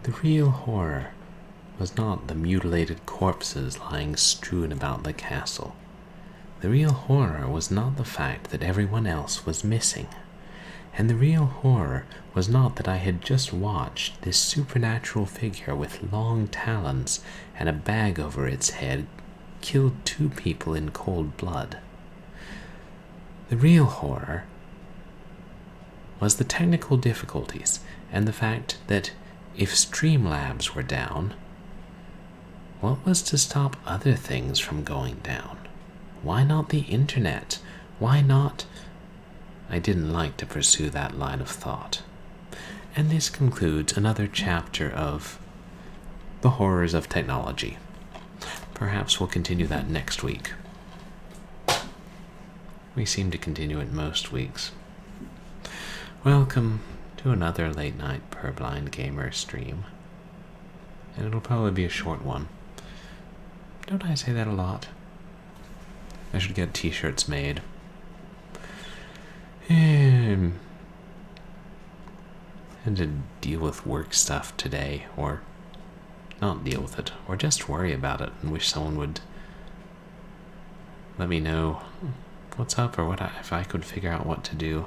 The real horror was not the mutilated corpses lying strewn about the castle. The real horror was not the fact that everyone else was missing. And the real horror was not that I had just watched this supernatural figure with long talons and a bag over its head kill 2 people in cold blood. The real horror was the technical difficulties and the fact that if Streamlabs were down, what was to stop other things from going down? Why not the internet? Why not? I didn't like to pursue that line of thought. And this concludes another chapter of the horrors of technology. Perhaps we'll continue that next week. We seem to continue it most weeks. Welcome to another late night Purblind Gamer stream. And it'll probably be a short one. Don't I say that a lot? I should get t-shirts made. And to deal with work stuff today, or not deal with it, or just worry about it and wish someone would let me know what's up, or if I could figure out what to do.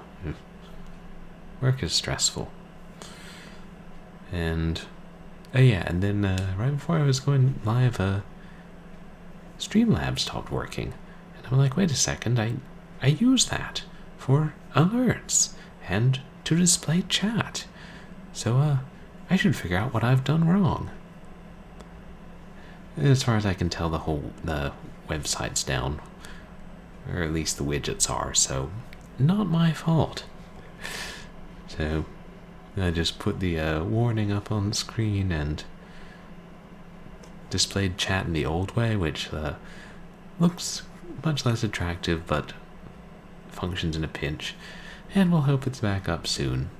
Work is stressful. And and then right before I was going live, Streamlabs stopped working, and I'm like, wait a second, I use that for alerts and to display chat, so I should figure out what I've done wrong. As far as I can tell, the website's down, or at least the widgets are, so not my fault. So I just put the warning up on the screen and displayed chat in the old way, which looks much less attractive but functions in a pinch, and we'll hope it's back up soon.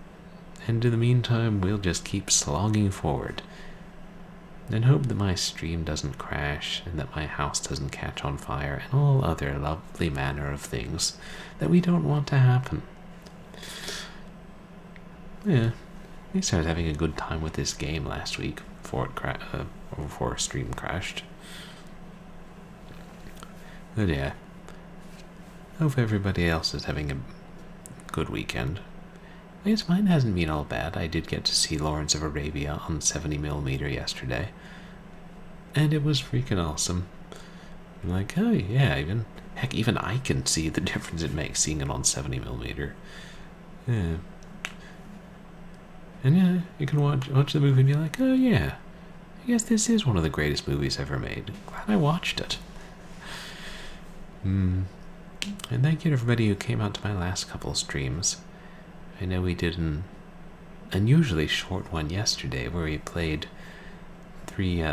And in the meantime, we'll just keep slogging forward and hope that my stream doesn't crash and that my house doesn't catch on fire and all other lovely manner of things that we don't want to happen. Yeah, at least I was having a good time with this game last week before stream crashed. But yeah, hope everybody else is having a good weekend. I guess mine hasn't been all bad. I did get to see Lawrence of Arabia on 70mm yesterday, and it was freaking awesome. I'm like, oh yeah, even I can see the difference it makes seeing it on 70mm. Yeah. And yeah, you can watch the movie and be like, oh yeah, I guess this is one of the greatest movies ever made. Glad I watched it. And thank you to everybody who came out to my last couple streams. I know we did an unusually short one yesterday where we played 3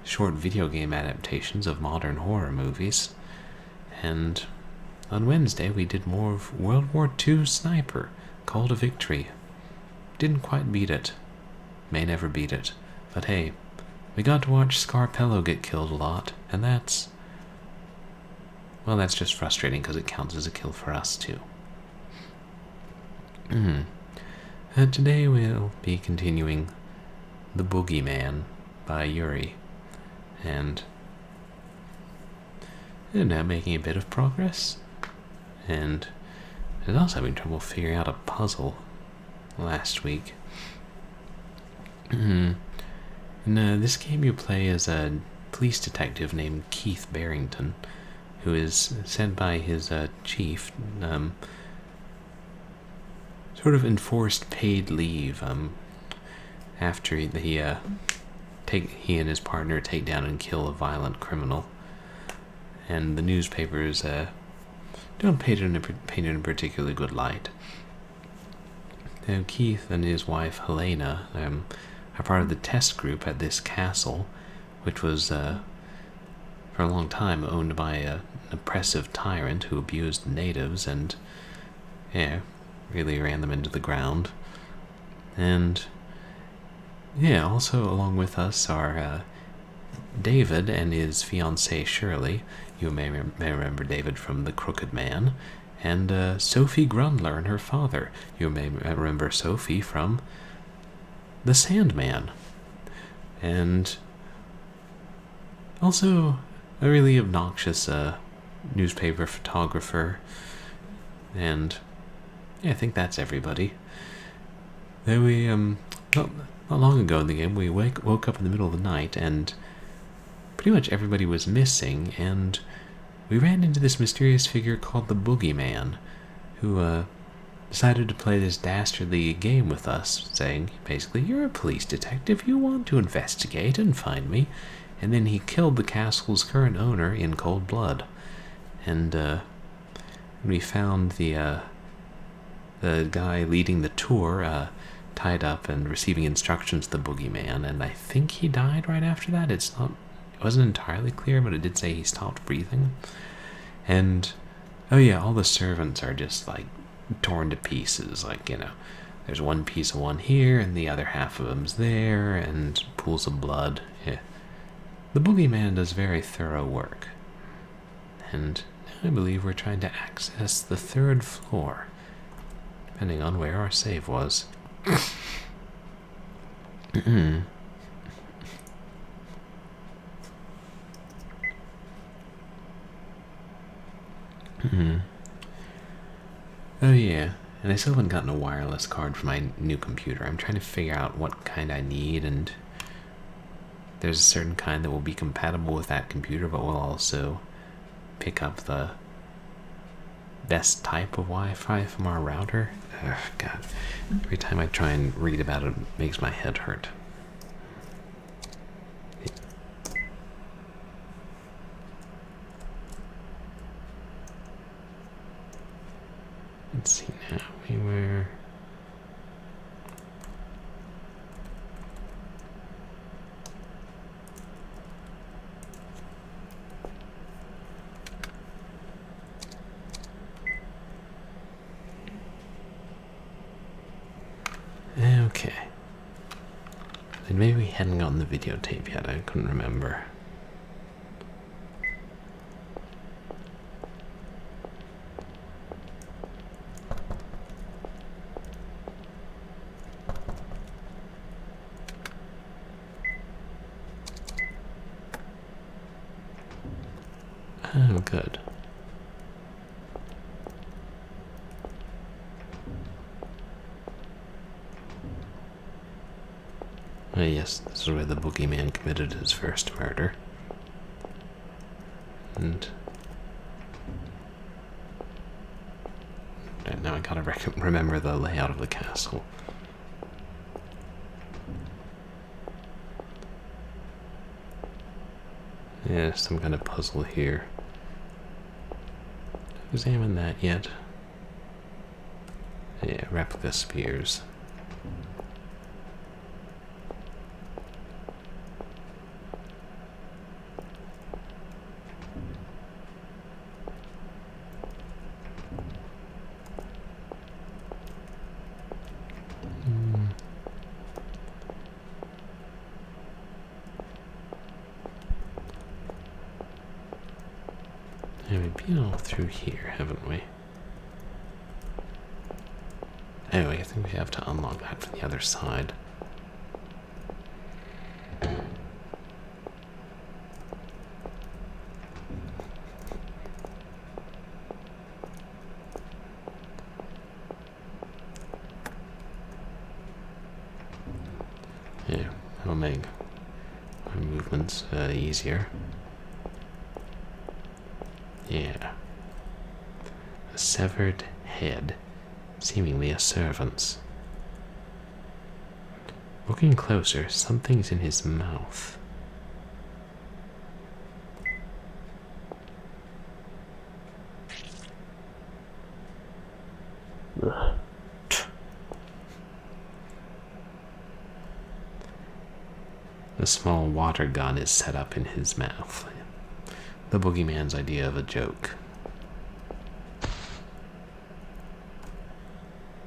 short video game adaptations of modern horror movies. And on Wednesday we did more of World War II Sniper, Call to Victory. Didn't quite beat it. May never beat it. But hey, we got to watch Scarpello get killed a lot, and that's just frustrating because it counts as a kill for us too. Today we'll be continuing The Boogie Man by Yuri, and making a bit of progress, and I was also having trouble figuring out a puzzle last week. In this game you play as a police detective named Keith Barrington, who is sent by his chief, sort of enforced paid leave, after he and his partner take down and kill a violent criminal. And the newspapers don't paint it in a particularly good light. Now, Keith and his wife Helena are part of the test group at this castle, which was for a long time owned by an oppressive tyrant who abused natives and really ran them into the ground. And also along with us are David and his fiancée Shirley. You may remember David from The Crooked Man. And Sophie Grundler and her father. You may remember Sophie from the Sandman. And also a really obnoxious newspaper photographer. And yeah, I think that's everybody. Then we, not long ago in the game, we woke up in the middle of the night and pretty much everybody was missing, and we ran into this mysterious figure called the Boogie Man, who decided to play this dastardly game with us, saying, basically, you're a police detective, you want to investigate and find me. And then he killed the castle's current owner in cold blood. And we found the guy leading the tour tied up and receiving instructions to the Boogie Man, and I think he died right after that. It wasn't entirely clear, but it did say he stopped breathing. And oh yeah, all the servants are just like torn to pieces. Like, you know, there's one piece of one here and the other half of them's there, and pools of blood. Yeah. The Boogie Man does very thorough work. And now I believe we're trying to access the 3rd floor, depending on where our save was. Oh yeah, and I still haven't gotten a wireless card for my new computer. I'm trying to figure out what kind I need, and there's a certain kind that will be compatible with that computer, but will also pick up the best type of Wi-Fi from our router. Ugh, God. Every time I try and read about it, it makes my head hurt. Let's see now. We were... Okay. And maybe we hadn't gotten the videotape yet. I couldn't remember. Oh, good. Oh, yes, this is where the Boogie Man committed his first murder. And now I gotta remember the layout of the castle. Yeah, some kind of puzzle here. Examine that yet. Yeah, replica spears. Yeah, we've been all through here, haven't we? Anyway, I think we have to unlock that from the other side. Yeah, that'll make my movements easier. Yeah. A severed head, seemingly a servant's. Looking closer, something's in his mouth. A small water gun is set up in his mouth. The boogeyman's idea of a joke.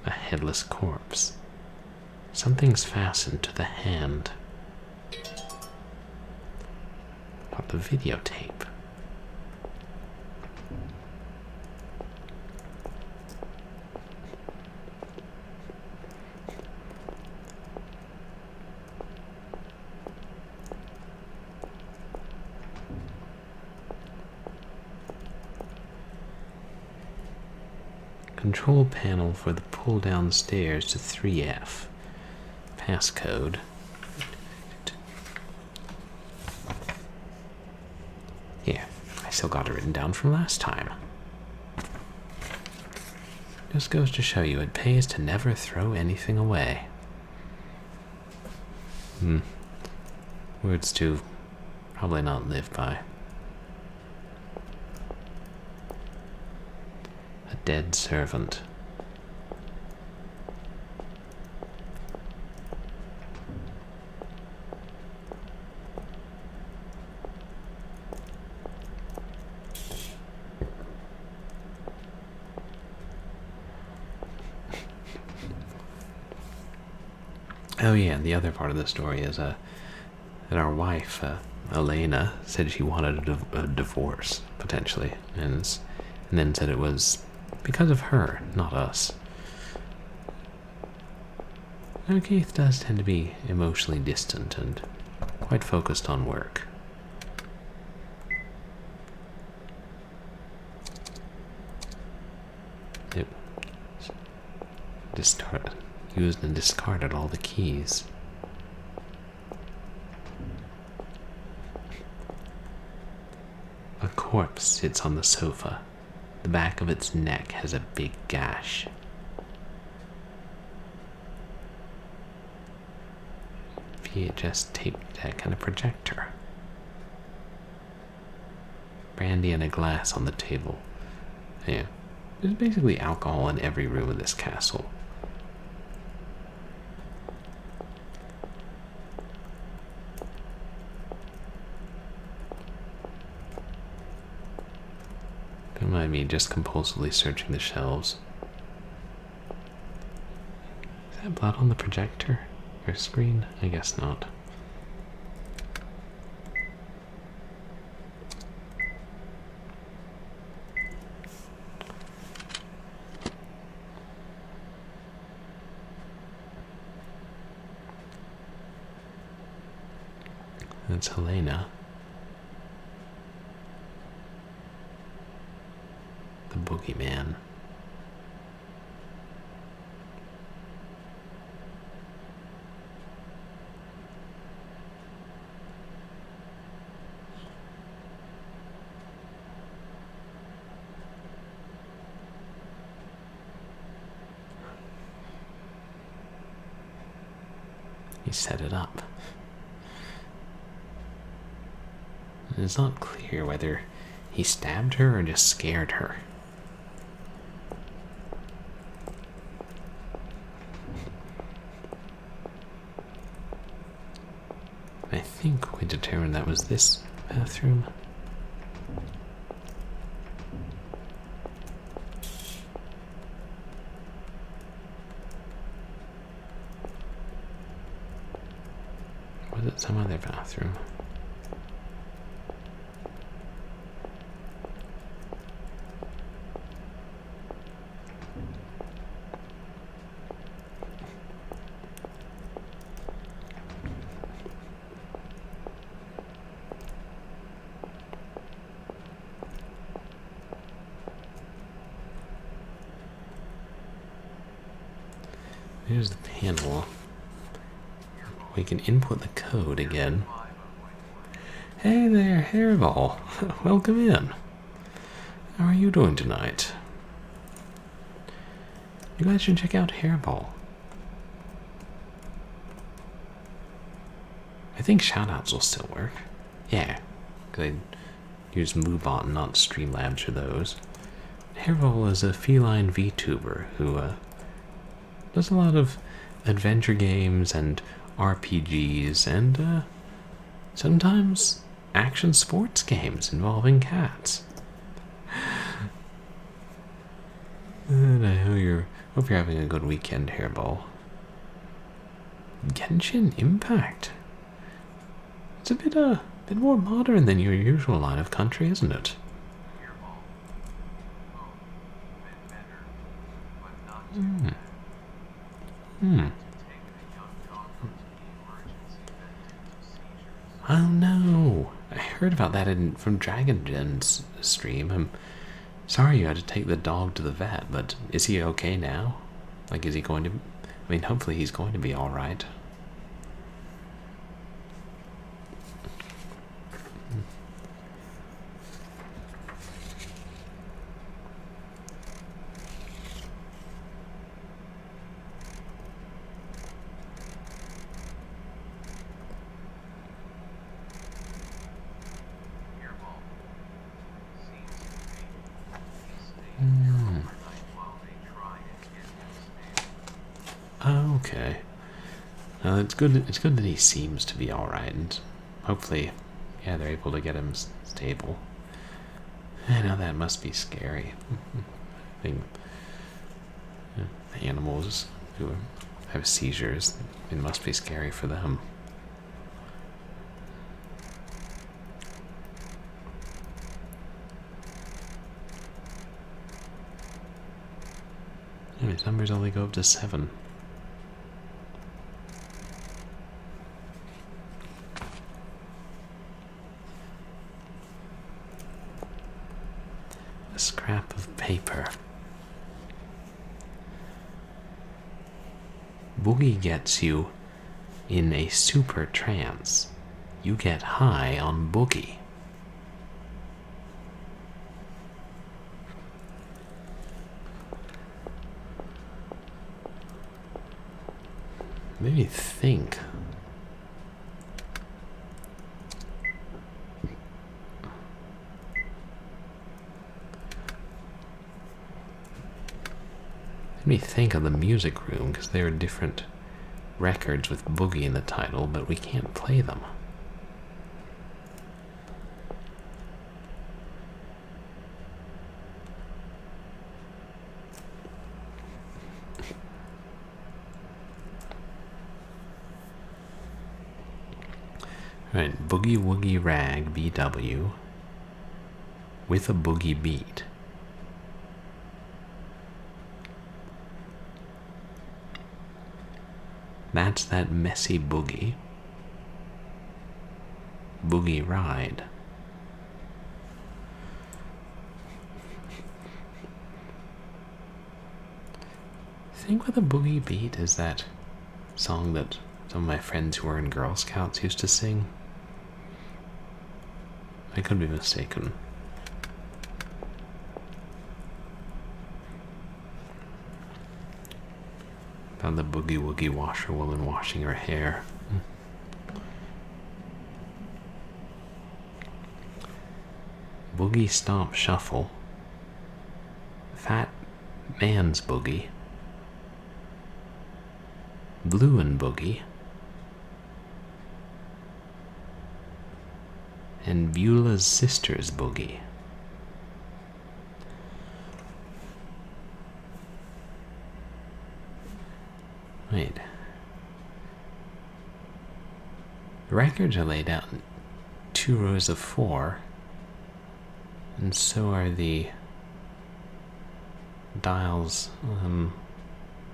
A headless corpse. Something's fastened to the hand. Got the videotape. Control panel for the pull down stairs to 3F. Passcode. Yeah, I still got it written down from last time. Just goes to show you it pays to never throw anything away. Words to probably not live by. A dead servant. Oh yeah, the other part of the story is that our wife, Elena, said she wanted a divorce, potentially, and then said it was because of her, not us. Now, Keith does tend to be emotionally distant and quite focused on work. It used and discarded all the keys. A corpse sits on the sofa. The back of its neck has a big gash. VHS tape deck and a projector. Brandy and a glass on the table. Yeah, there's basically alcohol in every room of this castle. Don't mind me just compulsively searching the shelves. Is that blood on the projector? Or screen? I guess not. That's Helena. The Boogie Man. He set it up. It's not clear whether he stabbed her or just scared her. I think we determined that was this bathroom. Was it some other bathroom? Here's the panel. We can input the code again. Hey there, Hairball. Welcome in. How are you doing tonight? You guys should check out Hairball. I think shoutouts will still work. Yeah, because I use Moobot and not Streamlabs for those. Hairball is a feline VTuber who does a lot of adventure games and RPGs and sometimes action sports games involving cats. And I hope you're having a good weekend, Hairball. Genshin Impact. It's a bit more modern than your usual line of country, isn't it? Oh no! I heard about that from Dragon Gen's stream. Sorry you had to take the dog to the vet, but is he okay now? Like, is he going to... I mean, hopefully he's going to be alright. Okay. It's good. It's good that he seems to be all right, and hopefully, yeah, they're able to get him stable. I know that must be scary. I think animals who have seizures, it must be scary for them. And his numbers only go up to 7. A scrap of paper. Boogie gets you in a super trance. You get high on Boogie. Maybe think. Let me think of the music room, because there are different records with Boogie in the title, but we can't play them. Right, Boogie Woogie Rag BW with a boogie beat. That's that messy boogie. Boogie Ride. I think with a boogie beat is that song that some of my friends who were in Girl Scouts used to sing. I could be mistaken. About the boogie woogie washerwoman washing her hair. Boogie Stomp Shuffle. Fat Man's Boogie. Blue and Boogie. And Beulah's Sister's Boogie. Wait. The records are laid out in 2 rows of 4, and so are the dials on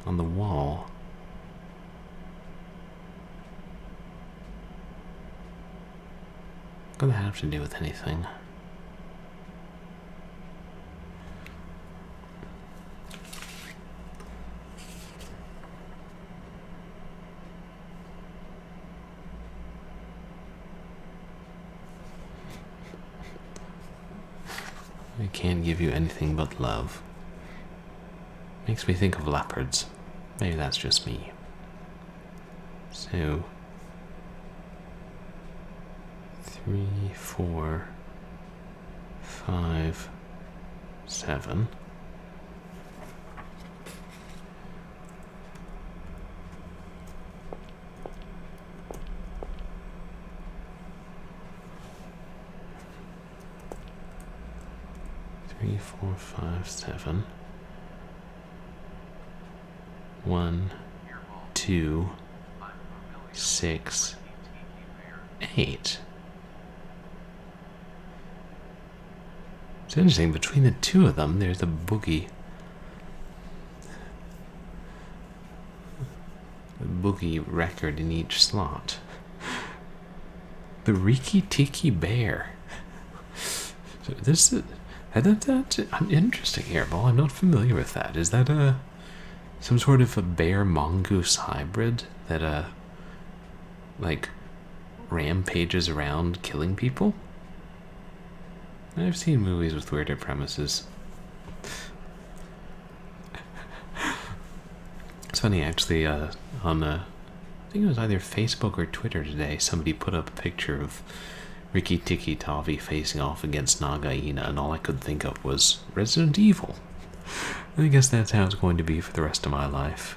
the wall. What does that have to do with anything? I can't give you anything but love. Makes me think of leopards. Maybe that's just me. So 3, 4, 5, 7. Three, 4, 5, 7. 1, 2, 6, 8. It's interesting, between the 2 of them, there's a boogie. A boogie record in each slot. The Riki Tiki Bear. So this is, I'm interesting here, Ball. I'm not familiar with that. Is that some sort of a bear mongoose hybrid that like rampages around killing people? I've seen movies with weirder premises. It's funny, actually, on I think it was either Facebook or Twitter today, somebody put up a picture of Riki Tikki Tavi facing off against Nagaina, and all I could think of was Resident Evil. I guess that's how it's going to be for the rest of my life.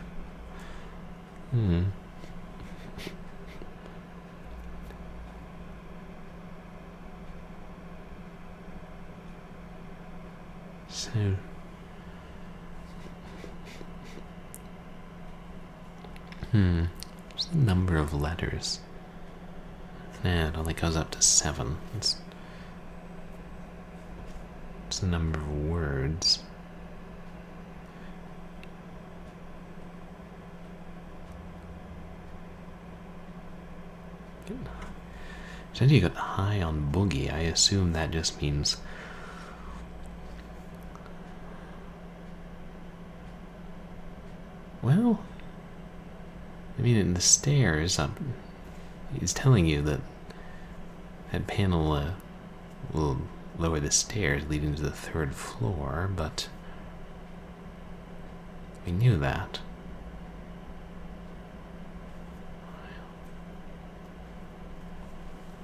So... what's the number of letters? Yeah, it only goes up to 7. It's the number of words. Since you got high on boogie, I assume that just means... Well... I mean, in the stairs, he's telling you that that panel will lower the stairs leading to the 3rd floor, but we knew that.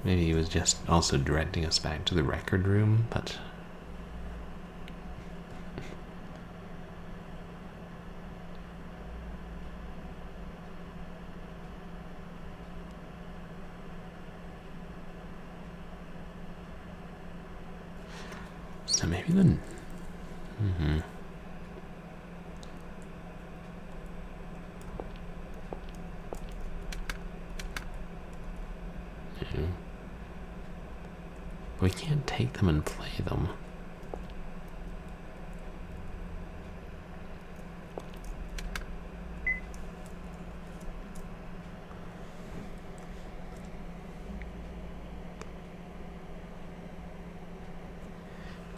Maybe he was just also directing us back to the record room, but... So maybe then... We can't take them and play them.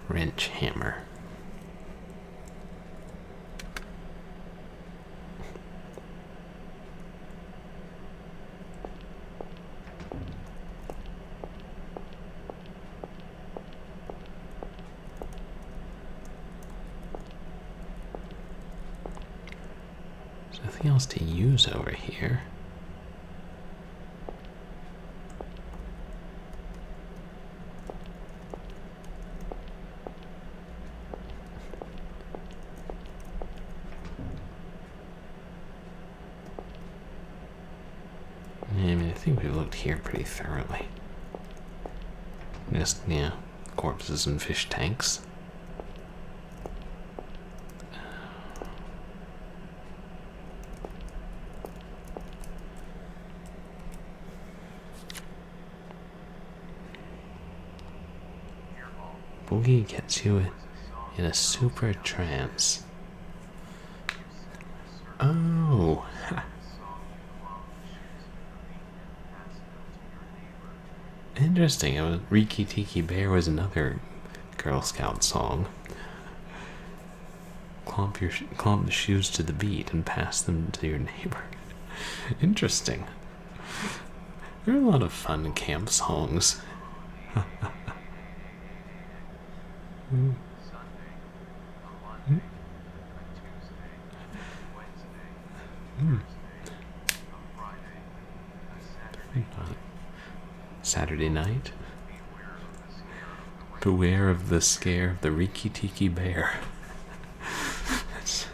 Wrench hammer. There's nothing else to use over here. I think we've looked here pretty thoroughly. Just, yeah, corpses and fish tanks. Boogie gets you in a super trance. Oh! Interesting. Riki Tiki Bear was another Girl Scout song. Clomp the shoes to the beat and pass them to your neighbor. Interesting. There are a lot of fun camp songs. Saturday night. Beware of the scare of the Riki Tiki Bear.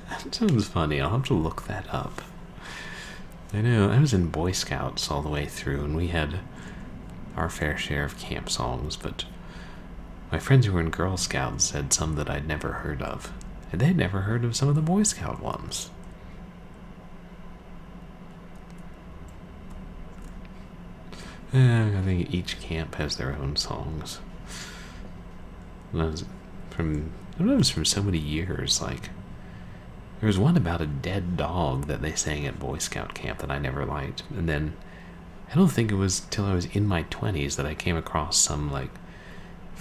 That sounds funny. I'll have to look that up. I know, I was in Boy Scouts all the way through, and we had our fair share of camp songs, but my friends who were in Girl Scouts said some that I'd never heard of, and they'd never heard of some of the Boy Scout ones. I think each camp has their own songs. That was from so many years. Like, there was one about a dead dog that they sang at Boy Scout camp that I never liked, and then I don't think it was till I was in my 20s that I came across some like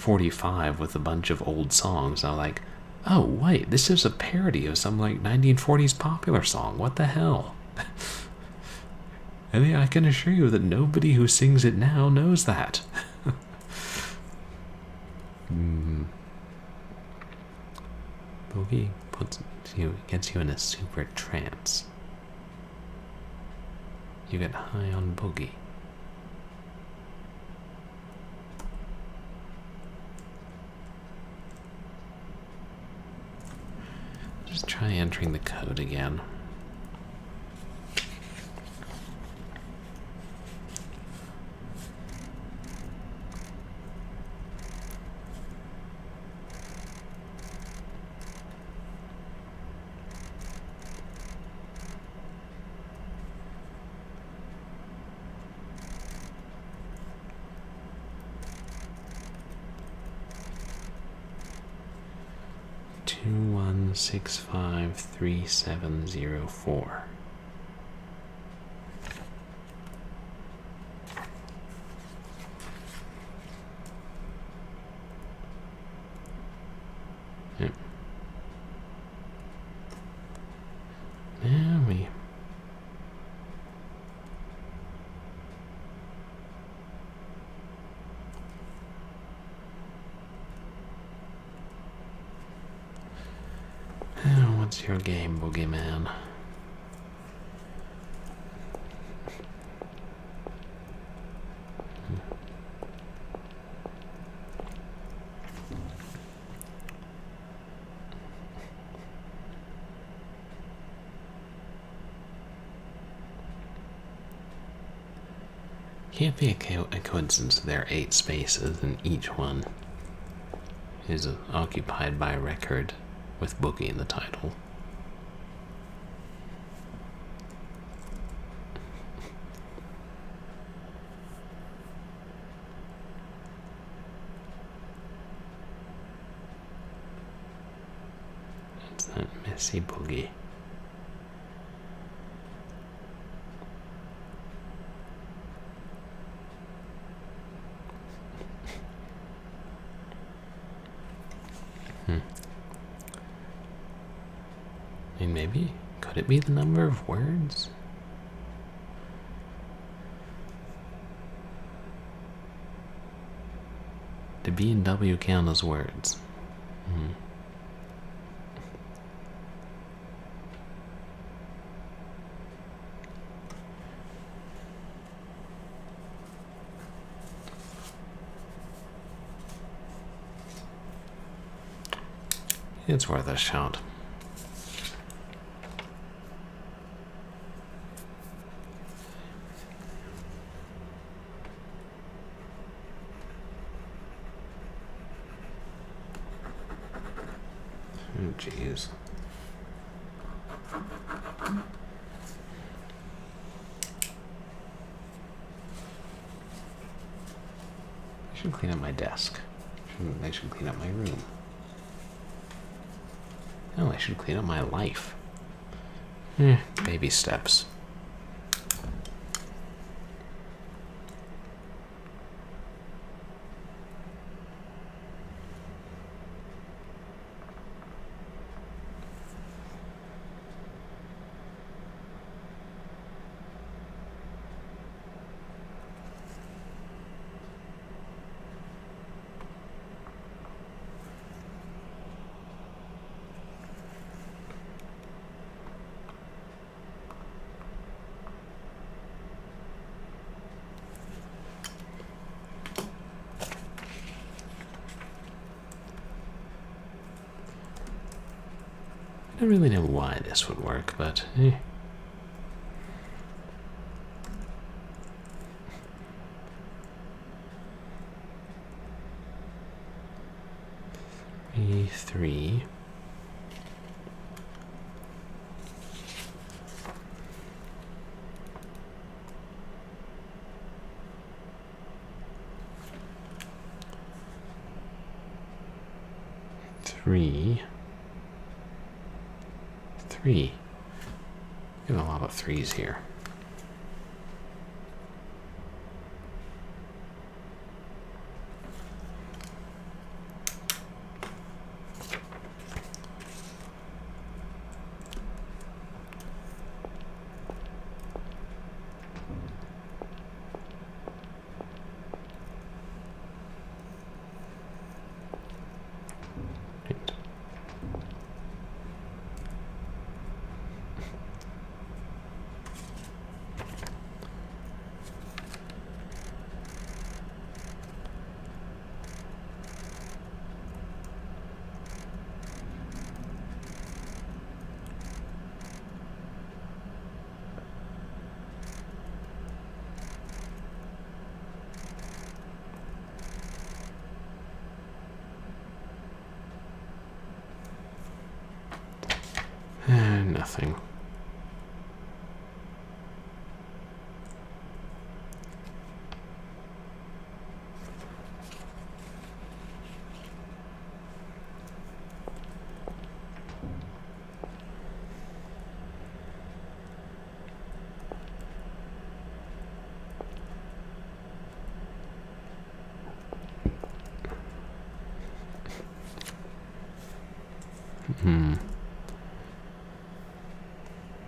45 with a bunch of old songs. I'm like, oh, wait, this is a parody of some like 1940s popular song. What the hell? And I can assure you that nobody who sings it now knows that. Boogie gets you in a super trance. You get high on boogie. Just try entering the code again. Two 1653704. Yep. Now we what's your game, Boogie Man? Can't be a coincidence that there are 8 spaces and each one is occupied by a record with Boogie in the title. It's that messy Boogie. And maybe, could it be the number of words? Do B and W count as words? It's worth a shot. Oh, jeez. I should clean up my desk. I should clean up my room. No, I should clean up my life. Baby steps. I don't really know why this would work, but three. Three. Get a lot of threes here.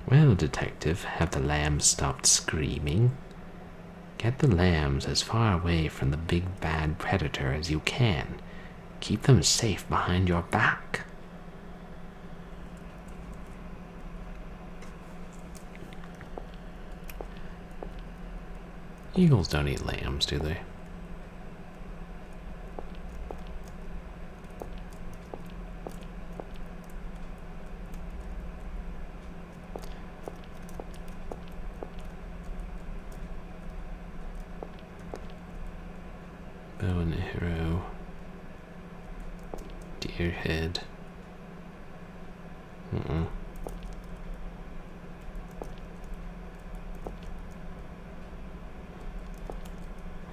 Well, detective, have the lambs stopped screaming? Get the lambs as far away from the big bad predator as you can. Keep them safe behind your back. Eagles don't eat lambs, do they? Bow and arrow. Deer head.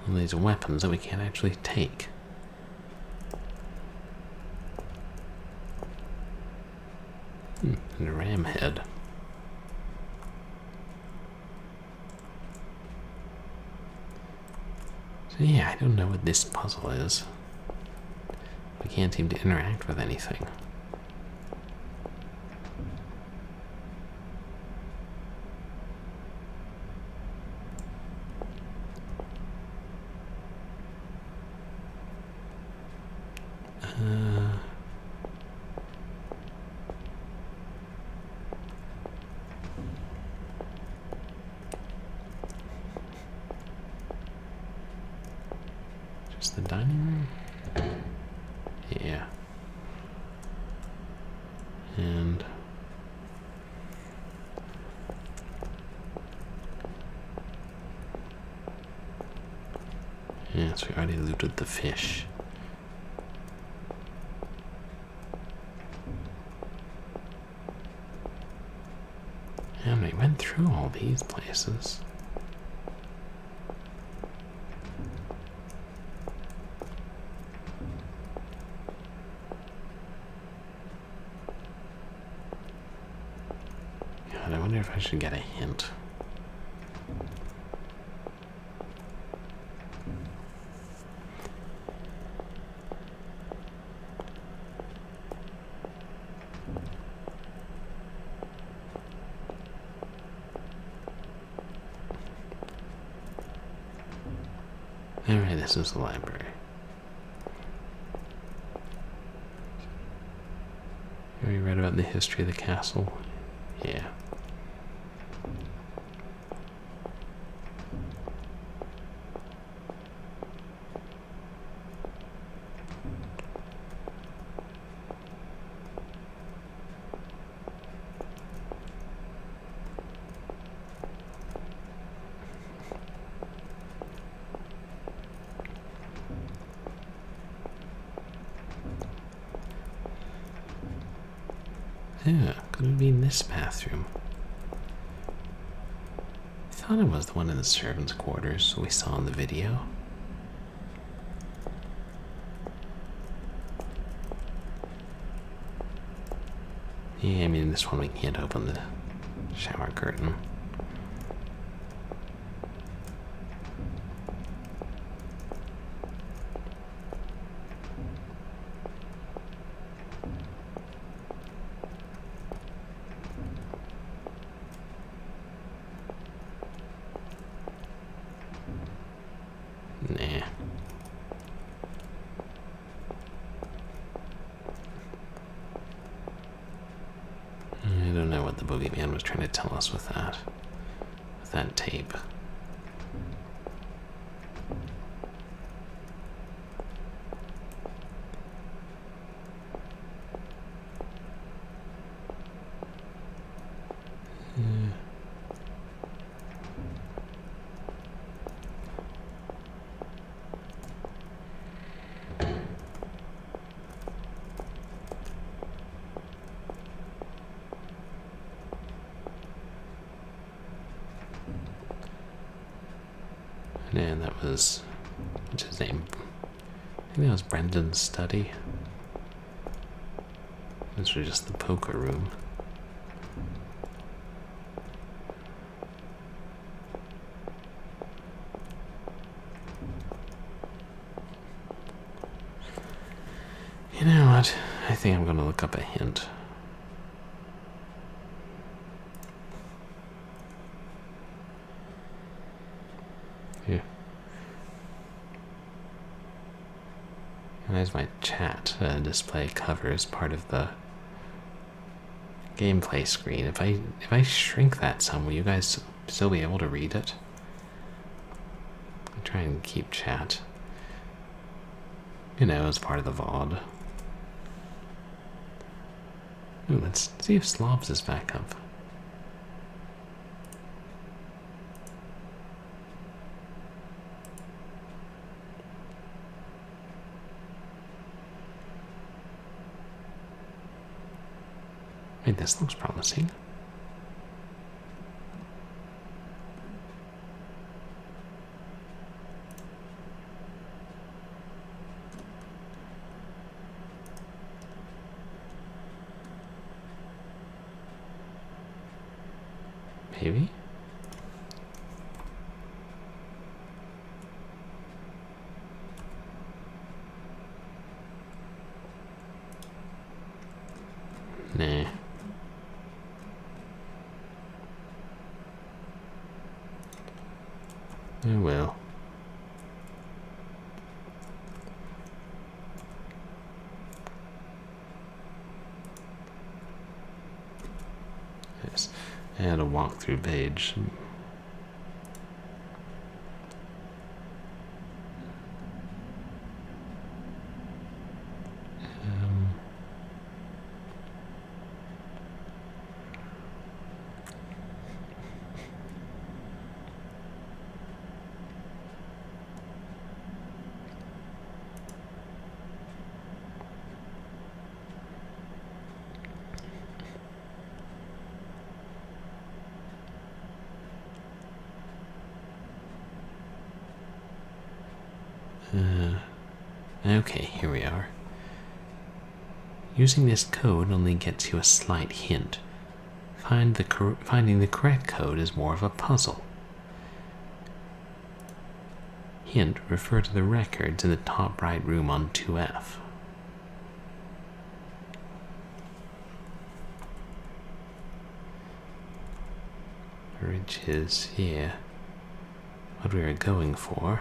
All these weapons that we can't actually take. And a ram head. So yeah, I don't know what this puzzle is. We can't seem to interact with anything. Just the dining room? Yeah. And yes, we already looted the fish. And we went through all these places. God, I wonder if I should get a hint. Alright, this is the library. Have you read about the history of the castle? Yeah. Yeah, could it be in this bathroom? I thought it was the one in the servants' quarters we saw in the video. Yeah, I mean, this one we can't open the shower curtain. Nah. I don't know what the Boogie Man was trying to tell us with that tape. And that was, what's his name? I think that was Brendan's study. This was just the poker room. You know what? I think I'm gonna look up a hint. Yeah. And there's my chat display cover as part of the gameplay screen. If I shrink that some, will you guys still be able to read it? I try and keep chat, you know, as part of the VOD. Ooh, let's see if Slobs is back up. Wait, this looks promising. Maybe? Nah. Oh well. Yes. Add a walkthrough page. Okay, here we are. Using this code only gets you a slight hint. Finding the correct code is more of a puzzle. Hint, refer to the records in the top right room on 2F. Which is, yeah, what we were going for.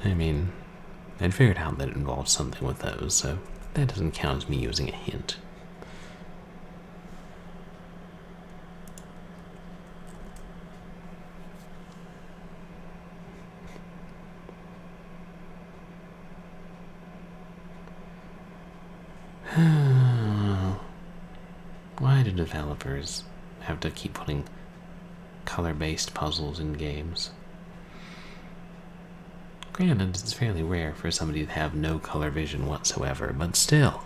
I mean, I'd figured out that it involves something with those, so that doesn't count as me using a hint. Why do developers have to keep putting color-based puzzles in games? Granted, it's fairly rare for somebody to have no color vision whatsoever, but still.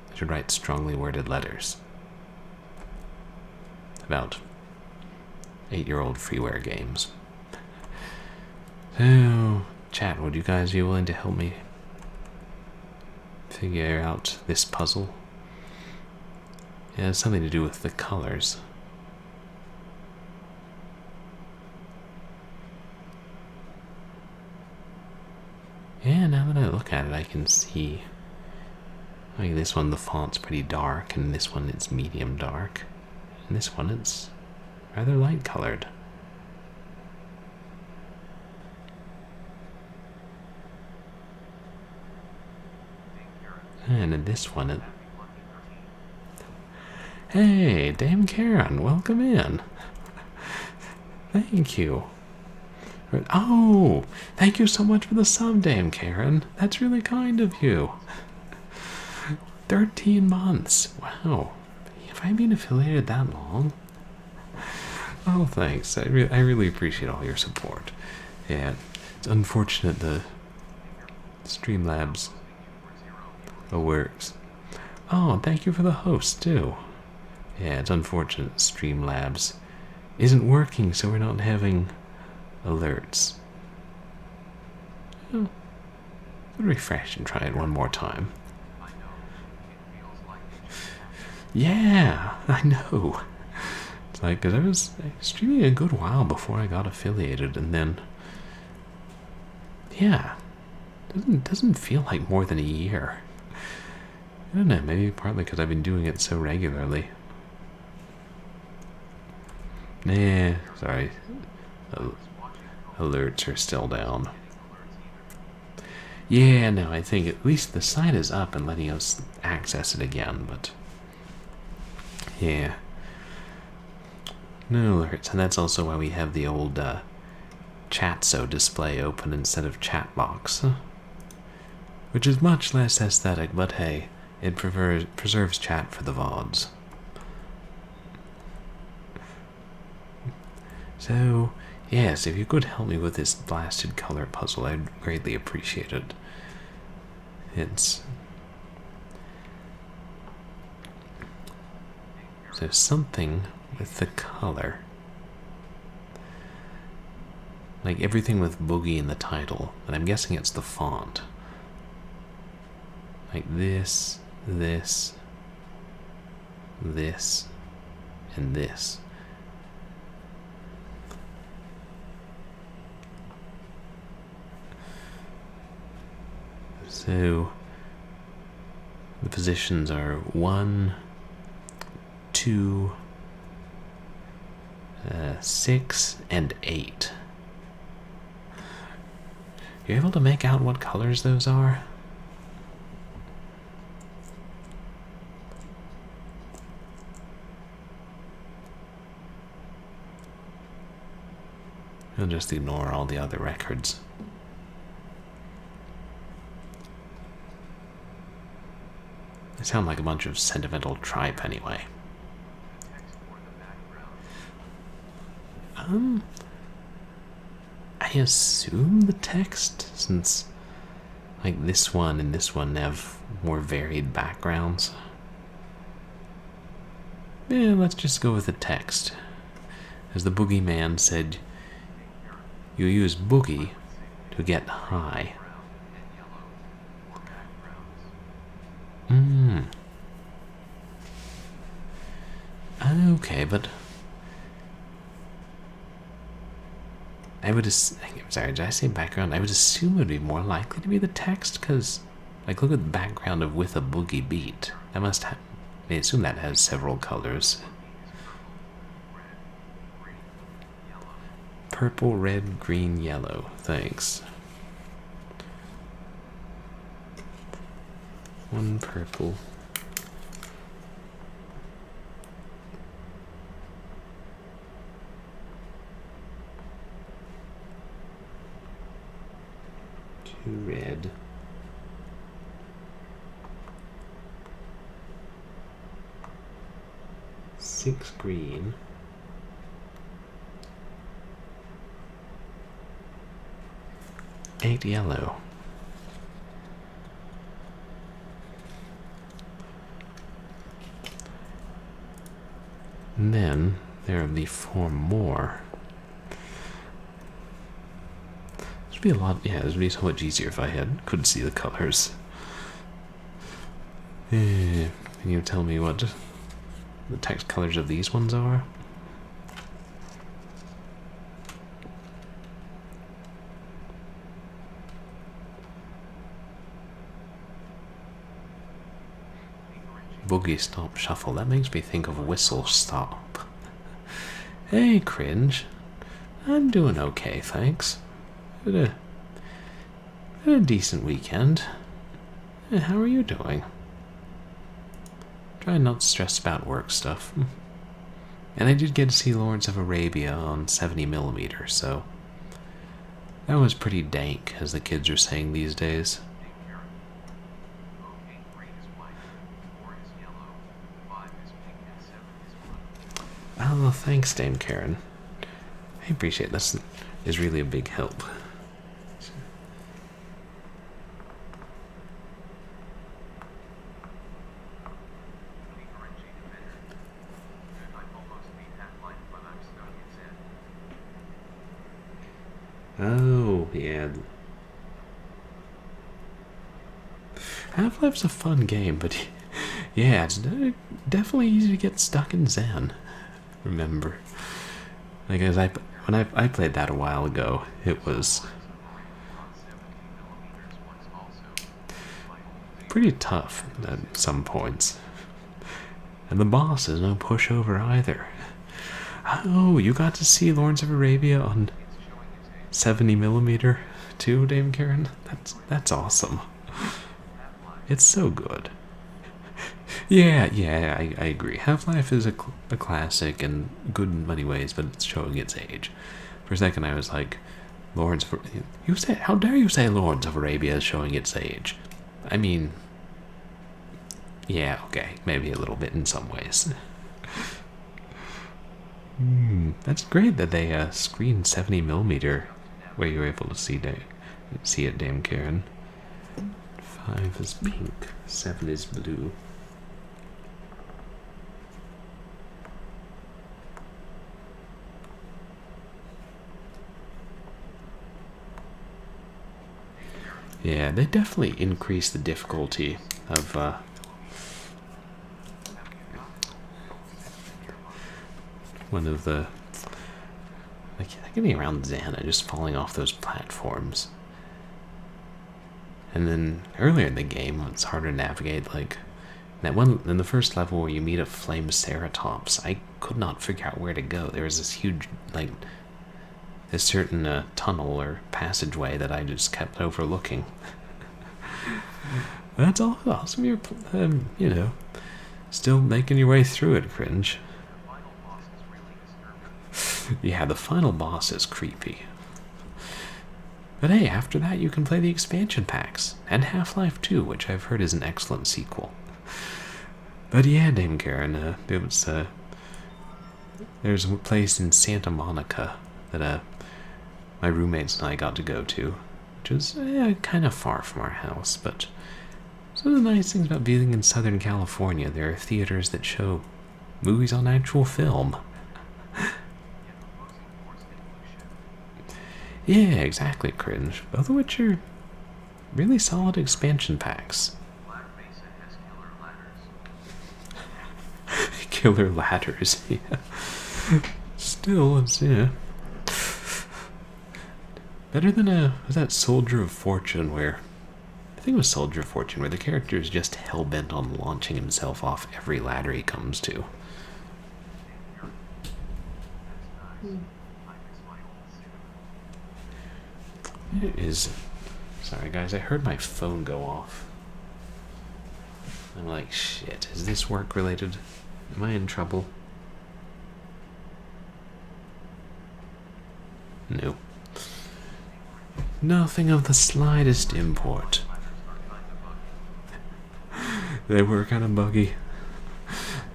I should write strongly worded letters about 8-year-old freeware games. So, chat, would you guys be willing to help me figure out this puzzle? It has something to do with the colors. Yeah, now that I look at it, I can see. Like this one, the font's pretty dark, and this one, it's medium dark. And this one, it's rather light colored. And in this one, it... Hey, Dame Karen, welcome in. Thank you. Oh, thank you so much for the sub, Dame Karen. That's really kind of you. 13 months. Wow. Have I been affiliated that long? Oh, thanks. I really appreciate all your support. Yeah, it's unfortunate the Streamlabs works. Oh, and thank you for the host, too. Yeah, it's unfortunate Streamlabs isn't working, so we're not having alerts. Oh, refresh and try it one more time. Yeah, I know. It's like, because I was streaming a good while before I got affiliated, and then, yeah, doesn't feel like more than a year. I don't know, maybe partly because I've been doing it so regularly. Nah, sorry. Alerts are still down. Yeah, no, I think at least the site is up and letting us access it again, but yeah. No alerts, and that's also why we have the old Chatso display open instead of Chatbox, which is much less aesthetic, but hey, it preserves chat for the VODs. So, yes, if you could help me with this blasted color puzzle, I'd greatly appreciate it. It's... So something with the color. Like everything with Boogie in the title, and I'm guessing it's the font. Like this, this, this, and this. So the positions are 1, 2, 6, and 8. You able to make out what colors those are? I'll just ignore all the other records. They sound like a bunch of sentimental tripe anyway. I assume the text, since like this one and this one have more varied backgrounds. Yeah, let's just go with the text. As the Boogie Man said, you use boogie to get high. Okay, but I would sorry, did I say background? I would assume it would be more likely to be the text, because, like, look at the background of With a Boogie Beat. That must have, I assume that has several colors. Purple, red, green, yellow. Thanks. 1 purple. 2 red. 6 green. 8 yellow. And then there would be 4 more. This would be a lot, yeah, this would be so much easier if I could see the colors. Can you tell me what the text colors of these ones are? Boogie Stop Shuffle. That makes me think of Whistle Stop. Hey, Cringe. I'm doing okay, thanks. Had a decent weekend. How are you doing? Try not to stress about work stuff. And I did get to see Lawrence of Arabia on 70mm, so that was pretty dank, as the kids are saying these days. Oh, thanks, Dame Karen. I appreciate this. Is really a big help. Oh, yeah. Half-Life's a fun game, but yeah, it's definitely easy to get stuck in Zen. Remember, like when I played that a while ago, it was pretty tough at some points, and the boss is no pushover either. Oh, you got to see Lawrence of Arabia on 70mm too, Dame Karen? That's awesome. It's so good. Yeah, I agree. Half-Life is a classic and good in many ways, but it's showing its age. For a second, I was like, Lawrence of... You say, how dare you say Lawrence of Arabia is showing its age? I mean... Yeah, okay, maybe a little bit in some ways. That's great that they screened 70mm where you were able to see it, Dame Karen. 5 is pink, 7 is blue. Yeah, they definitely increased the difficulty of one of the like getting around Xana, just falling off those platforms. And then earlier in the game, it's harder to navigate. Like that one in the first level where you meet a flame ceratops, I could not figure out where to go. There was this huge this certain tunnel or passageway that I just kept overlooking. That's all awesome. You're, still making your way through it, Cringe. Yeah, the final boss is creepy. But hey, after that you can play the expansion packs, and Half-Life 2, which I've heard is an excellent sequel. But yeah, Dame Karen, it was, there's a place in Santa Monica that, my roommates and I got to go to, which was kind of far from our house, but some of the nice things about being in Southern California, there are theaters that show movies on actual film. Yeah, exactly, Cringe. Both of which are really solid expansion packs. Killer ladders, yeah. Still, it's, yeah. Better than was that Soldier of Fortune where, I think it was Soldier of Fortune, where the character is just hell-bent on launching himself off every ladder he comes to. It is... Sorry guys, I heard my phone go off. I'm like, shit, is this work related? Am I in trouble? No. Nothing of the slightest import. They were kind of buggy.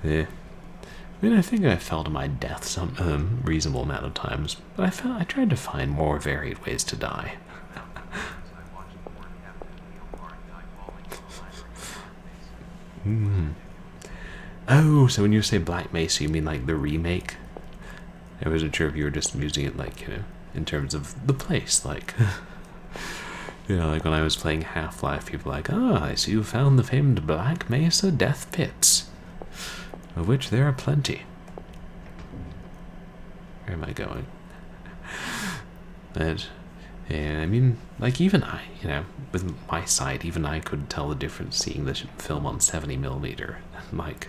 Yeah. I mean, I think I fell to my death some reasonable amount of times, but I tried to find more varied ways to die. Oh, so when you say Black Mesa, you mean like the remake? I wasn't sure if you were just using it like, in terms of the place, like... like when I was playing Half-Life, people were like, I see you found the famed Black Mesa death pits, of which there are plenty. Where am I going? But, yeah, I mean, like even I, with my sight, even I could tell the difference seeing the film on 70mm. Like,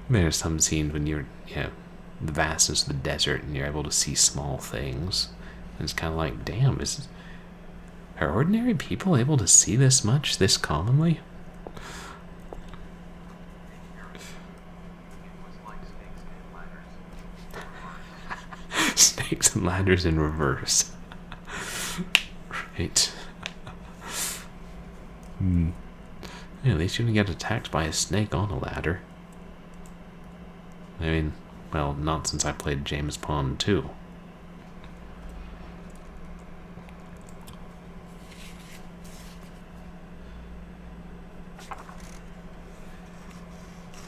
there's some scenes when you're, the vastness of the desert and you're able to see small things. And it's kind of like, damn, are ordinary people able to see this much, this commonly? Snakes and ladders in reverse. Right. Yeah, at least you didn't get attacked by a snake on a ladder. I mean, Well, not since I played James Bond 2.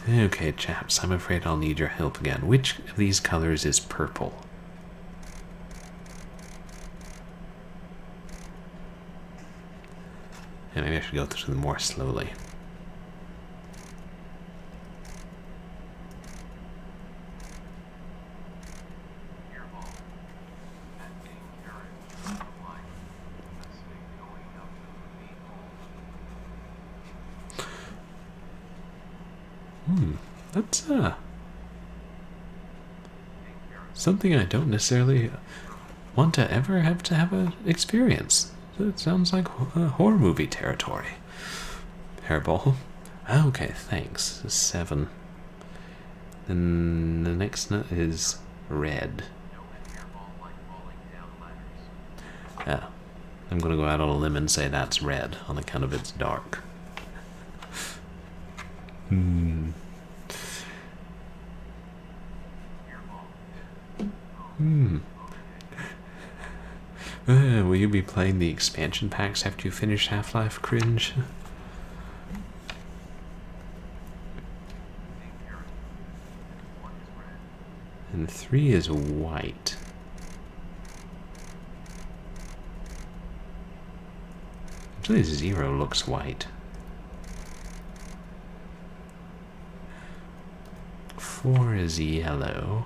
Okay, chaps, I'm afraid I'll need your help again. Which of these colors is purple? And maybe I should go through them more slowly. That's something I don't necessarily want to ever have an experience. It sounds like horror movie territory. Hairball. Okay, thanks. 7. Then the next nut is red. Yeah. I'm gonna go out on a limb and say that's red on account of its dark. Will you be playing the expansion packs after you finish Half-Life? Cringe. And 3 is white. Actually, 0 looks white. 4 is yellow.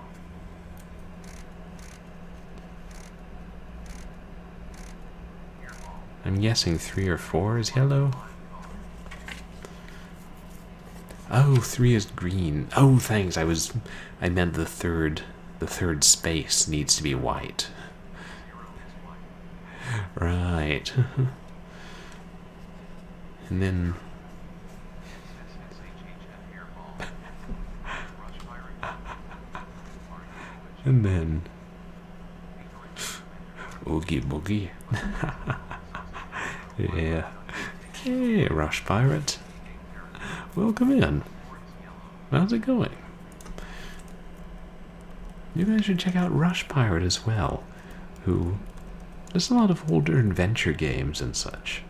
I'm guessing 3 or 4 is yellow. Oh, 3 is green. Oh, thanks. I meant the third space needs to be white. Right. And then Oogie Boogie. Yeah. Hey, Rush Pirate. Welcome in. How's it going? You guys should check out Rush Pirate as well, who does a lot of older adventure games and such.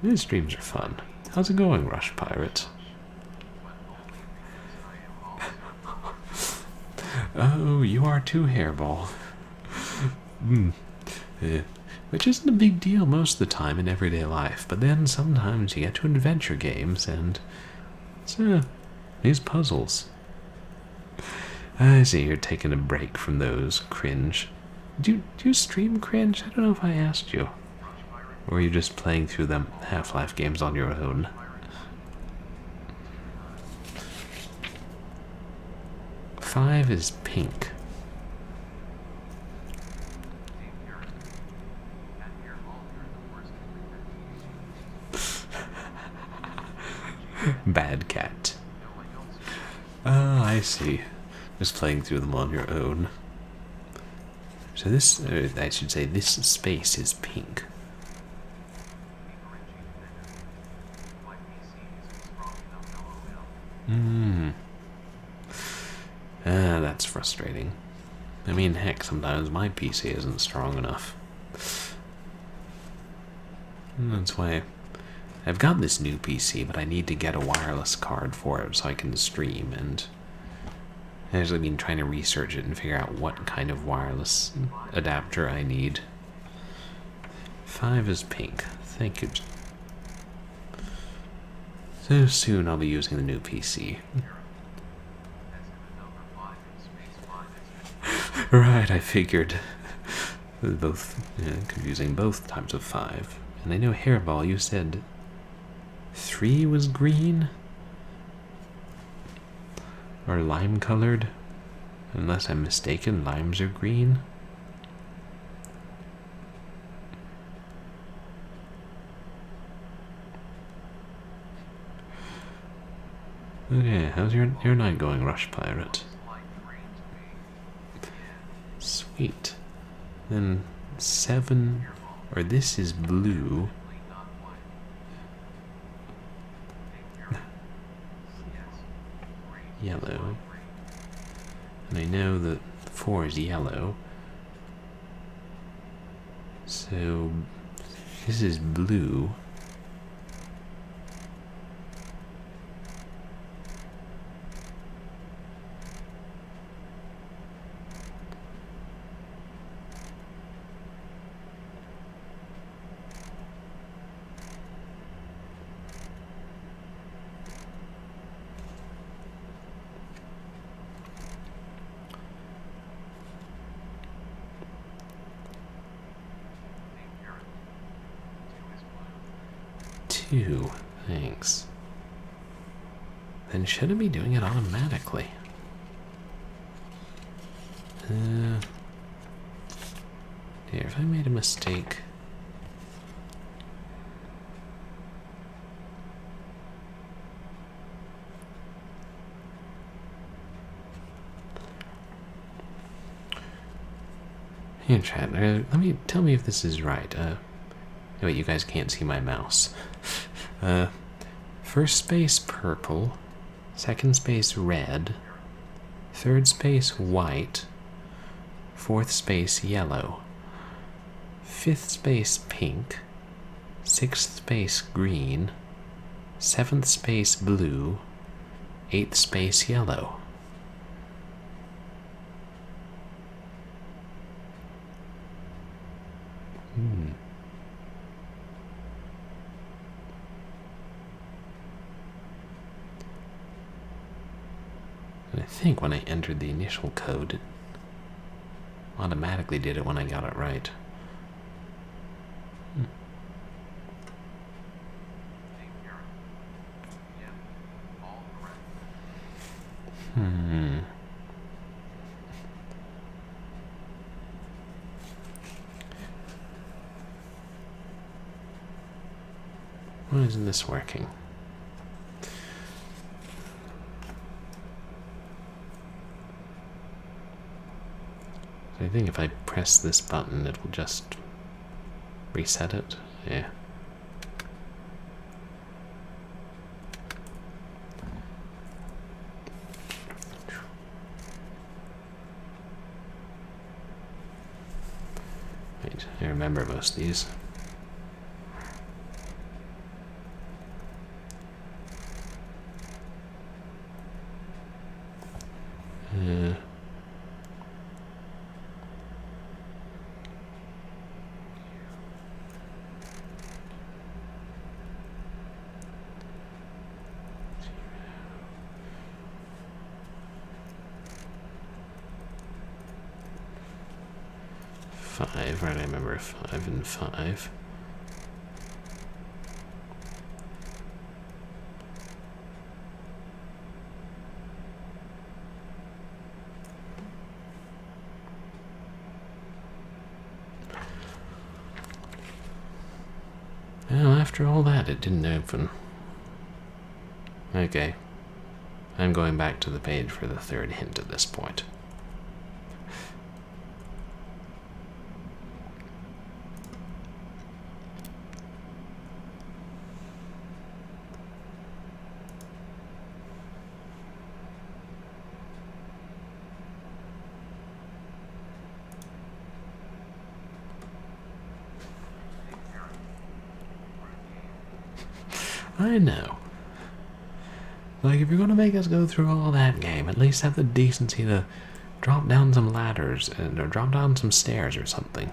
His streams are fun. How's it going, Rush Pirate? Oh, you are too, Hairball. Which isn't a big deal most of the time in everyday life, but then sometimes you get to adventure games and these puzzles. I see you're taking a break from those. Cringe. Do you stream Cringe? I don't know if I asked you. Or are you just playing through them Half-Life games on your own? Five is pink. Bad cat. Ah, I see. Just playing through them on your own. So this, I should say, this space is pink. That's frustrating. I mean, heck, sometimes my PC isn't strong enough. That's why I've got this new PC, but I need to get a wireless card for it so I can stream, and I've actually been trying to research it and figure out what kind of wireless adapter I need. 5 is pink. Thank you. So soon I'll be using the new PC. Right, I figured. Both confusing both types of 5. And I know Hairball, you said 3 was green? Or lime colored? Unless I'm mistaken, limes are green. Okay, how's your night going, Rush Pirate? Sweet. Then 7, or this is blue. Yellow. And I know that 4 is yellow. So this is blue. Two, thanks. Then should it be doing it automatically? Here, if I made a mistake. Here, chat, tell me if this is right. Wait, you guys can't see my mouse. First space purple, second space red, third space white, fourth space yellow, fifth space pink, sixth space green, seventh space blue, eighth space yellow. I think when I entered the initial code, it automatically did it when I got it right. Why isn't this working? I think if I press this button, it will just reset it. Yeah. Wait, I remember most of these. Five, right? I remember 5 and 5. Well, after all that, it didn't open. Okay. I'm going back to the page for the third hint at this point. I know. Like, if you're going to make us go through all that game, at least have the decency to drop down some ladders or drop down some stairs or something.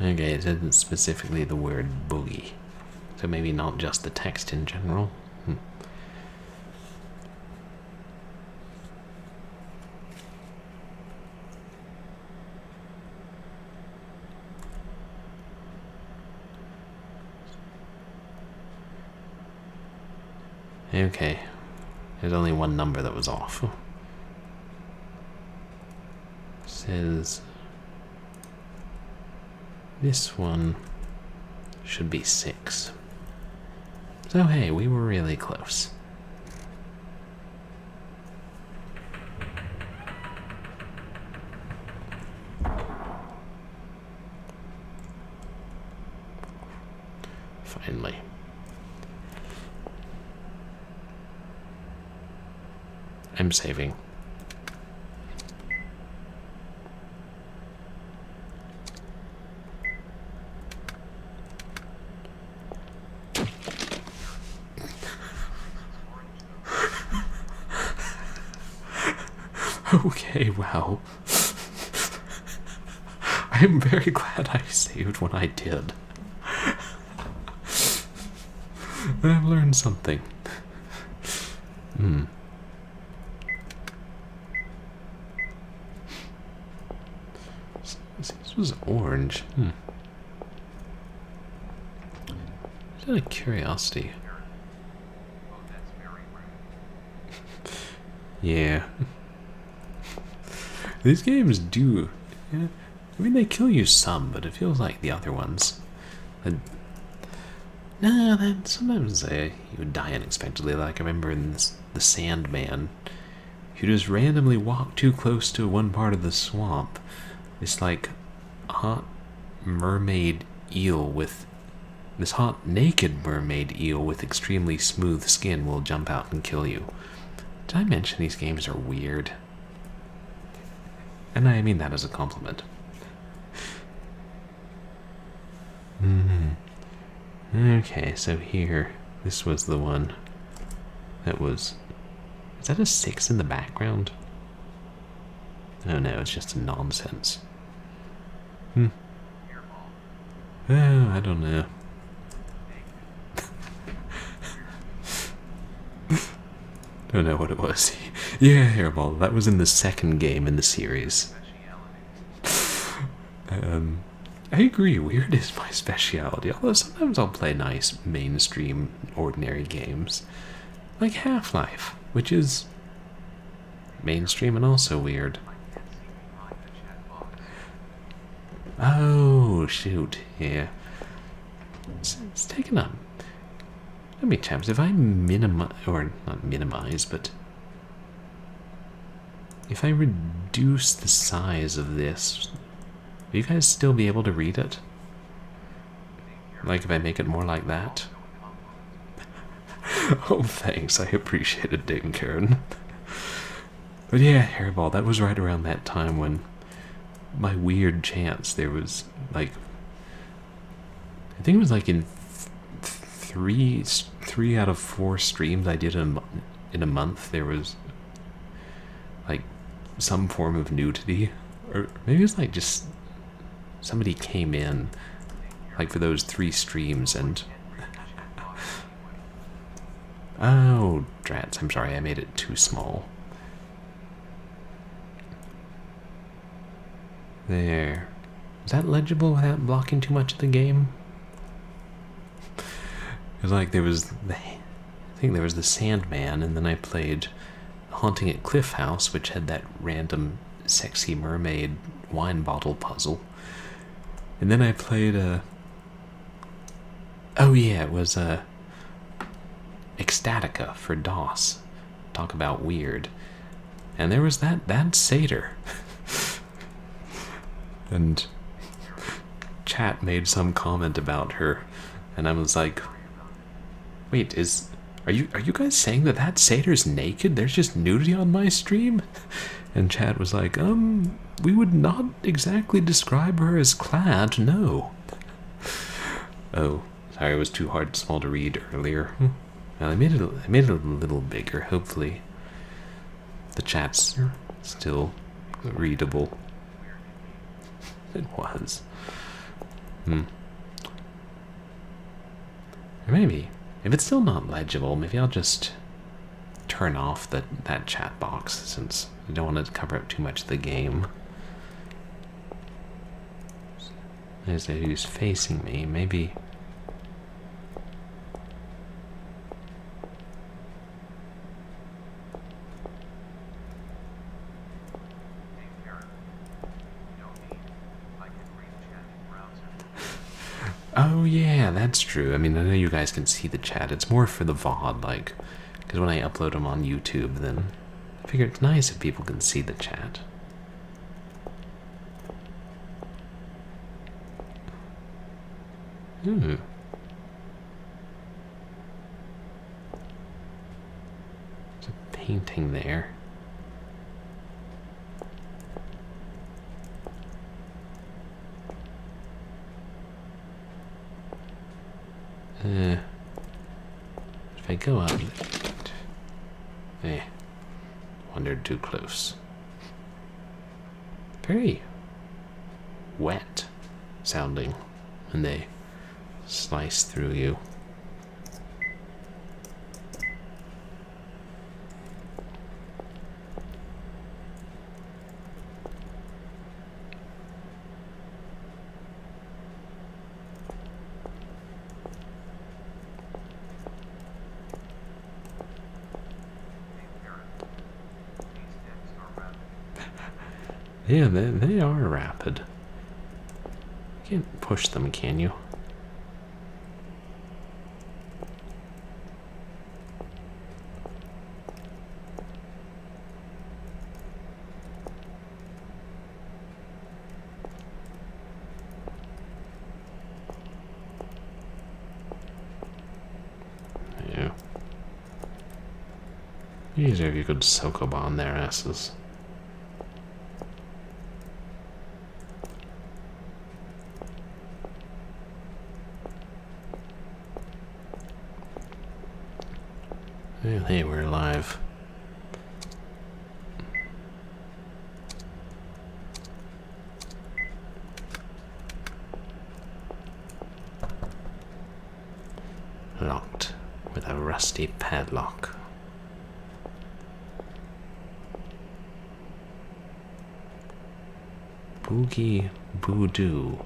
Okay, it isn't specifically the word boogie. So maybe not just the text in general. Okay, there's only one number that was off. Says This one should be 6. So hey, we were really close. Finally. I'm saving. Okay, wow. I'm very glad I saved when I did. I've learned something. This was orange. Just out of curiosity. Yeah. These games do. Yeah, I mean, they kill you some, but it feels like the other ones. No, then sometimes you would die unexpectedly. Like I remember in the Sandman, you just randomly walk too close to one part of the swamp. This like hot mermaid eel with this hot naked mermaid eel with extremely smooth skin will jump out and kill you. Did I mention these games are weird? And I mean that as a compliment. Okay, so here, this was the one that was... Is that a 6 in the background? Oh no, it's just nonsense. Oh, I don't know. Don't know what it was. Yeah, Hairball. That was in the second game in the series. I agree, weird is my speciality, although sometimes I'll play nice, mainstream, ordinary games. Like Half-Life, which is mainstream and also weird. Oh, shoot, yeah. It's taken up. Let me chaps, if I minimize, or not minimize, but if I reduce the size of this, will you guys still be able to read it? Like if I make it more like that? Oh, thanks. I appreciate it, Dick and Karen. But yeah, Hairball, that was right around that time when my weird chance, there was like, I think it was like in three out of 4 streams I did in a month, there was like some form of nudity, or maybe it's like just somebody came in like for those 3 streams and oh drats, I'm sorry, I made it too small. There. Is that legible without blocking too much of the game? It was like there was I think there was the Sandman, and then I played Haunting at Cliff House, which had that random sexy mermaid wine bottle puzzle. And then I played oh yeah, it was Ecstatica for DOS. Talk about weird. And there was that satyr. And chat made some comment about her, and I was like, wait, are you guys saying that satyr's naked? There's just nudity on my stream? And chat was like, we would not exactly describe her as clad, no. Oh, sorry, it was too small to read earlier. Well, I made it a little bigger. Hopefully the chat's still readable. It was. Or maybe, if it's still not legible, maybe I'll just turn off that chat box, since I don't want to cover up too much of the game. As to who's facing me, maybe. Oh yeah, that's true. I mean, I know you guys can see the chat. It's more for the VOD, like, because when I upload them on YouTube, then I figure it's nice if people can see the chat. Hmm. There's a painting there. If I go up... wandered too close. Very wet sounding when they slice through you. Yeah, they are rapid. You can't push them, can you? Yeah. Easier if you could Sokoban their asses. Hey, we're alive. Locked with a rusty padlock. Boogie Voodoo.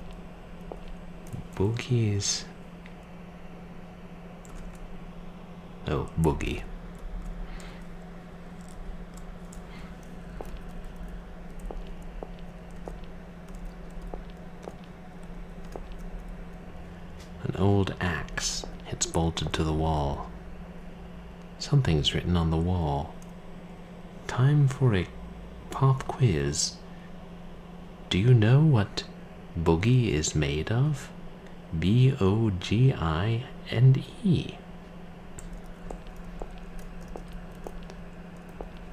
Boogie's... Oh, Boogie. An old axe. It's bolted to the wall. Something's written on the wall. Time for a pop quiz. Do you know what boogie is made of? B-O-G-I-N-E.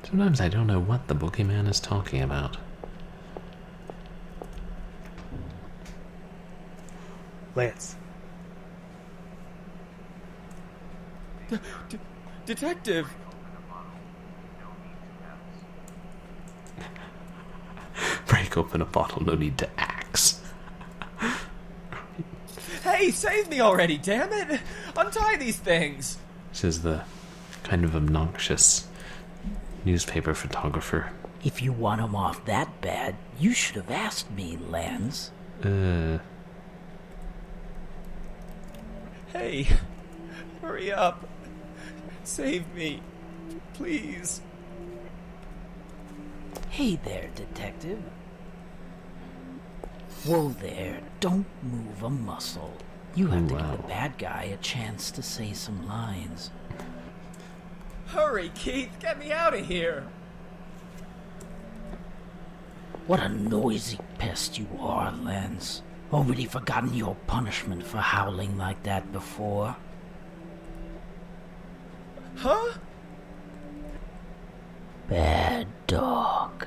Sometimes I don't know what the Boogie Man is talking about. Lance. Detective! Break open a bottle, no need to axe. Hey, save me already, damn it! Untie these things! Says the kind of obnoxious newspaper photographer. If you want him off that bad, you should have asked me, Lance. Hey, hurry up. Save me, please. Hey there, detective. Whoa there, don't move a muscle. You have to give the bad guy a chance to say some lines. Hurry, Keith, get me out of here. What a noisy pest you are, Lance. Already forgotten your punishment for howling like that before? Huh? Bad dog.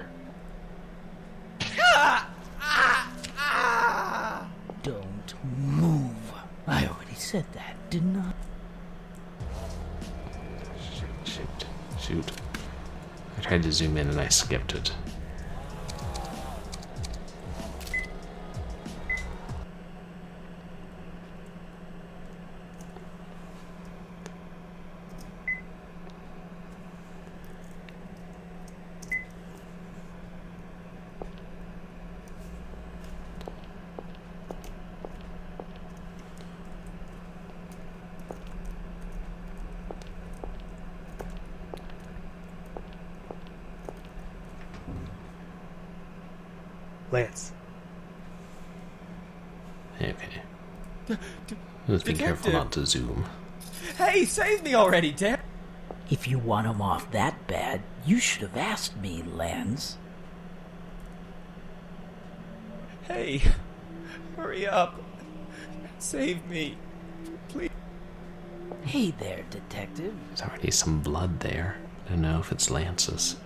Don't move. I already said that, didn't I? Shoot. I tried to zoom in and I skipped it. Lance. Okay. Just be careful Detective. not to zoom. Hey, save me already, damn. If you want him off that bad, you should have asked me, Lance. Hey, hurry up. Save me. Please. Hey there, detective. There's already some blood there. I don't know if it's Lance's.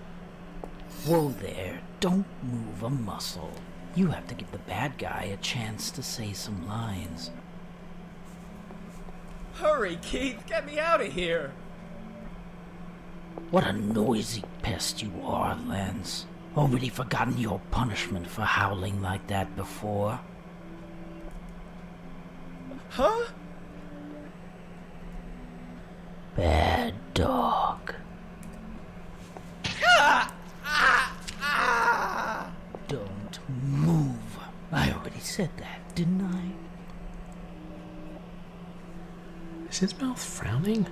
Whoa there, don't move a muscle. You have to give the bad guy a chance to say some lines. Hurry, Keith, get me out of here. What a noisy pest you are, Lance. Already forgotten your punishment for howling like that before? Huh? Bad dog. Don't move. I already said that, didn't I? Is his mouth frowning?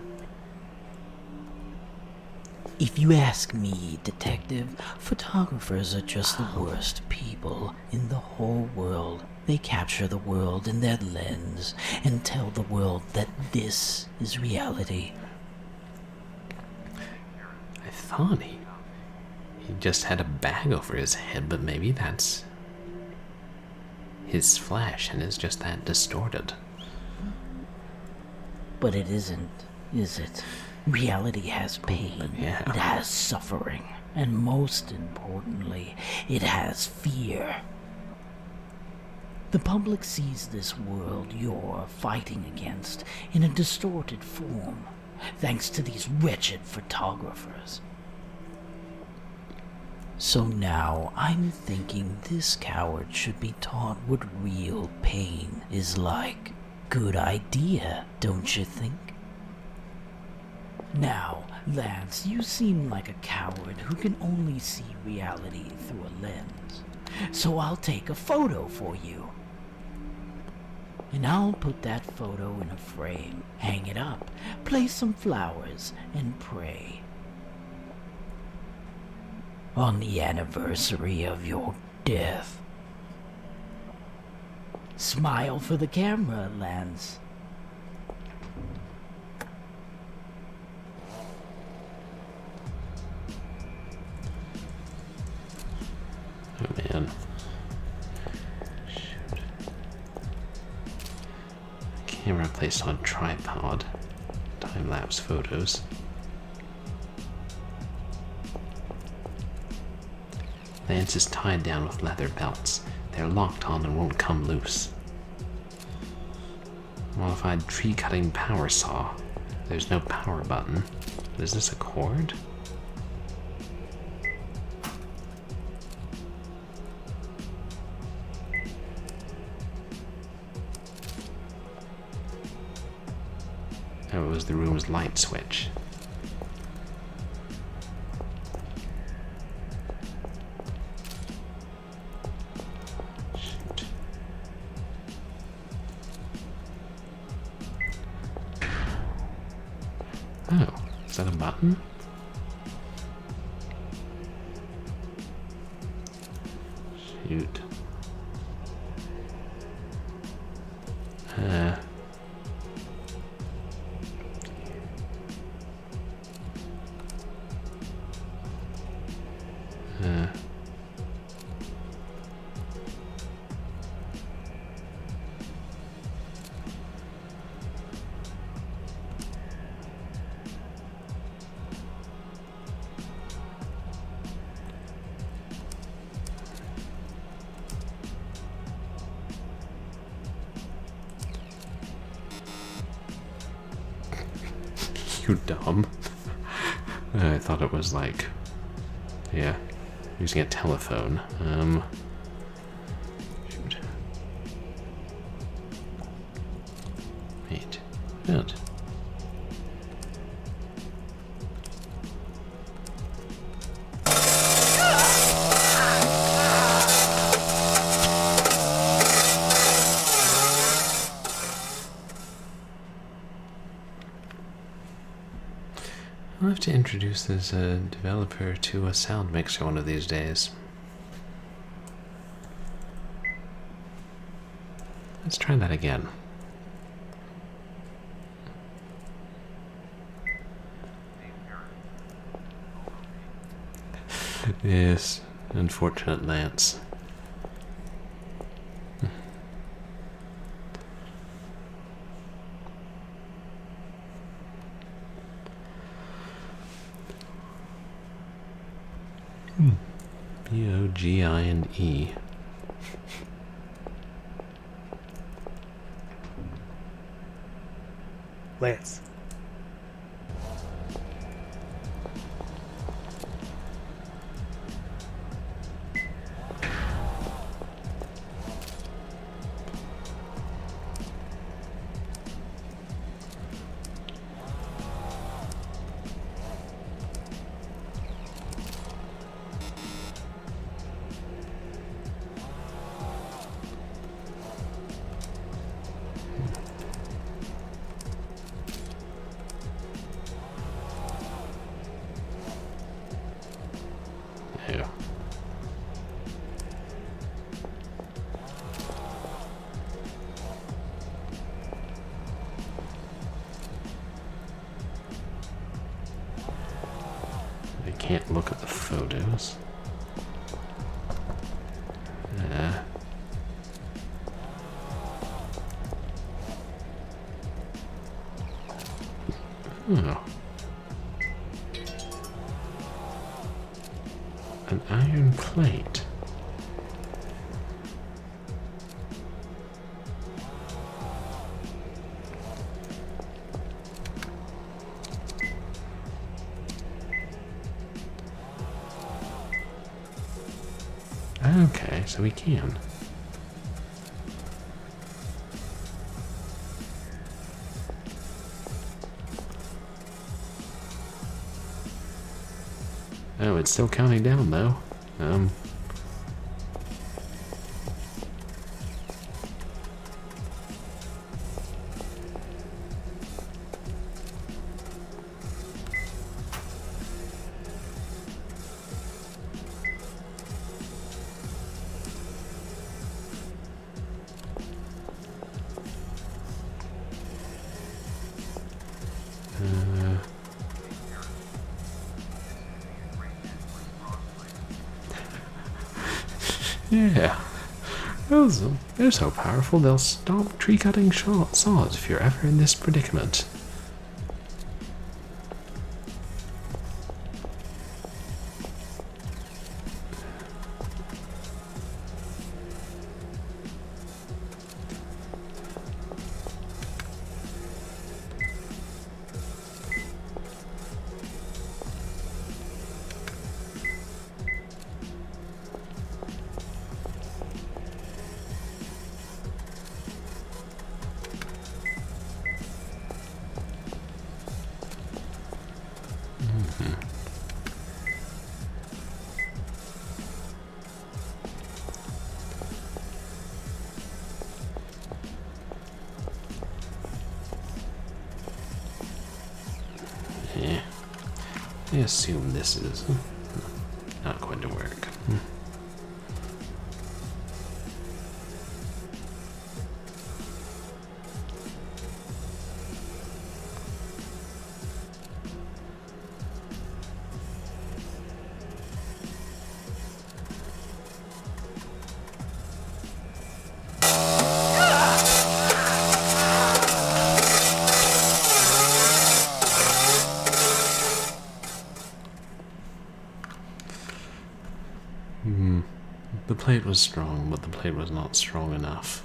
If you ask me, detective, photographers are just the worst people in the whole world. They capture the world in their lens and tell the world that this is reality. I thought he just had a bag over his head, but maybe that's his flesh and is just that distorted. But it isn't, is it? Reality has pain, Yeah. it has suffering, and most importantly, it has fear. The public sees this world you're fighting against in a distorted form, thanks to these wretched photographers. So now I'm thinking this coward should be taught what real pain is like. Good idea, don't you think? Now, Lance, you seem like a coward who can only see reality through a lens. So I'll take a photo for you. And I'll put that photo in a frame, hang it up, place some flowers, and pray. On the anniversary of your death. Smile for the camera, Lance. Oh man. Shoot. Camera placed on tripod. Time-lapse photos. Lance is tied down with leather belts. They're locked on and won't come loose. Modified tree-cutting power saw. There's no power button. Is this a cord? Oh, it was the room's light switch. Shoot. Oh, is that a button? Shoot. You dumb. I thought it was like, yeah, using a telephone. Shoot. Wait. Good. I'll have to introduce this developer to a sound mixer one of these days. Let's try that again. Yes, unfortunate Lance. B-O-G-I-N-E. Lance. Yeah. I can't look at the photos. Oh. An iron plate. Okay, so we can. Oh, it's still counting down though. Yeah. They're so powerful they'll stop tree cutting saws if you're ever in this predicament. Yeah. I assume this is not going to work. The plate was strong, but the plate was not strong enough.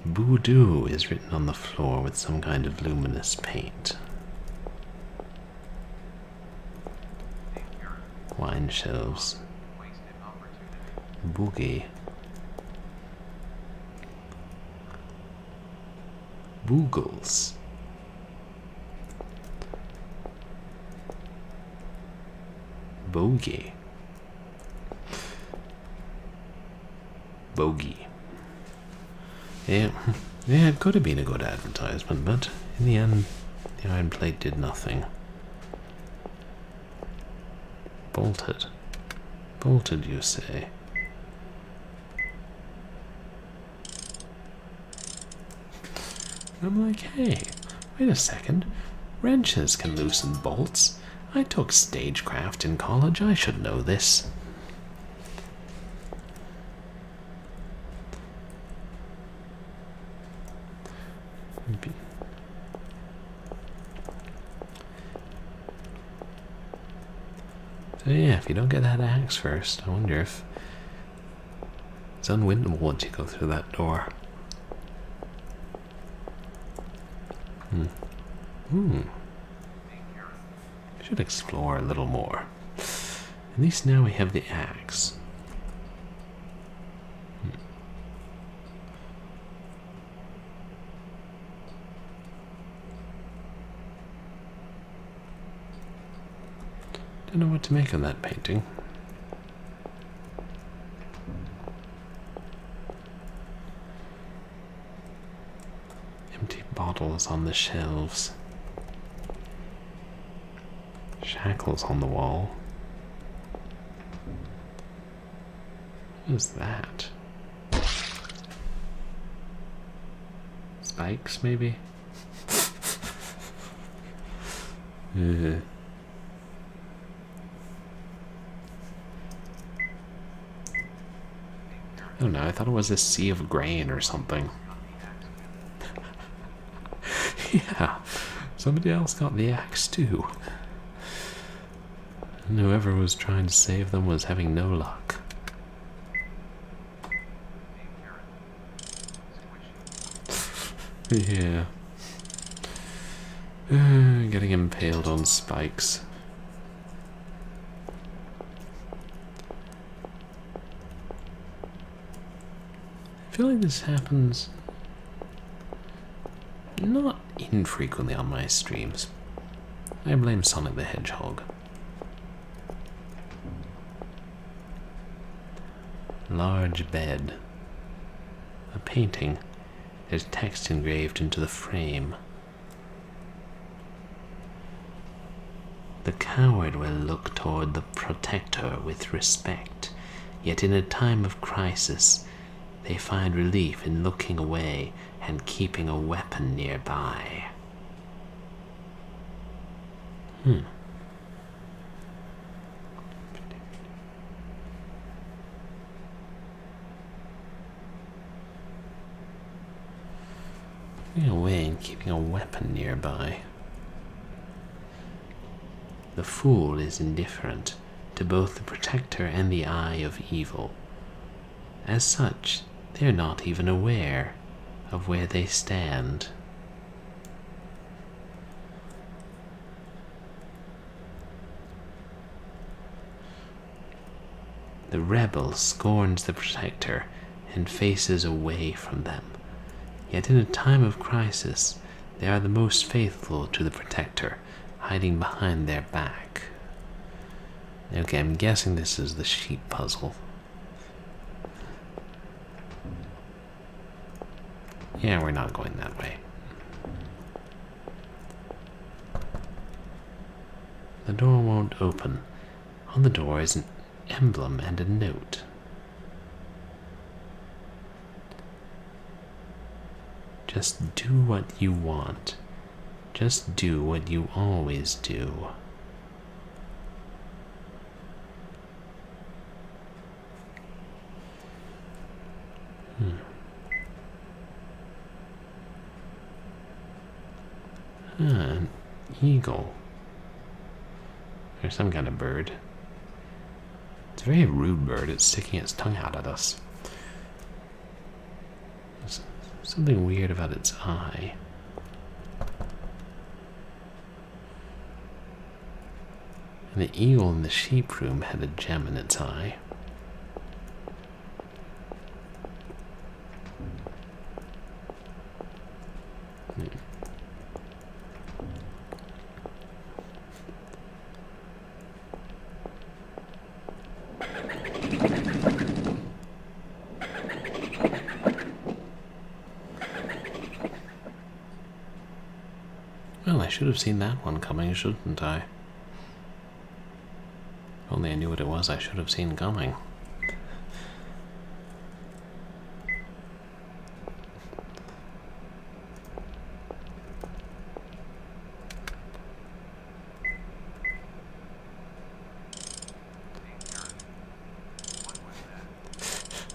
Voodoo is written on the floor with some kind of luminous paint. Wine shelves. Boogie. Boogles. Bogey. Bogey. Yeah, Yeah, it could have been a good advertisement, but in the end, the iron plate did nothing. Bolted. Bolted, you say? I'm like, hey, wait a second. Wrenches can loosen bolts. I took stagecraft in college. I should know this. So yeah, if you don't get that axe first, I wonder if it's unwinnable once you go through that door. Should explore a little more. At least now we have the axe. Don't know what to make of that painting. Empty bottles on the shelves. Shackles on the wall. What is that? Spikes, maybe? I don't know, I thought it was a sea of grain or something. Yeah, somebody else got the axe too. And whoever was trying to save them was having no luck. Yeah. Getting impaled on spikes. I feel like this happens not infrequently on my streams. I blame Sonic the Hedgehog. Large bed. A painting. There's text engraved into the frame. The coward will look toward the protector with respect, yet in a time of crisis, they find relief in looking away and keeping a weapon nearby. Looking away and keeping a weapon nearby. The fool is indifferent to both the protector and the eye of evil. As such, they are not even aware of where they stand. The rebel scorns the protector and faces away from them. Yet in a time of crisis, they are the most faithful to the protector, hiding behind their back. Okay, I'm guessing this is the sheep puzzle. Yeah, we're not going that way. The door won't open. On the door is an emblem and a note. Just do what you want. Just do what you always do. An eagle. Or some kind of bird. It's a very rude bird. It's sticking its tongue out at us. There's something weird about its eye. And the eagle in the sheep room had a gem in its eye. Well, I should have seen that one coming, shouldn't I? If only I knew what it was I should have seen coming.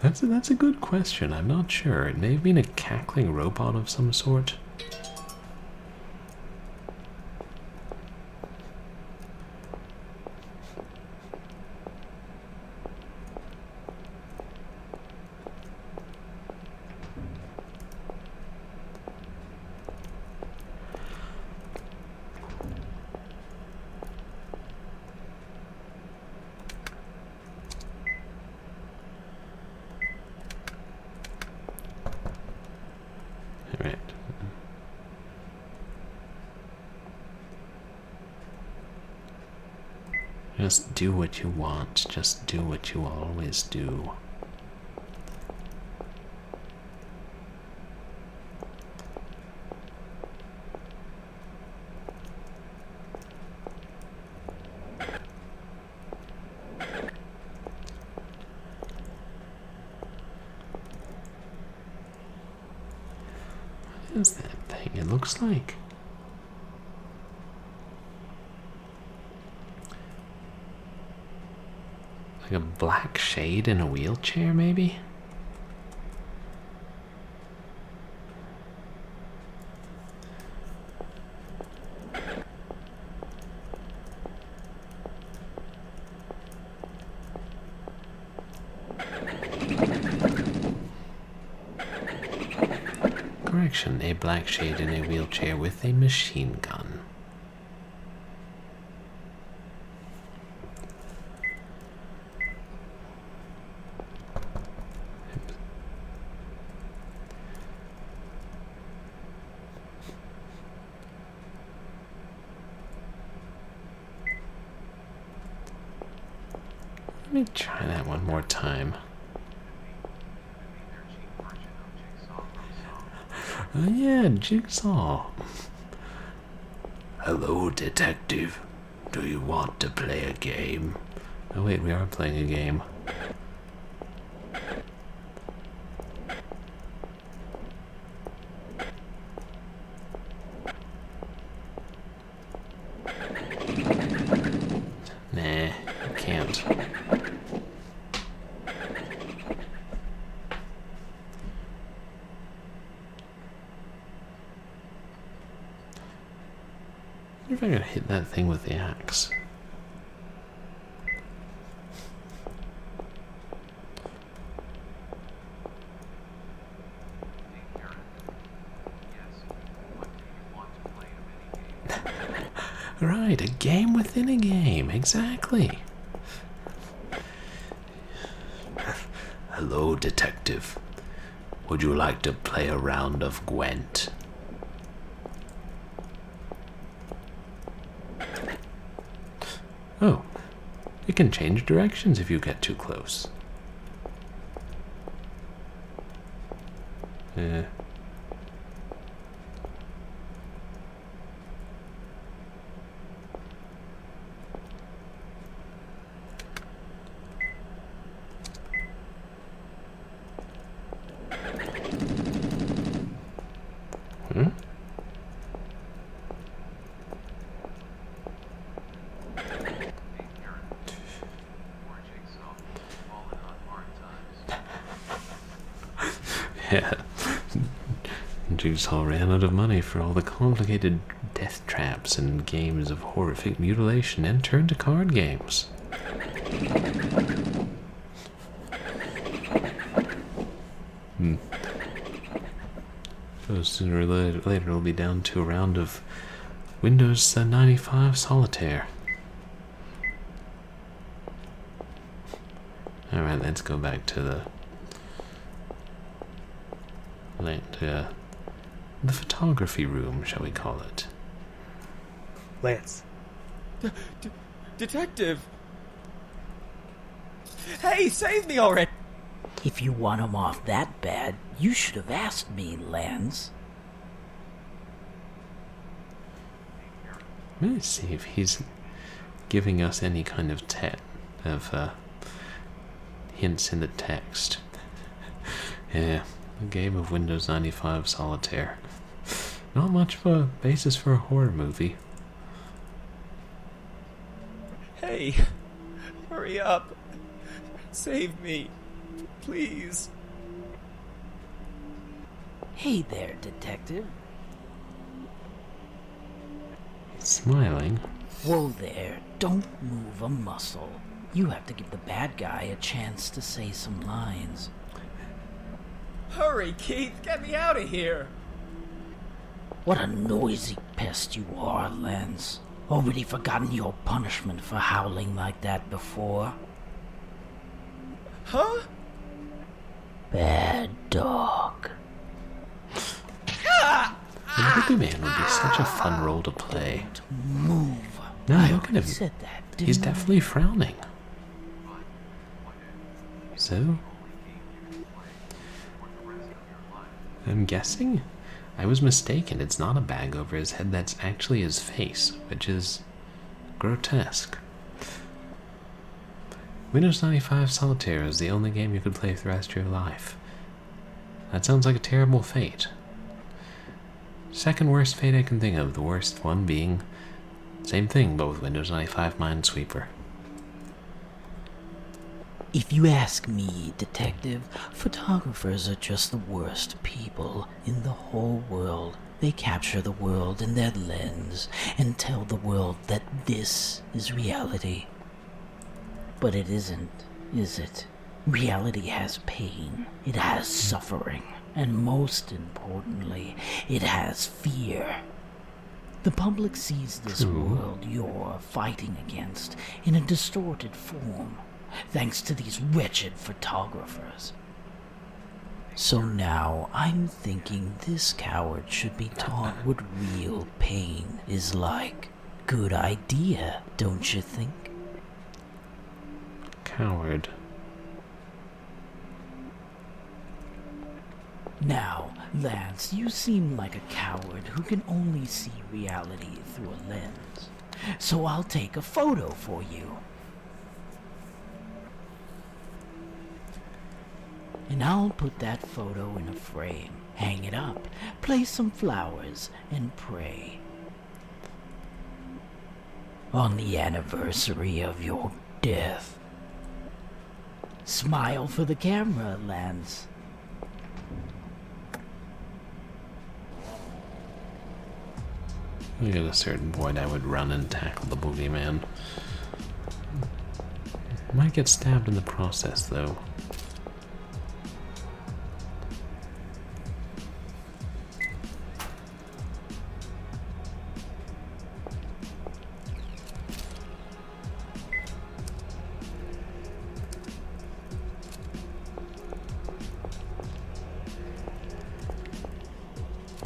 That's a good question. I'm not sure. It may have been a cackling robot of some sort. Alright. Just do what you want. Just do what you always do. What is that thing? It looks like a black shade in a wheelchair, maybe? Correction, a black shade in a wheelchair with a machine gun. Let me try that one more time. Oh yeah, Jigsaw. Hello, detective. Do you want to play a game? Oh wait, we are playing a game. Nah, I can't. I wonder if I could hit that thing with the axe. Right, a game within a game, exactly. Hello, detective. Would you like to play a round of Gwent? Oh, it can change directions if you get too close. Hmm? Yeah. Jigsaw ran out of money for all the complicated death traps and games of horrific mutilation and turned to card games. So sooner or later it'll be down to a round of Windows 95 Solitaire. Alright, let's go back to the photography room, shall we call it? Lance. Detective! Hey, save me already! If you want him off that bad, you should have asked me, Lance. Let's see if he's giving us any kind of hints in the text. Yeah, a game of Windows 95 solitaire. Not much of a basis for a horror movie. Hey, hurry up. Save me, please. Hey there, detective. Smiling. Whoa there, don't move a muscle. You have to give the bad guy a chance to say some lines. Hurry, Keith, get me out of here. What a noisy pest you are, Lance. Already forgotten your punishment for howling like that before? Huh? Bad dog. The Boogie Man would be such a fun role to play. Move. No, I look at already him. said that, didn't He's I? definitely frowning. So? I'm guessing? I was mistaken. It's not a bag over his head. That's actually his face, which is grotesque. Windows 95 Solitaire is the only game you could play for the rest of your life. That sounds like a terrible fate. Second worst fate I can think of, the worst one being same thing, but with Windows 95 Minesweeper. If you ask me, detective, photographers are just the worst people in the whole world. They capture the world in their lens and tell the world that this is reality. But it isn't, is it? Reality has pain, it has suffering, and most importantly, it has fear. The public sees this world you're fighting against in a distorted form, thanks to these wretched photographers. So now I'm thinking this coward should be taught what real pain is like. Good idea, don't you think? Coward. Now, Lance, you seem like a coward who can only see reality through a lens. So I'll take a photo for you. And I'll put that photo in a frame, hang it up, place some flowers, and pray. On the anniversary of your death. Smile for the camera, Lance. At a certain point, I would run and tackle the Boogie Man. Might get stabbed in the process, though.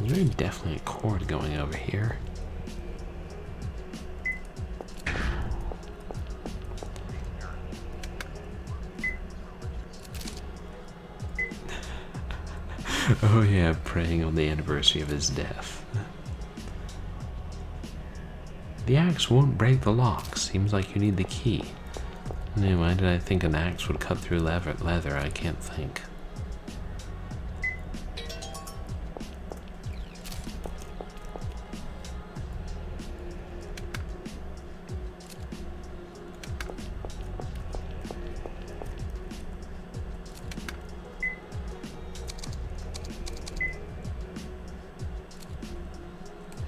There's very definitely a cord going over here. Oh yeah, praying on the anniversary of his death. The axe won't break the lock. Seems like you need the key. Why did I think an axe would cut through leather? I can't think.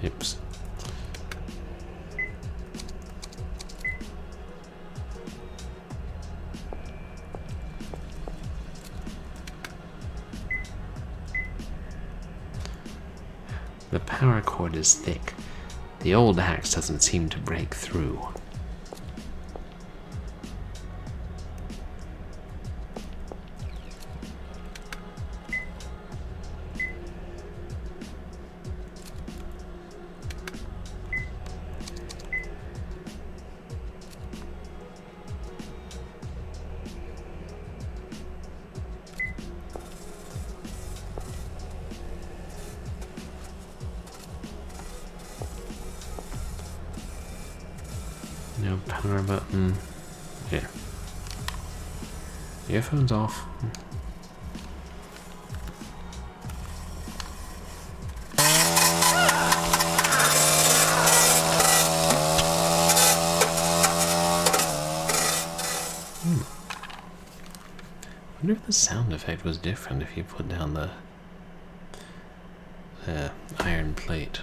Oops. The power cord is thick. The old axe doesn't seem to break through. No power button. Yeah. Earphones off. I wonder if the sound effect was different if you put down the iron plate.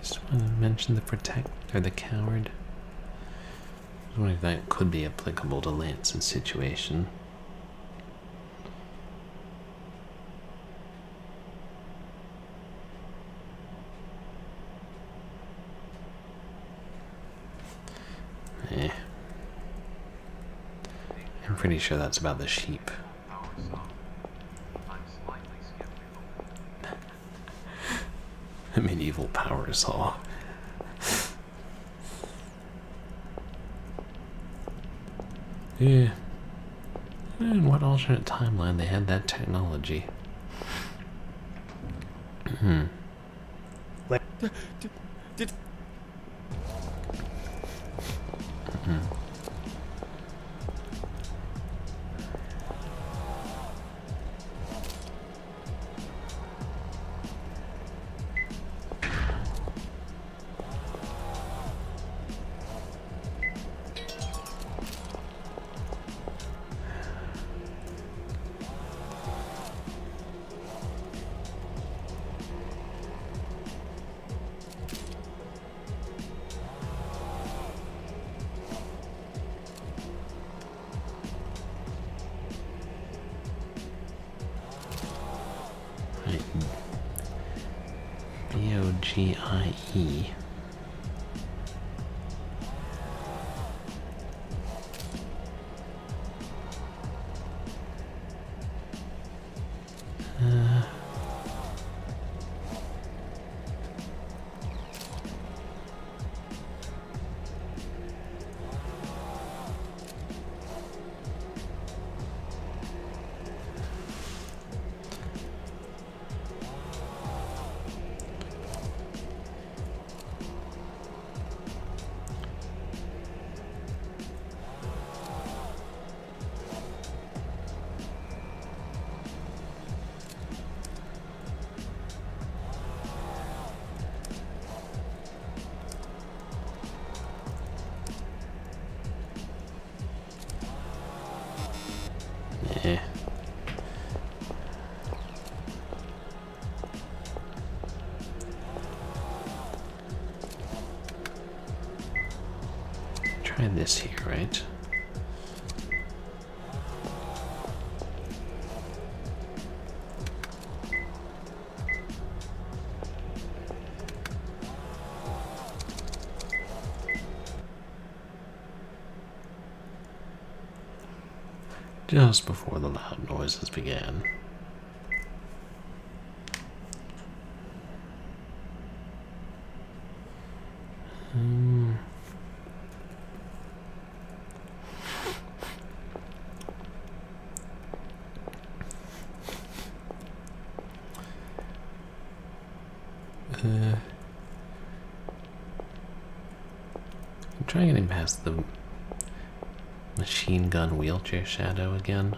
Just want to mention the protect or the coward. I was wondering if that could be applicable to Lance's situation. I'm pretty sure that's about the sheep. A medieval power saw. Yeah. In what alternate timeline they had that technology? Bogie. Yeah. Try this here, right? Just before the loud noises began. I'm trying getting past the machine gun wheelchair shadow again.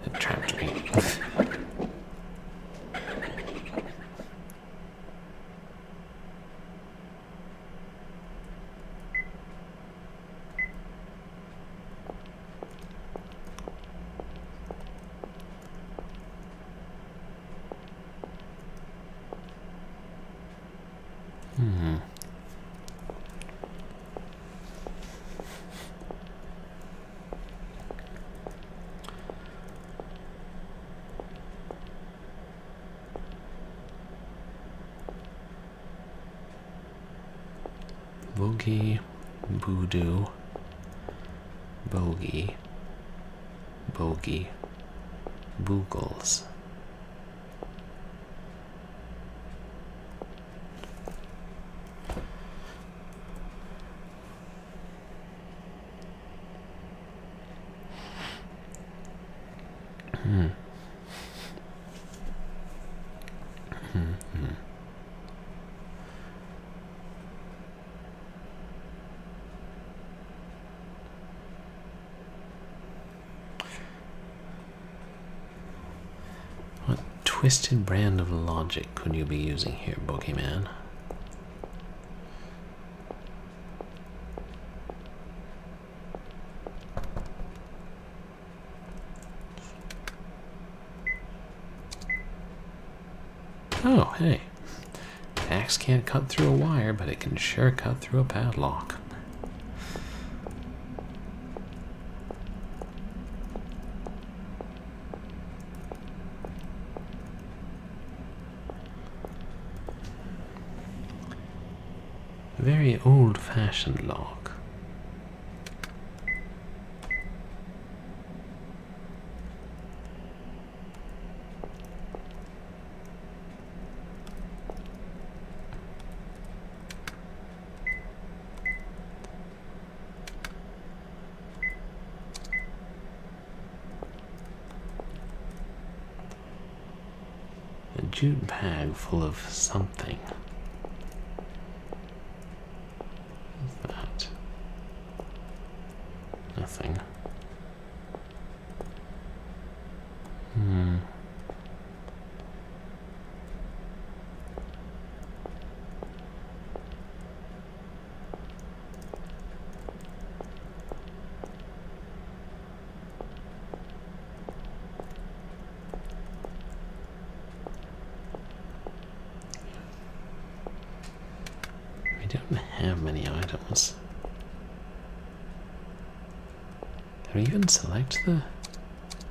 It trapped me. Boogie, Voodoo, Bogey, Bogey, Boogles. What twisted brand of logic could you be using here, Boogie Man? Oh, hey. Axe can't cut through a wire, but it can sure cut through a padlock. Very old-fashioned lock. A jute bag full of something. What's that? Nothing. We don't have many items. Can we even select the...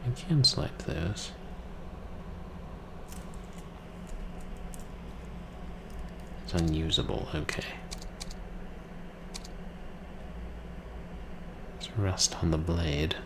We can select those. It's unusable, okay. There's rust on the blade.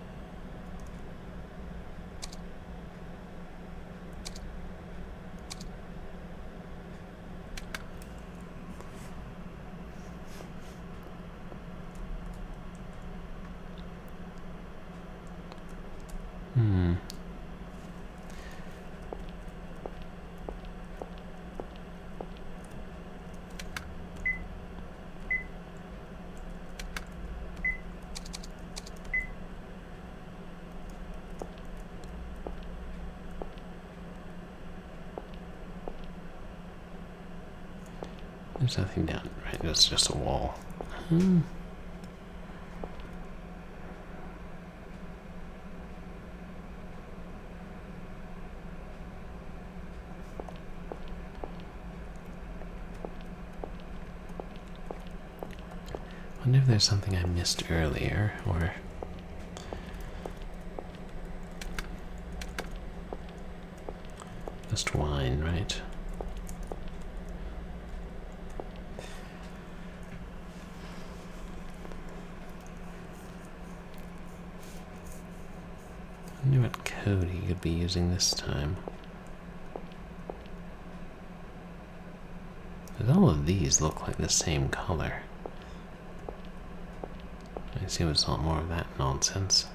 There's nothing down, right? That's just a wall. Wonder if there's something I missed earlier, or... Just wine, right? I wonder what code he could be using this time. Because all of these look like the same color. I see what's a lot more of that nonsense.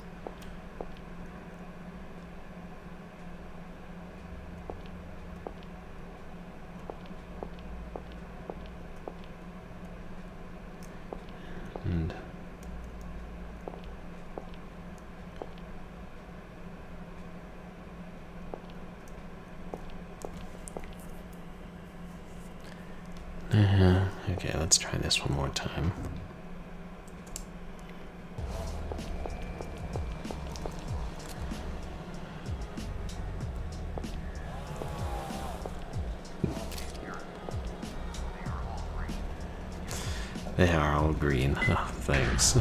And okay, let's try this one more time. They are all green. Oh, thanks.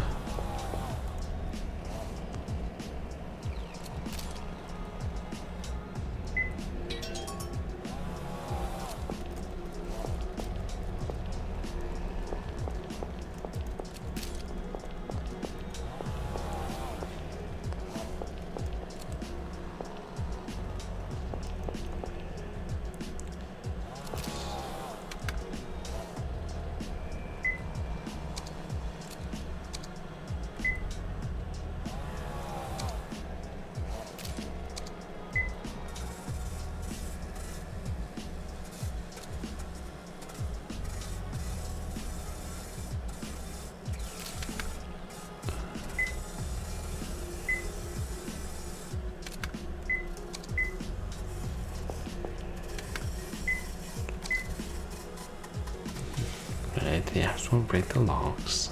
Alright, the axe won't break the locks.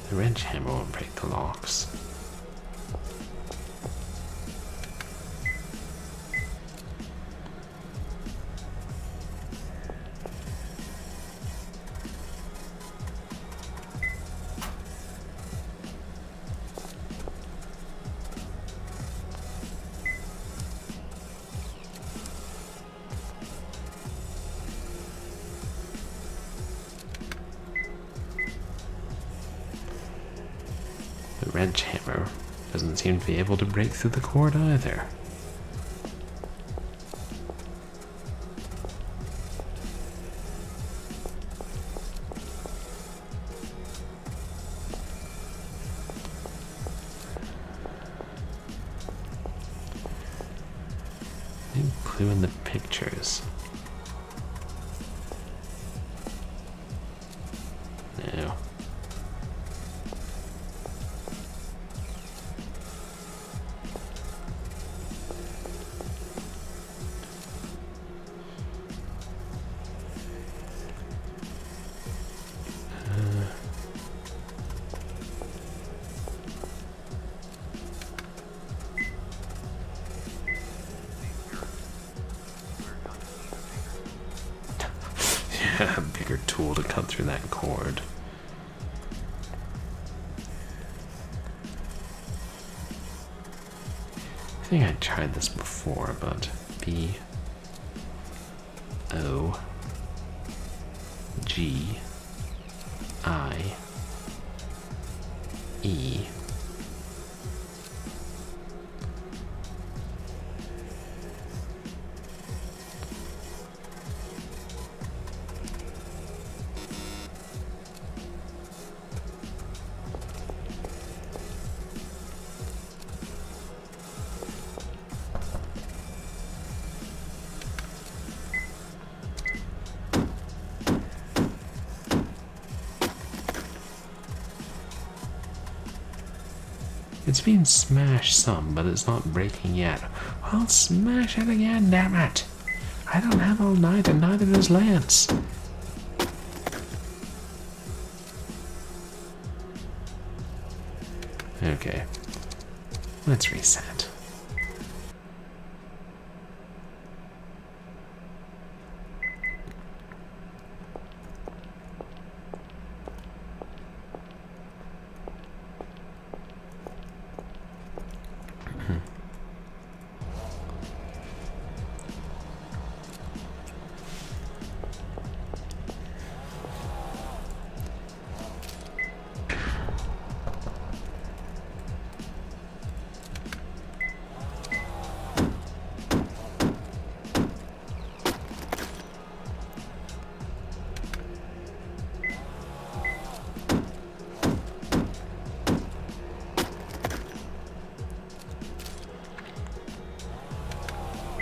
The wrench hammer won't break the locks. The wrench hammer doesn't seem to be able to break through the cord either. Any clue in the pictures? No. A bigger tool to cut through that cord. I think I tried this before, but BOGIE. It's been smashed some, but it's not breaking yet. I'll smash it again, damn it! I don't have all night, and neither does Lance. Okay. Let's reset.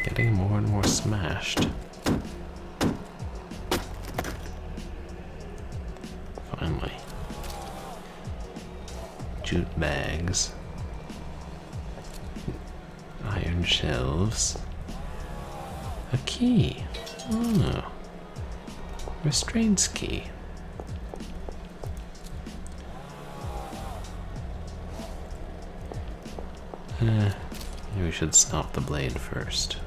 Getting more and more smashed. Finally. Jute bags. Iron shelves. A key. Oh. Restraints key. Maybe we should stop the blade first.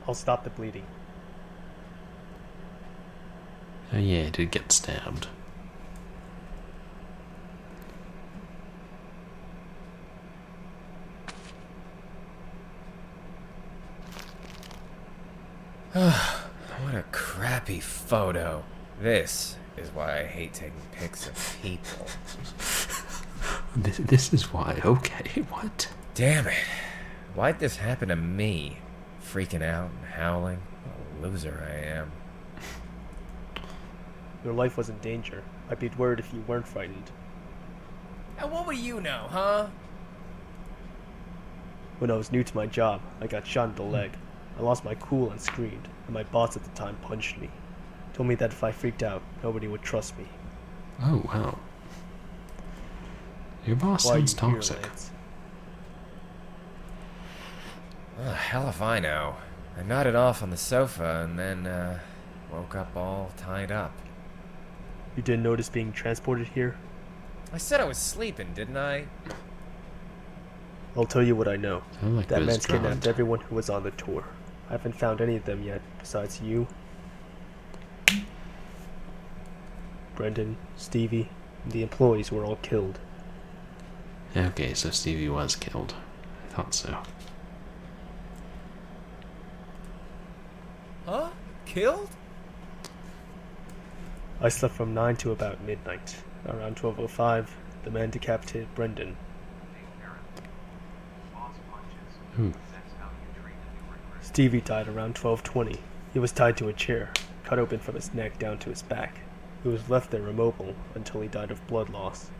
I'll stop the bleeding. Oh yeah, I did get stabbed. What a crappy photo. This is why I hate taking pics of people. This is why. Okay, what? Damn it. Why'd this happen to me? Freaking out and howling. What a loser I am. Your life was in danger. I'd be worried if you weren't frightened. And what would you know, huh? When I was new to my job, I got shot in the leg. I lost my cool and screamed, and my boss at the time punched me. Told me that if I freaked out, nobody would trust me. Oh, wow. Your boss Why are you sounds here, toxic. Lance? Well, hell if I know. I nodded off on the sofa and then, woke up all tied up. You didn't notice being transported here? I said I was sleeping, didn't I? I'll tell you what I know. Sound like That it was man's kidnapped drugged. everyone who was on the tour. I haven't found any of them yet, besides you, Brendan, Stevie, and the employees were all killed. Okay, so Stevie was killed. I thought so. Huh? Killed? I slept from 9 to about midnight. Around 12:05, the man decapitated Brendan. Hmm. Stevie died around 12:20. He was tied to a chair, cut open from his neck down to his back. He was left there immobile until he died of blood loss.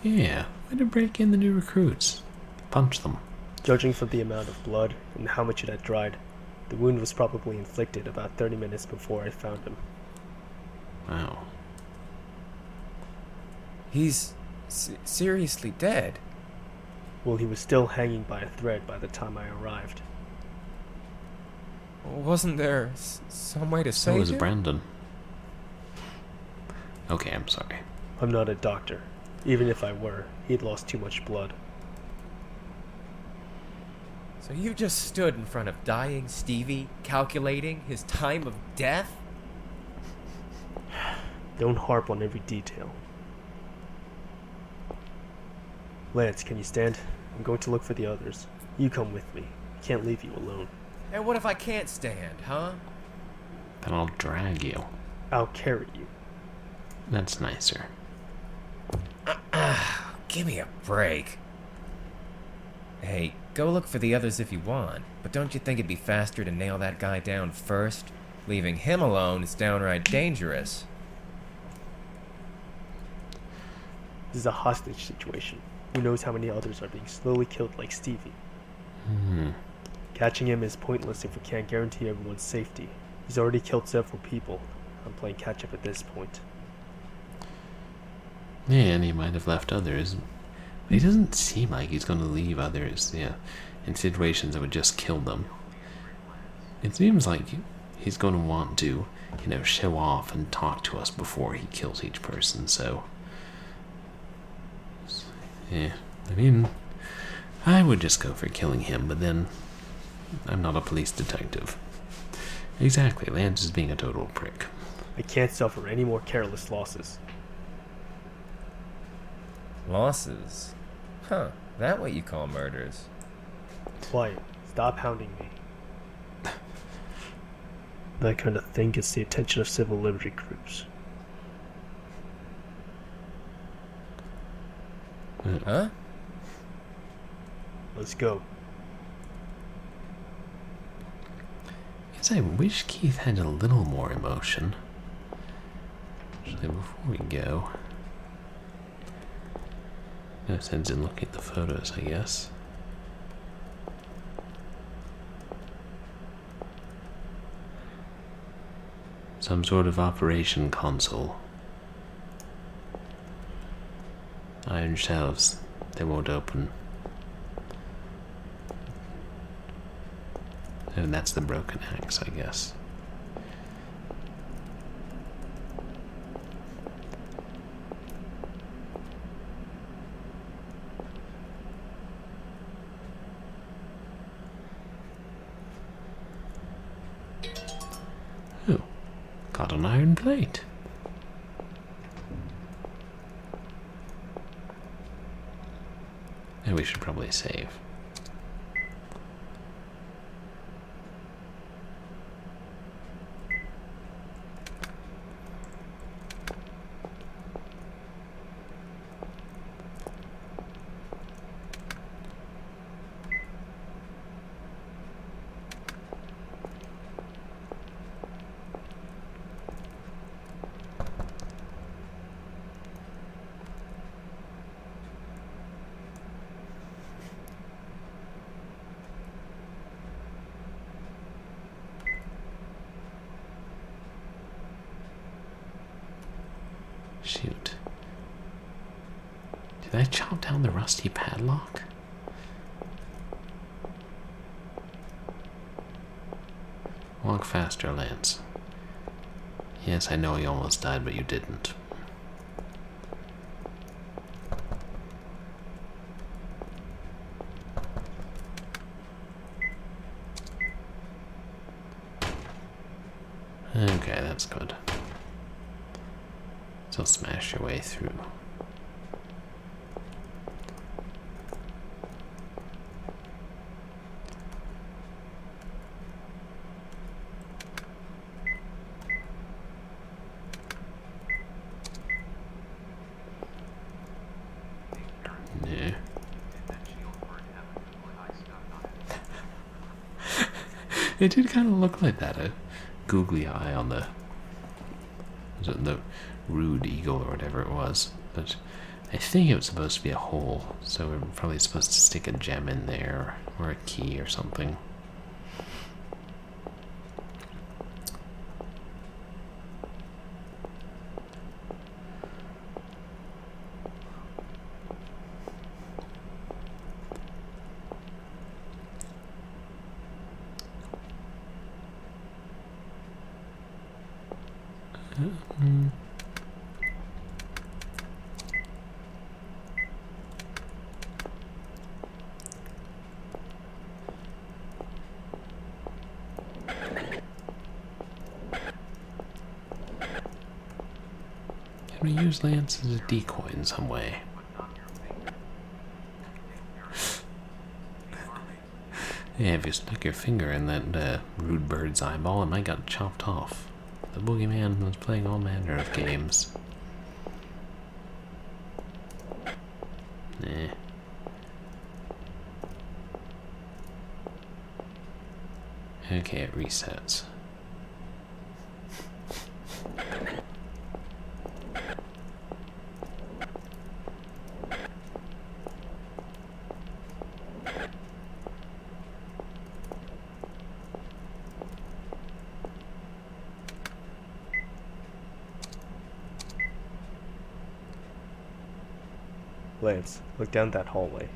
Yeah, way to break in the new recruits. Punch them. Judging from the amount of blood and how much it had dried, the wound was probably inflicted about 30 minutes before I found him. Wow. He's seriously dead. Well, he was still hanging by a thread by the time I arrived. Wasn't there some way to So save was him? Brandon. Okay, I'm sorry. I'm not a doctor. Even if I were, he'd lost too much blood. So you just stood in front of dying Stevie, calculating his time of death? Don't harp on every detail. Lance, can you stand? I'm going to look for the others. You come with me. I can't leave you alone. And what if I can't stand, huh? Then I'll drag you. I'll carry you. That's nicer. Give me a break. Hey, go look for the others if you want, but don't you think it'd be faster to nail that guy down first? Leaving him alone is downright dangerous. This is a hostage situation. Who knows how many others are being slowly killed like Stevie? Catching him is pointless if we can't guarantee everyone's safety. He's already killed several people. I'm playing catch up at this point. Yeah, and he might have left others. But he doesn't seem like he's going to leave others, in situations that would just kill them. It seems like he's going to want to, show off and talk to us before he kills each person, so... Yeah, I mean, I would just go for killing him, but then I'm not a police detective. Exactly, Lance is being a total prick. I can't suffer any more careless losses. Losses? Huh, that what you call murders? Quiet. Stop hounding me. That kind of thing gets the attention of civil liberty groups. Huh? Let's go. Guess I wish Keith had a little more emotion. Actually, before we go... No sense in looking at the photos, I guess. Some sort of operation console. Iron shelves. They won't open. And that's the broken axe, I guess. Oh, got an iron plate. And we should probably save. I chop down the rusty padlock? Walk faster, Lance. Yes, I know you almost died, but you didn't. Okay, that's good. So smash your way through. Yeah. It did kind of look like that, a googly eye on the rude eagle or whatever it was. But I think it was supposed to be a hole, so we're probably supposed to stick a gem in there or a key or something. Can we use Lance as a decoy in some way? Yeah, if you stuck your finger in that rude bird's eyeball, it might got chopped off. The Boogie Man was playing all manner of games. Nah. Okay, it resets. Lance, look down that hallway.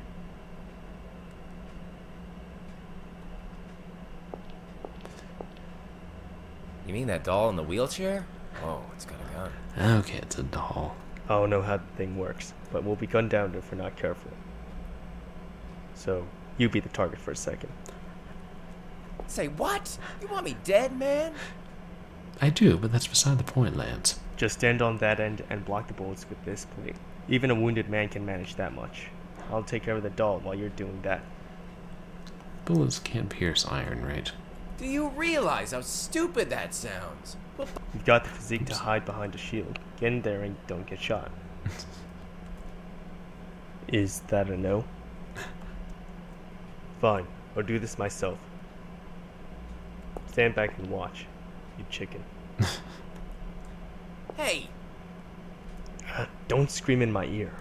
You mean that doll in the wheelchair? Oh, it's got a gun. Okay, it's a doll. I don't know how the thing works, but we'll be gunned down if we're not careful. So, you be the target for a second. Say what? You want me dead, man? I do, but that's beside the point, Lance. Just stand on that end and block the bullets with this plate. Even a wounded man can manage that much. I'll take care of the doll while you're doing that. Bullets can't pierce iron, right? Do you realize how stupid that sounds? You've got the physique to hide behind a shield. Get in there and don't get shot. Is that a no? Fine, I'll do this myself. Stand back and watch, you chicken. Hey! Don't scream in my ear.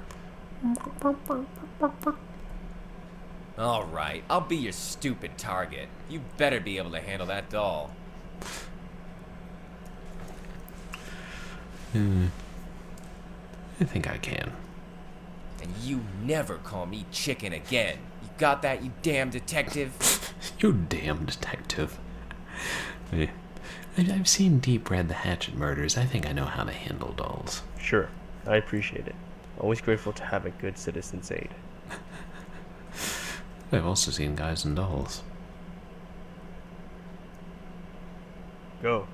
Alright, I'll be your stupid target. You better be able to handle that doll. I think I can. And you never call me chicken again. You got that, you damn detective? You damn detective. I've seen Deep Red the Hatchet Murders. I think I know how to handle dolls. Sure, I appreciate it. Always grateful to have a good citizen's aid. I've also seen Guys and Dolls. Go.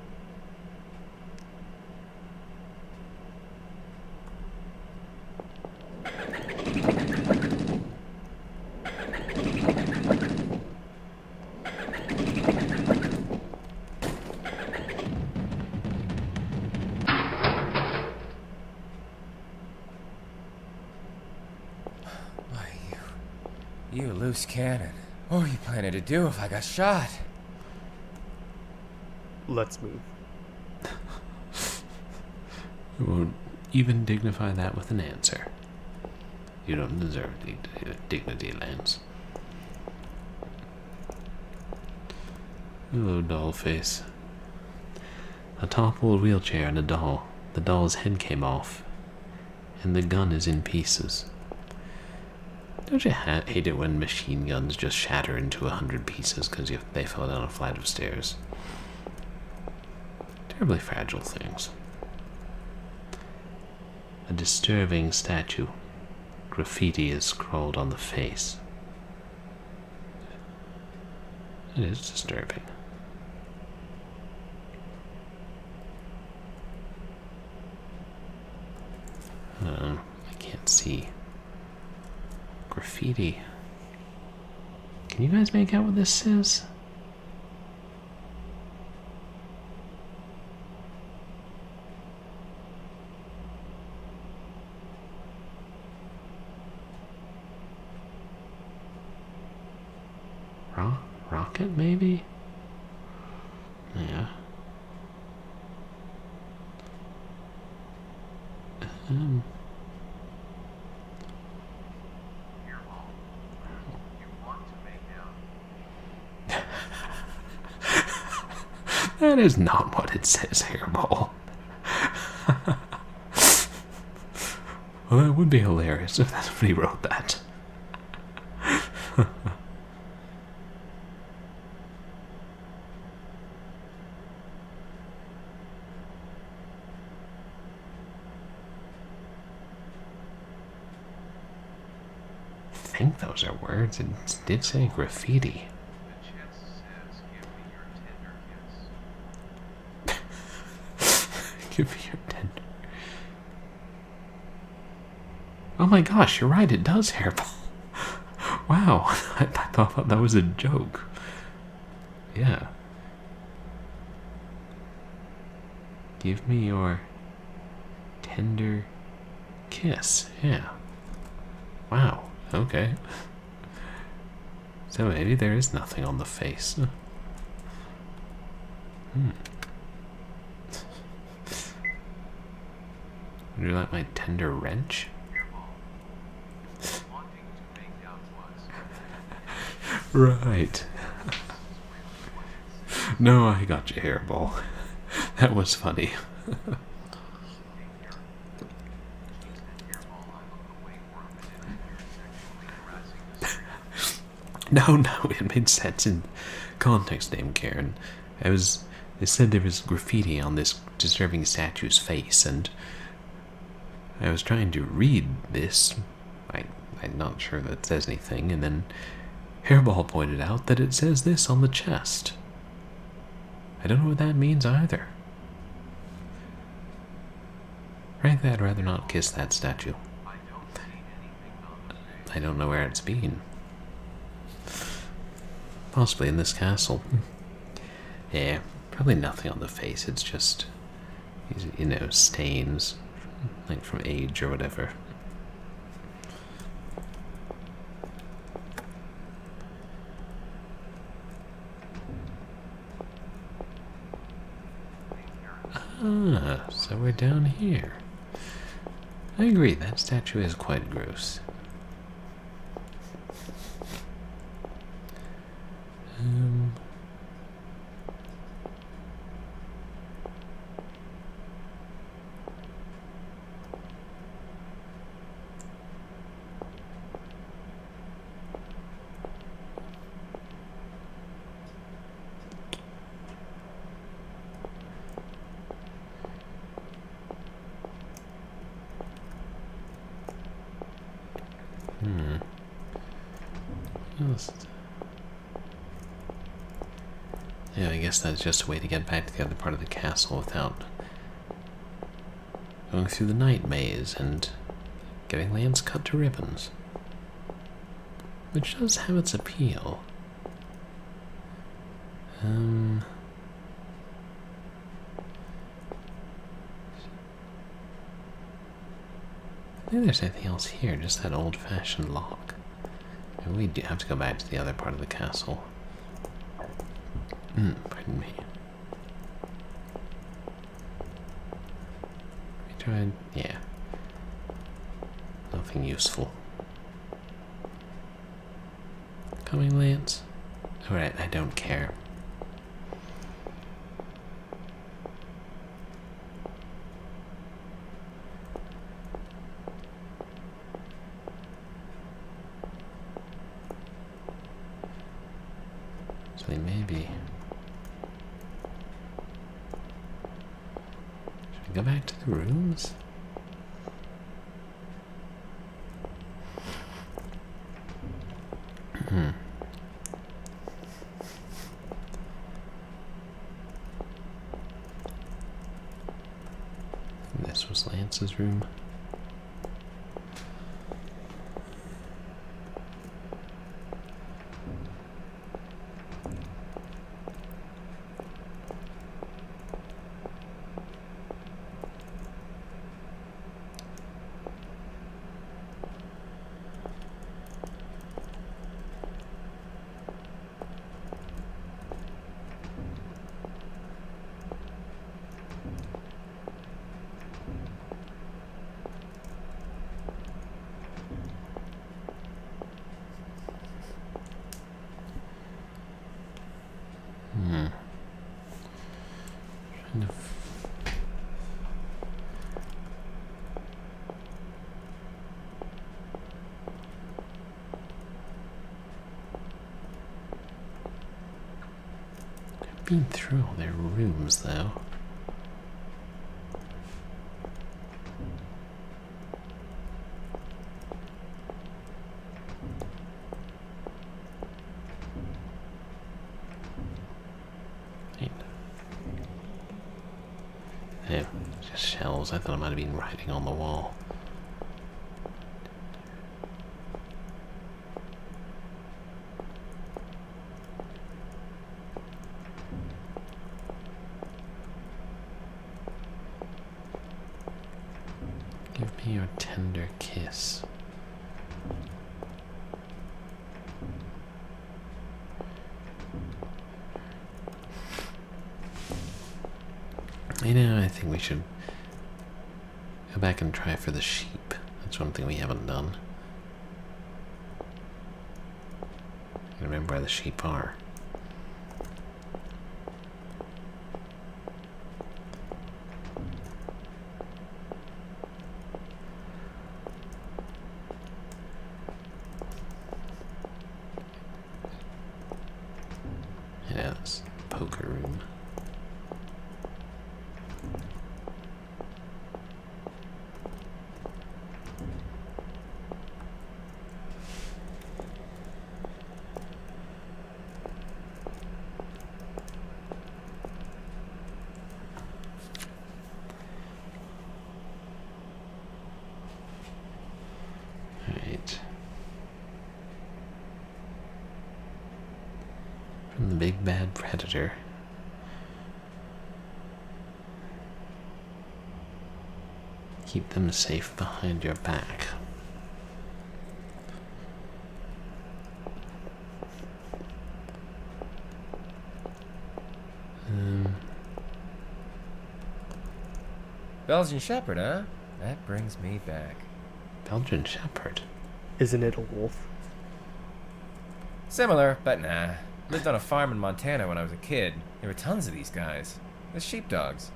You loose cannon. What are you planning to do if I got shot? Let's move. We won't even dignify that with an answer. You don't deserve dignity, Lance. Hello, doll face. A toppled wheelchair and a doll. The doll's head came off, and the gun is in pieces. Don't you hate it when machine guns just shatter into 100 pieces because they fell down a flight of stairs? Terribly fragile things. A disturbing statue. Graffiti is scrawled on the face. It is disturbing. I can't see. Graffiti. Can you guys make out what this says? Rocket, maybe? Yeah. That is not what it says, Hairball. Well, that would be hilarious if that's what he wrote that. I think those are words. It did say graffiti. Give me your tender. Oh my gosh, you're right, it does, Hairball. Wow, I thought that was a joke. Yeah. Give me your tender kiss. Yeah. Wow, okay. So maybe there is nothing on the face. Would you like my tender wrench? Right. No, I got you, Hairball. That was funny. No, it made sense in context, name Karen. They said there was graffiti on this disturbing statue's face, and I was trying to read this. I'm not sure that it says anything, and then Hairball pointed out that it says this on the chest. I don't know what that means either. Frankly, I'd rather not kiss that statue. I don't know where it's been. Possibly in this castle. Yeah, probably nothing on the face. It's just, stains, like from age or whatever. Ah, so we're down here. I agree, that statue is quite gross. Yeah, I guess that's just a way to get back to the other part of the castle without going through the night maze and getting Lance cut to ribbons. Which does have its appeal. I think there's anything else here, just that old-fashioned lock. And we do have to go back to the other part of the castle. Pardon me. We tried, yeah. Nothing useful. Coming, Lance? Alright, I don't care. Actually, maybe. Should we go back to the rooms? This was Lance's room. Trying to I've been through all their rooms though. Oh, just shelves. I thought I might have been writing on the wall. Give me your tender kiss. You know, I think we should go back and try for the sheep. That's one thing we haven't done. Remember where the sheep are. Yeah, this poker room. Right. From the big bad predator. Keep them safe behind your back. Belgian Shepherd, huh? That brings me back. Belgian Shepherd. Isn't it a wolf? Similar, but nah. Lived on a farm in Montana when I was a kid. There were tons of these guys. The sheepdogs.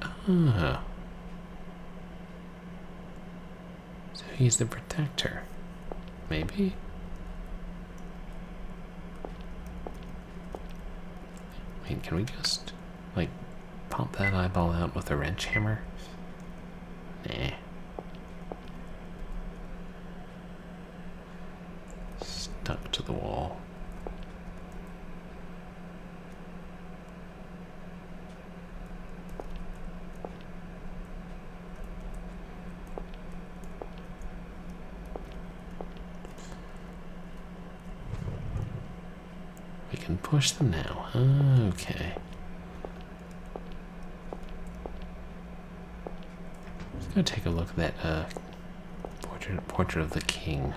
Oh. So he's the protector. Maybe? Wait, can we just, like, pop that eyeball out with a wrench hammer? Nah. Stuck to the wall. We can push them now. Okay. Let's go take a look at that portrait of the king.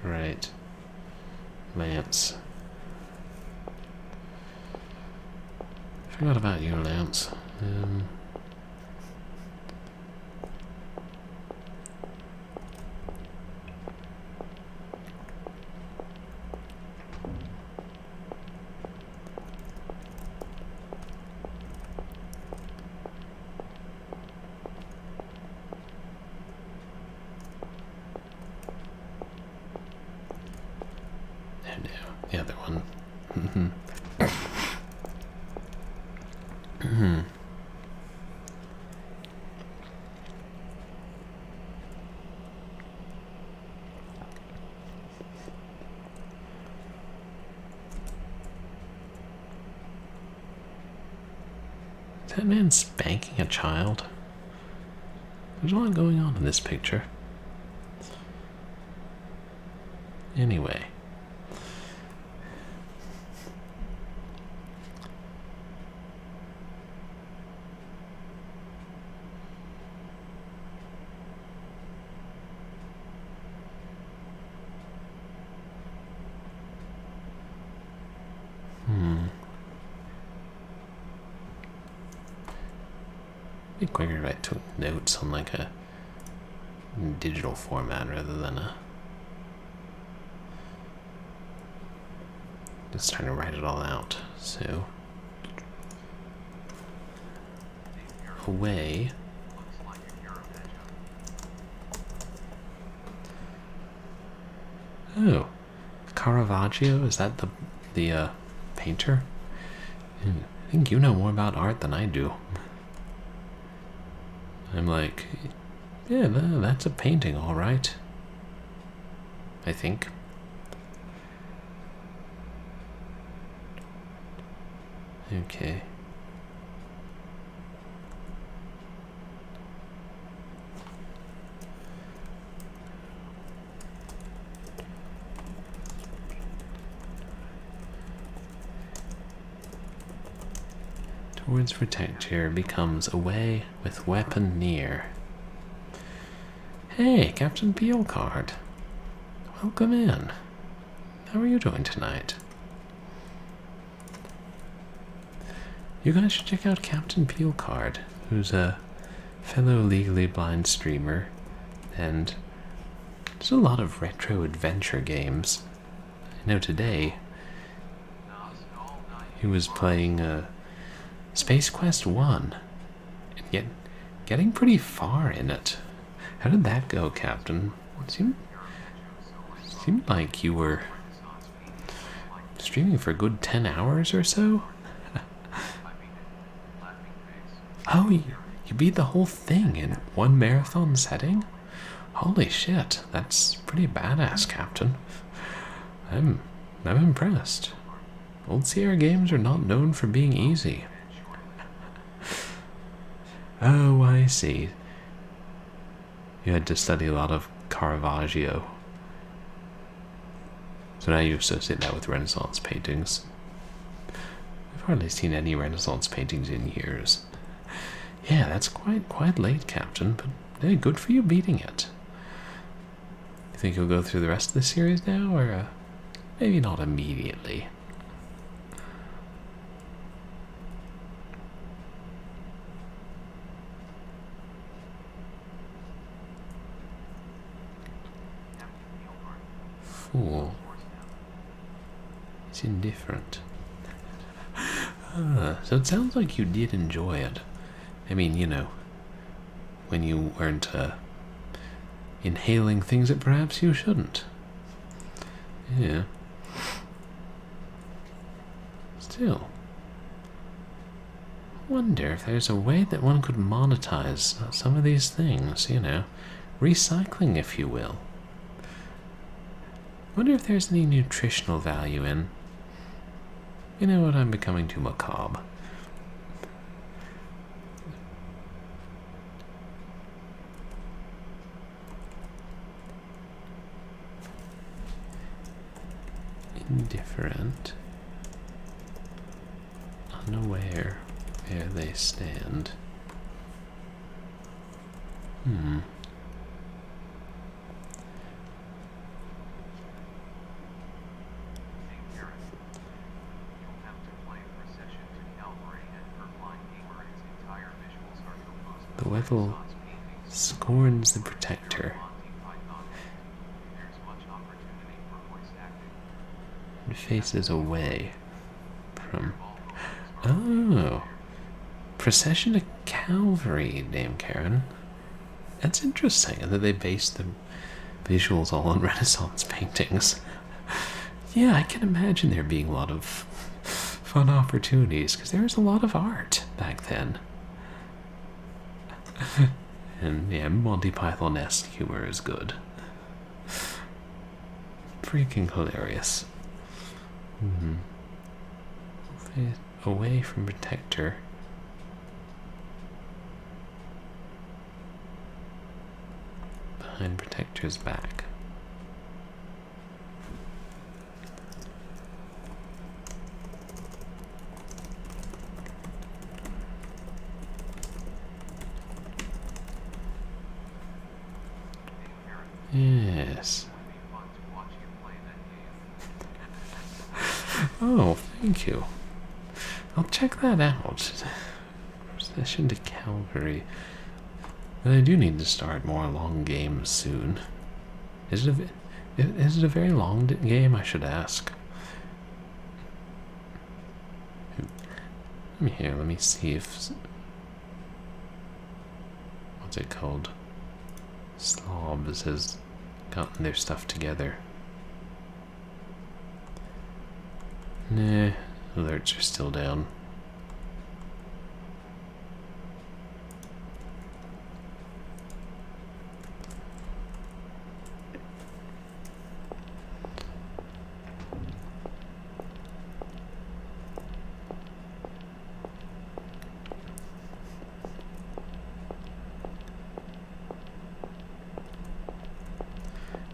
Right. Lance. Forgot about you, Lance. know. The other one. Is that man spanking a child? There's a lot going on in this picture. Anyway. It'd be quicker if I took notes on like a digital format rather than a just trying to write it all out. So away. Oh, Caravaggio, is that the painter? I think you know more about art than I do. I'm like, yeah, that's a painting, all right. I think. Okay. Towards protector becomes away with weapon near. Hey, Captain Peel card. Welcome in. How are you doing tonight? You guys should check out Captain Peel card, who's a fellow legally blind streamer, and there's a lot of retro adventure games. I know today he was playing Space Quest 1, and yet getting pretty far in it. How did that go, Captain? It seemed like you were streaming for a good 10 hours or so? Oh, you beat the whole thing in one marathon setting? Holy shit, that's pretty badass, Captain. I'm impressed. Old Sierra games are not known for being easy. Oh, I see. You had to study a lot of Caravaggio. So now you associate that with Renaissance paintings. I've hardly seen any Renaissance paintings in years. Yeah, that's quite late, Captain, but hey, good for you beating it. You think you'll go through the rest of the series now, or maybe not immediately? Fool. It's indifferent. So it sounds like you did enjoy it. I mean, you know, when you weren't inhaling things that perhaps you shouldn't. Yeah. Still, I wonder if there's a way that one could monetize some of these things, you know, recycling, if you will. Wonder if there's any nutritional value in... You know what, I'm becoming too macabre. Indifferent. Unaware where they stand. The Weddle scorns the protector and faces away from... Oh! Procession to Calvary, Dame Karen. That's interesting, that they based the visuals all on Renaissance paintings. Yeah, I can imagine there being a lot of fun opportunities because there was a lot of art back then. And yeah, Monty Python-esque humor is good. Freaking hilarious. Away from protector. Behind protector's back. Yes. Oh, thank you. I'll check that out. Session to Calgary. But I do need to start more long games soon. Is it a very long game? I should ask. Let me see if... What's it called? Slobs has gotten their stuff together. Nah, alerts are still down.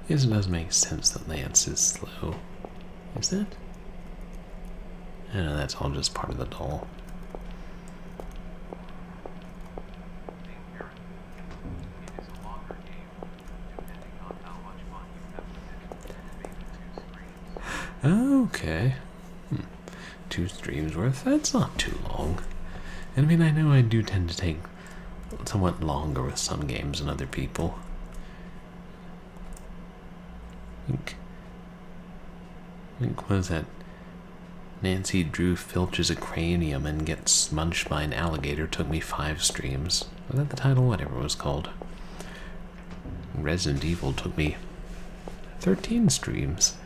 Yes, it does make sense that Lance is slow. Is that? I know that's all just part of the doll. Okay. 2 streams worth? That's not too long. And I mean, I know I do tend to take somewhat longer with some games than other people. I think was that Nancy Drew filches a cranium and gets smudged by an alligator took me 5 streams. Was that the title? Whatever it was called. Resident Evil took me 13 streams.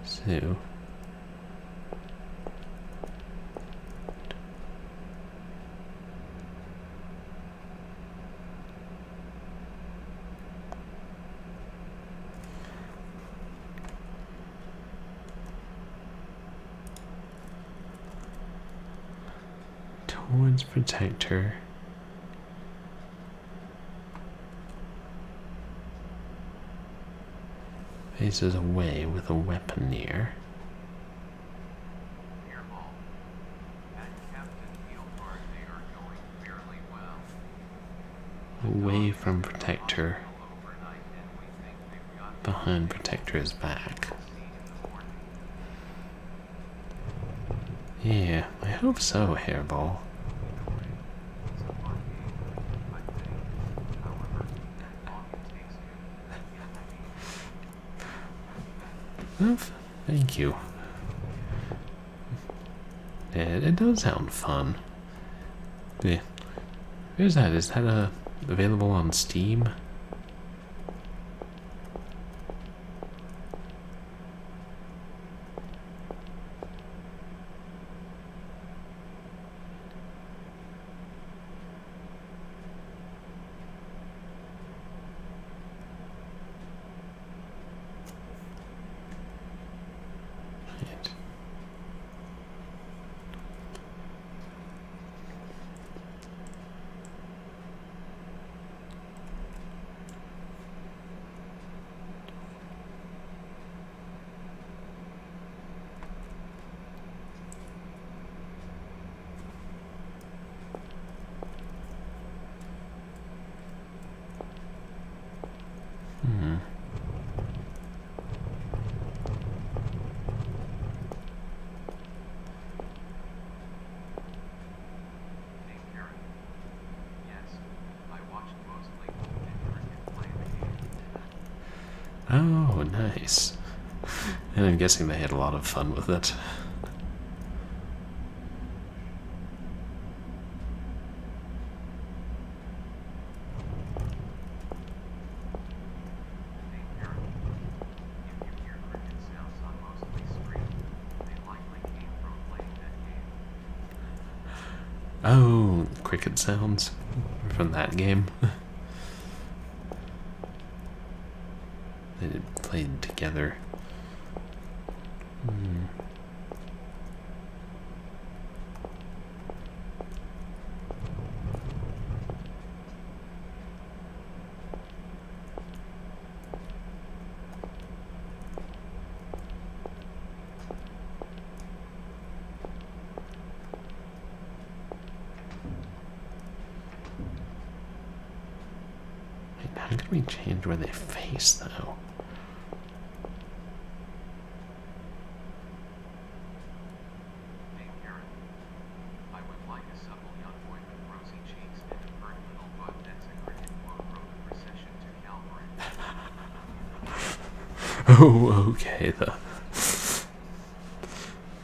So... Towards protector. Faces away with a weapon near. Away from protector. Behind protector's back. Yeah, I hope so, Hairball. Oh, thank you. Yeah, it does sound fun. Yeah. Where's that? Is that available on Steam? Oh, nice. And I'm guessing they had a lot of fun with it. Oh, cricket sounds from that game. They played together. How can we change where they face, though? Oh, okay, the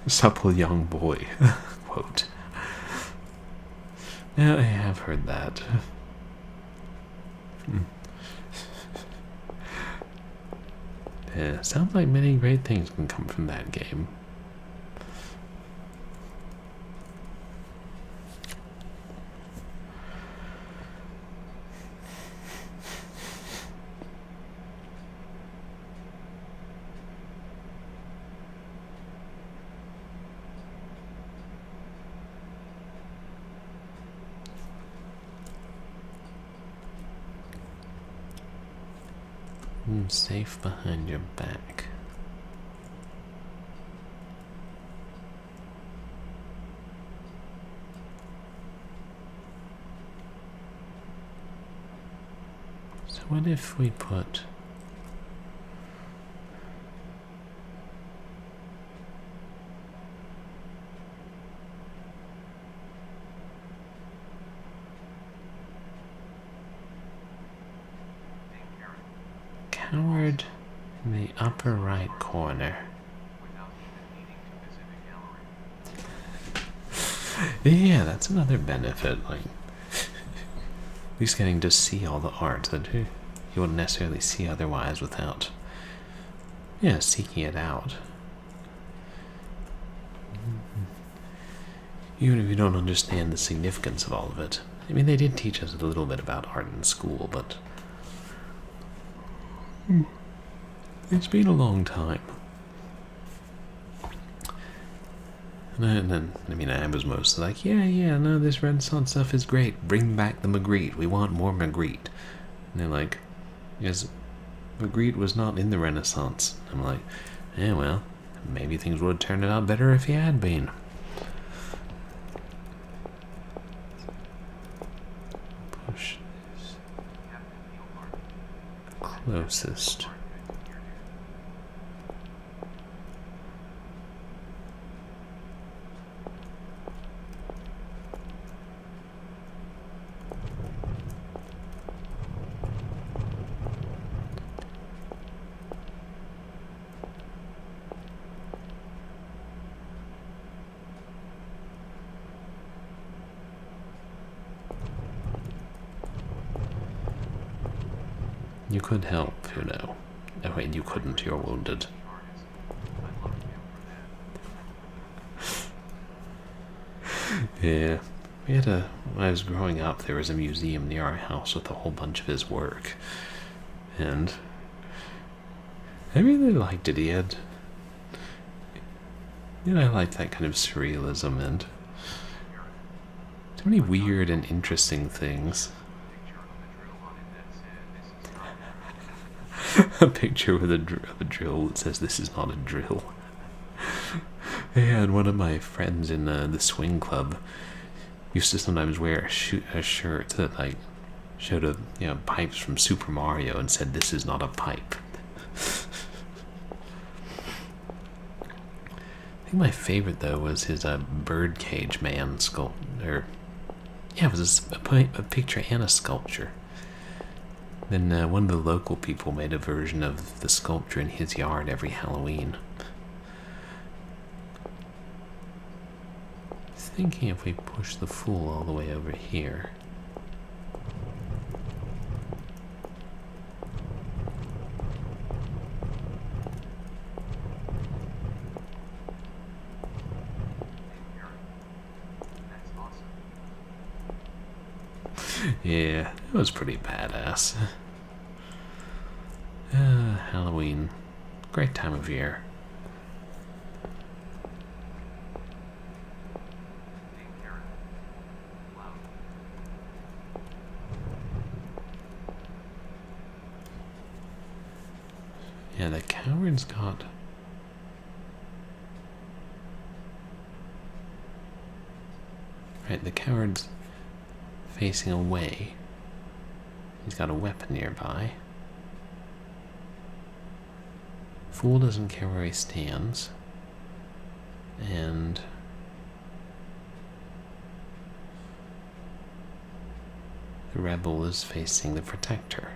supple young boy quote. Yeah, I have heard that. Yeah, sounds like many great things can come from that game. Safe behind your back. So what if we put coward in the upper right corner? Yeah, that's another benefit, like at least getting to see all the art that you wouldn't necessarily see otherwise without, yeah, seeking it out. Even if you don't understand the significance of all of it. I mean, they did teach us a little bit about art in school, but it's been a long time. And then, I mean, I was mostly like, yeah, no, this Renaissance stuff is great. Bring back the Magritte. We want more Magritte. And they're like, yes, Magritte was not in the Renaissance. I'm like, yeah, well, maybe things would have turned out better if he had been. Push this closest. You could help, you know. Oh wait, you couldn't, you're wounded. Yeah. When I was growing up, there was a museum near our house with a whole bunch of his work. And I really liked it. He had, I liked that kind of surrealism and so many weird and interesting things. A picture with a drill that says, "This is not a drill." Yeah, and one of my friends in the swing club used to sometimes wear a shirt that like showed pipes from Super Mario and said, "This is not a pipe." I think my favorite though was his birdcage man sculpture. Yeah, it was a picture and a sculpture. Then one of the local people made a version of the sculpture in his yard every Halloween. I was thinking if we push the Fool all the way over here. Yeah, it was pretty badass. Halloween. Great time of year. Yeah, the coward's got... Right, the coward's facing away. He's got a weapon nearby. Fool doesn't care where he stands. And... the rebel is facing the protector.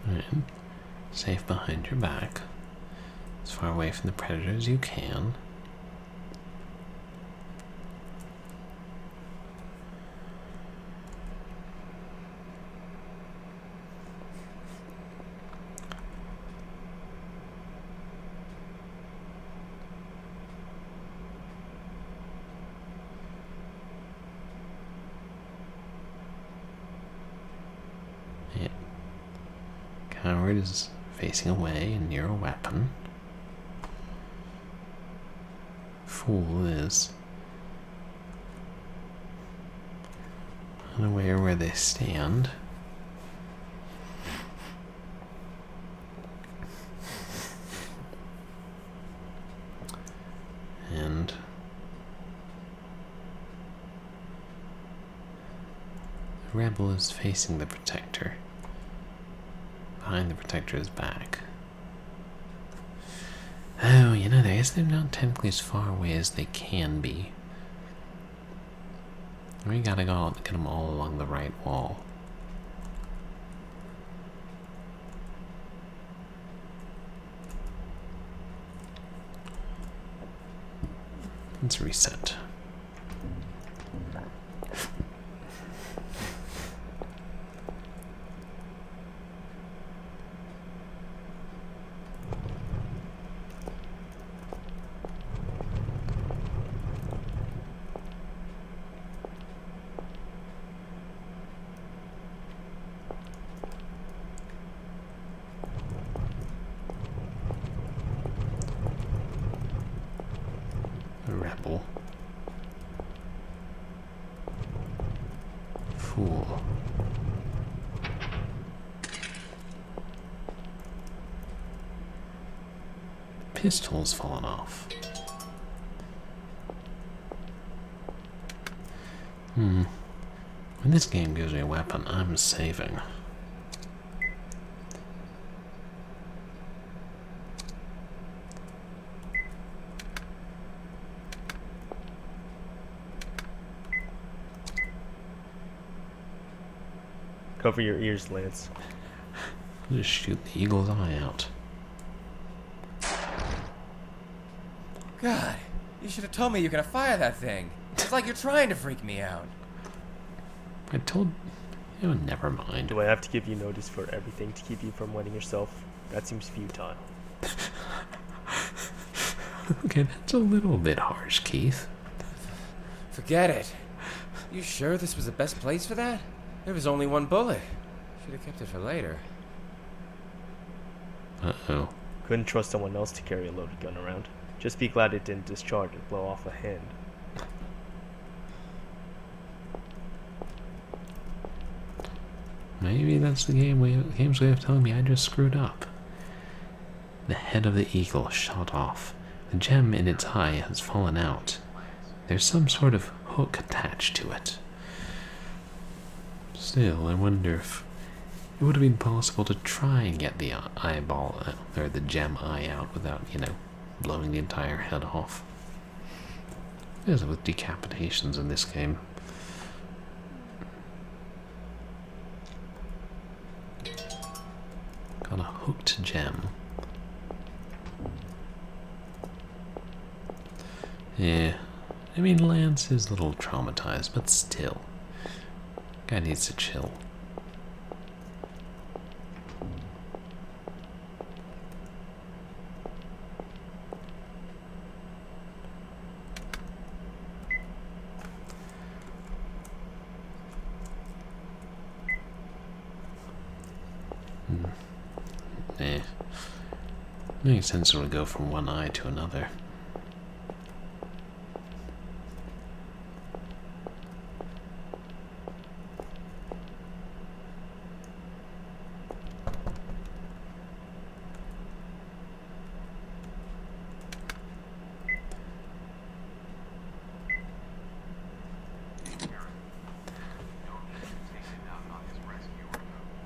Right. Safe behind your back. As far away from the predator as you can. Coward is facing away and near a weapon. Fool is unaware where they stand. And the rebel is facing the protector. Behind the protector's back. Oh, you know, I guess they're not technically as far away as they can be. We gotta go get them all along the right wall. Let's reset. Rebel. Fool. Pistol's fallen off. When this game gives me a weapon, I'm saving. Cover your ears, Lance. I'll just shoot the eagle's eye out. God, you should have told me you're gonna fire that thing. It's like you're trying to freak me out. I told you, never mind. Do I have to give you notice for everything to keep you from wetting yourself? That seems futile. Okay, that's a little bit harsh, Keith. Forget it. You sure this was the best place for that? There was only one bullet. Should have kept it for later. Uh-oh. Couldn't trust someone else to carry a loaded gun around. Just be glad it didn't discharge and blow off a hand. Maybe that's the game's way of telling me I just screwed up. The head of the eagle shot off. The gem in its eye has fallen out. There's some sort of hook attached to it. Still, I wonder if it would have been possible to try and get the eyeball, or the gem eye out without, blowing the entire head off. There's with decapitations in this game. Got a hooked gem. Yeah, I mean Lance is a little traumatized, but still. Guy needs to chill. Makes sense to go from one eye to another.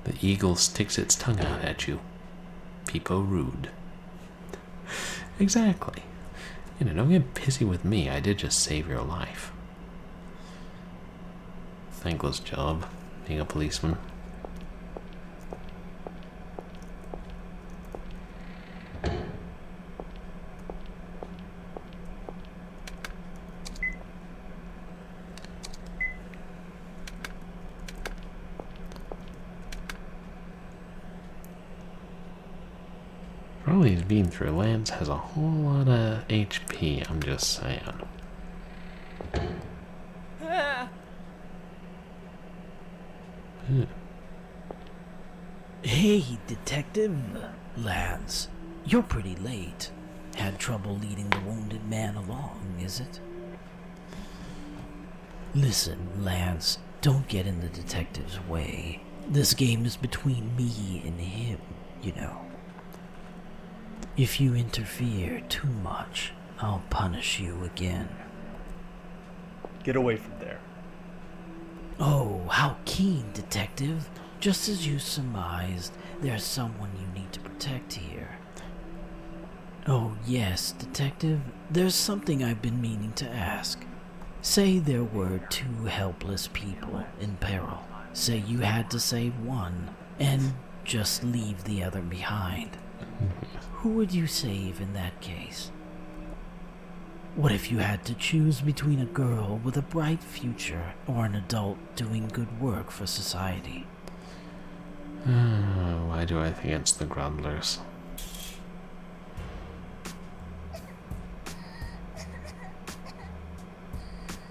The eagle sticks its tongue out at you. Peepo rude. Exactly. You know, don't get pissy with me. I did just save your life. Thankless job, being a policeman. Probably he's been through. Lance has a whole lot of HP, I'm just saying. Hey, Detective Lance. You're pretty late. Had trouble leading the wounded man along, is it? Listen, Lance, don't get in the detective's way. This game is between me and him, you know. If you interfere too much, I'll punish you again. Get away from there. Oh, how keen, Detective. Just as you surmised, there's someone you need to protect here. Oh, yes, Detective, there's something I've been meaning to ask. Say there were two helpless people in peril. Say you had to save one, and just leave the other behind. Who would you save in that case? What if you had to choose between a girl with a bright future or an adult doing good work for society? Why do I think it's the Grundlers?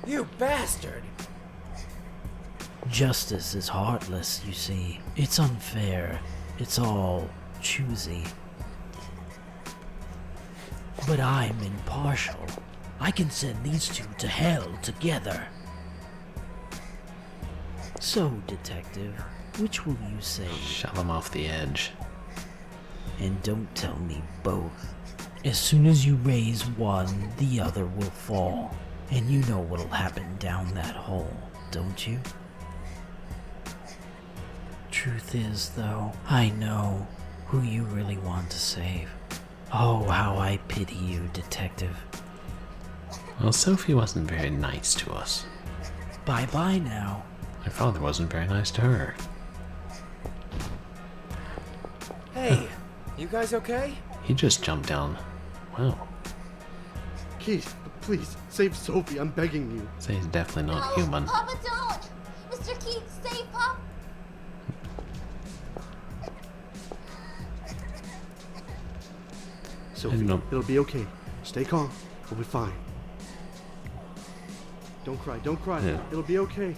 You bastard! Justice is heartless, you see. It's unfair. It's all choosy. But I'm impartial. I can send these two to hell together. So, Detective, which will you save? Shove him off the edge. And don't tell me both. As soon as you raise one, the other will fall. And you know what'll happen down that hole, don't you? Truth is, though, I know who you really want to save. Oh, how I pity you, Detective. Well, Sophie wasn't very nice to us. Bye-bye now. My father wasn't very nice to her. Hey, you guys okay? He just jumped down. Wow. Keith, please, save Sophie, I'm begging you. So he's definitely not No, human. Papa, don't! Mr. Keith, save Pop! Sophie, No. it'll be okay. Stay calm. We'll be fine. Don't cry, don't cry. Yeah. It'll be okay.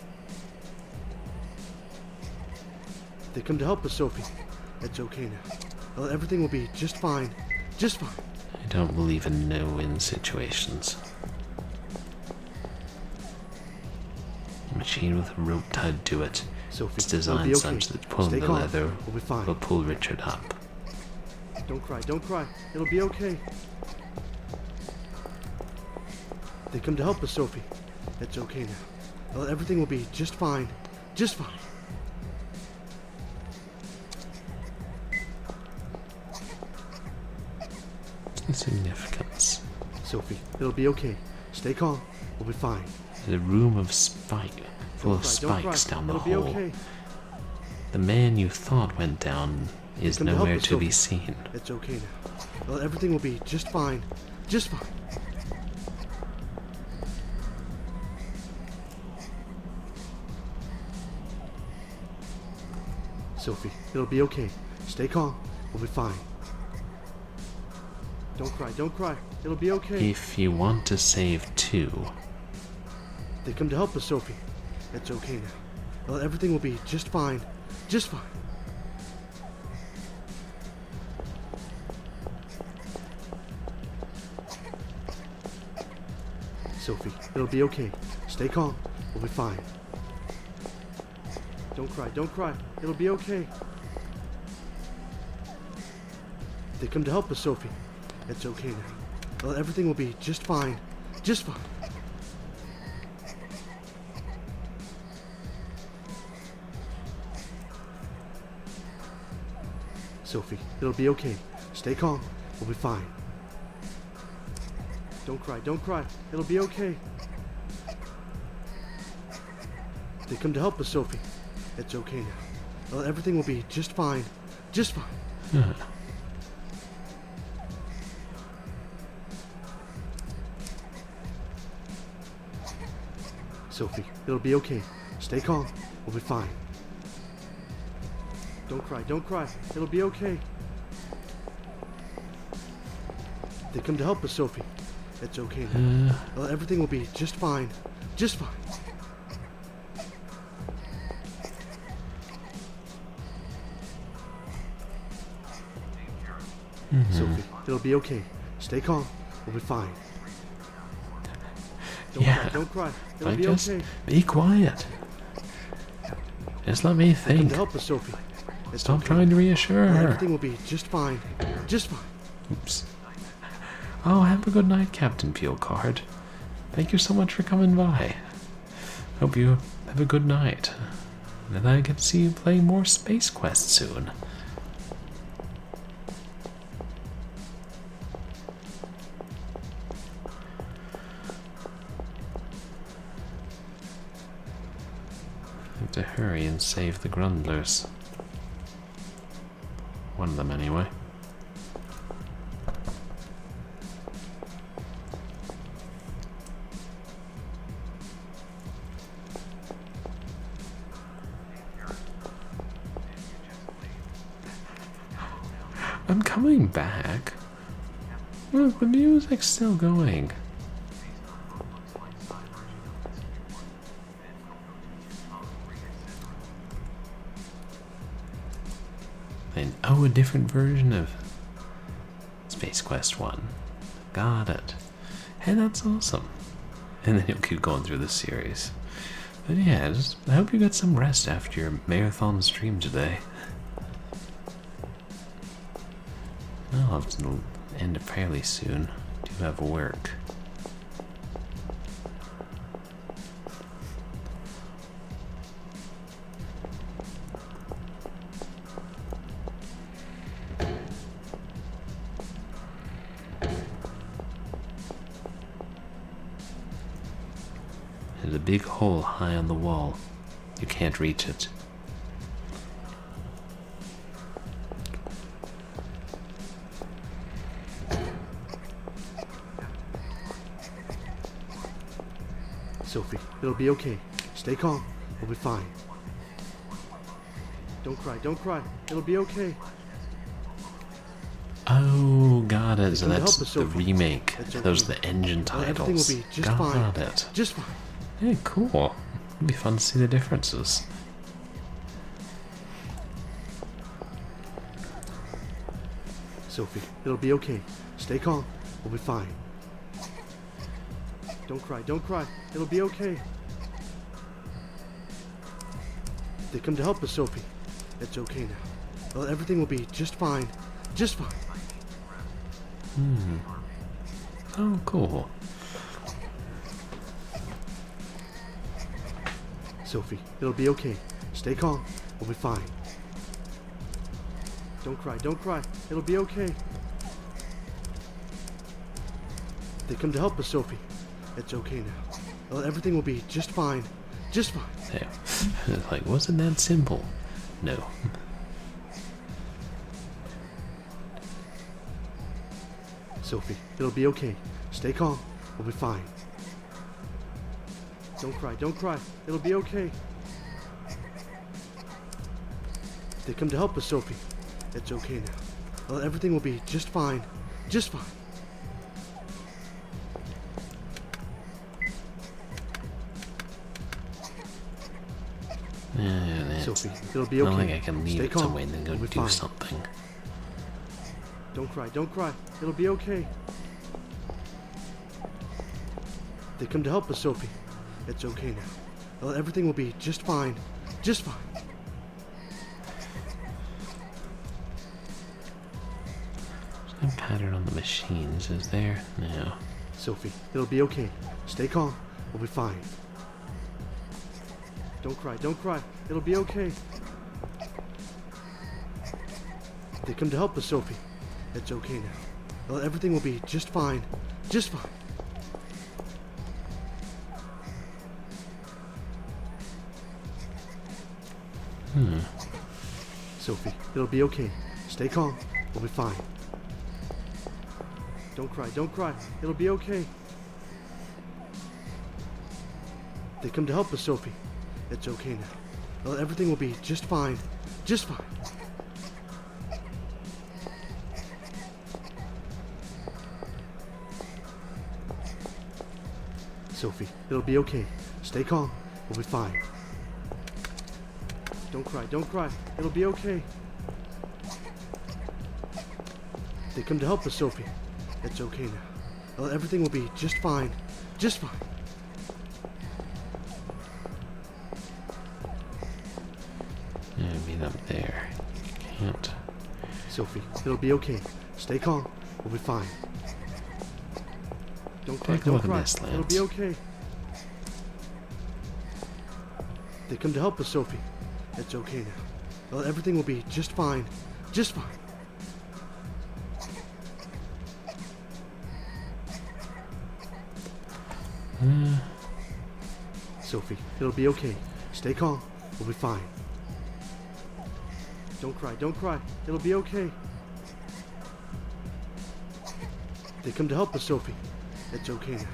They come to help us, Sophie. It's okay now. Well, everything will be just fine. Just fine. I don't believe in no-win situations. A machine with a rope tied to it. Sophie, It's it'll be designed okay. such that pulling Stay the calm. leather We'll be fine. will pull Richard up. Don't cry, don't cry. It'll be okay. They come to help us, Sophie. It's okay now. Well, everything will be just fine. Just fine. The significance. Sophie, it'll be okay. Stay calm. We'll be fine. There's a room of full of spikes down the hole. Okay. The man you thought went down is Come to help nowhere us, to be Sophie. seen. It's okay now. Well, everything will be just fine. Just fine. Sophie, it'll be okay. Stay calm. We'll be fine. Don't cry, don't cry. It'll be okay. If you want to save 2, They come to help us, Sophie. It's okay now. Well, everything will be just fine. Just fine. Sophie, it'll be okay. Stay calm. We'll be fine. Don't cry, don't cry. It'll be okay. They come to help us, Sophie. It's okay now. Well, everything will be just fine. Just fine. Sophie, it'll be okay. Stay calm. We'll be fine. Don't cry, don't cry. It'll be okay. They come to help us, Sophie. It's okay now. Well, everything will be just fine. Just fine. Sophie, it'll be okay. Stay calm. We'll be fine. Don't cry, don't cry. It'll be okay. They come to help us, Sophie. It's okay now. Well, everything will be just fine. Just fine. Sophie, it'll be okay. Stay calm. We'll be fine. Don't cry, don't cry. It'll be just okay. be quiet. Just let me They come think. to help us, Sophie. It's Stop okay. trying to reassure Well, her. everything will be just fine. Just fine. Oops. Oh, have a good night, Captain Peel Card. Thank you so much for coming by. Hope you have a good night. And I get to see you play more Space Quest soon. Have to hurry and save the Grundlers. One of them, anyway. I'm coming back. Look, the music's still going. And oh, a different version of Space Quest 1. Got it. Hey, that's awesome. And then you'll keep going through the series. But yeah, I hope you got some rest after your marathon stream today. I'll have to end it fairly soon. Do have work. There's a big hole high on the wall. You can't reach it. Sophie, it'll be okay. Stay calm. We'll be fine. Don't cry, don't cry. It'll be okay. Oh, got it. So come to that's help us, the Sophie. remake. It's okay. Those are the engine Well, everything will titles. be just Got fine. it. Just fine. Hey, cool. It'll be fun to see the differences. Sophie, it'll be okay. Stay calm. We'll be fine. Don't cry, don't cry. It'll be okay. They come to help us, Sophie. It's okay now. Well, everything will be just fine. Just fine. Oh, cool. Sophie, it'll be okay. Stay calm. We'll be fine. Don't cry, don't cry. It'll be okay. They come to help us, Sophie. It's okay now. Well, everything will be just fine. Just fine. Yeah. It's like, wasn't that simple? No. Sophie, it'll be okay. Stay calm. We'll be fine. Don't cry, don't cry. It'll be okay. They come to help us, Sophie. It's okay now. Well, everything will be just fine. Just fine. Yeah, Sophie, it'll be I okay. don't think I can leave Stay it calm. somewhere and then go We'll be do fine. something. Don't cry, don't cry. It'll be okay. They come to help us, Sophie. It's okay now. Well, everything will be just fine. Just fine. There's no pattern on the machines, is there? No. Sophie, it'll be okay. Stay calm. We'll be fine. Don't cry, don't cry. It'll be okay. They come to help us, Sophie. It's okay now. Well, everything will be just fine. Just fine. Sophie, it'll be okay. Stay calm. We'll be fine. Don't cry, don't cry. It'll be okay. They come to help us, Sophie. It's okay now. Well, everything will be just fine. Just fine. Sophie, it'll be okay. Stay calm. We'll be fine. Don't cry, don't cry. It'll be okay. They come to help us, Sophie. It's okay now. Well, everything will be just fine. Just fine. Yeah, I mean up there. Can't. Sophie, it'll be okay. Stay calm. We'll be fine. Don't cry, Take a don't look at cry. this, It'll Lance. be okay. They come to help us, Sophie. It's okay now. Well, everything will be just fine. Just fine. Sophie, it'll be okay. Stay calm. We'll be fine. Don't cry, don't cry. It'll be okay. They come to help us, Sophie. It's okay now.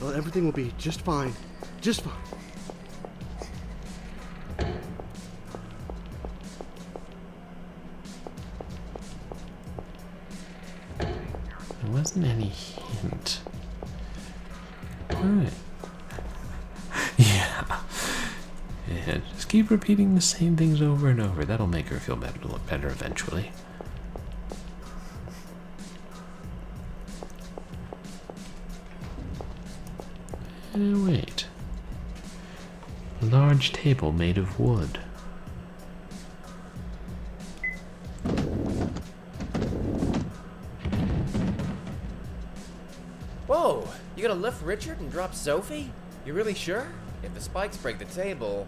Well, everything will be just fine. Just fine. There wasn't any hint. Alright. Yeah. Yeah, just keep repeating the same things over and over. That'll make her feel better, look better eventually. Wait. A large table made of wood. Whoa! You gonna lift Richard and drop Sophie? You really sure? If the spikes break the table...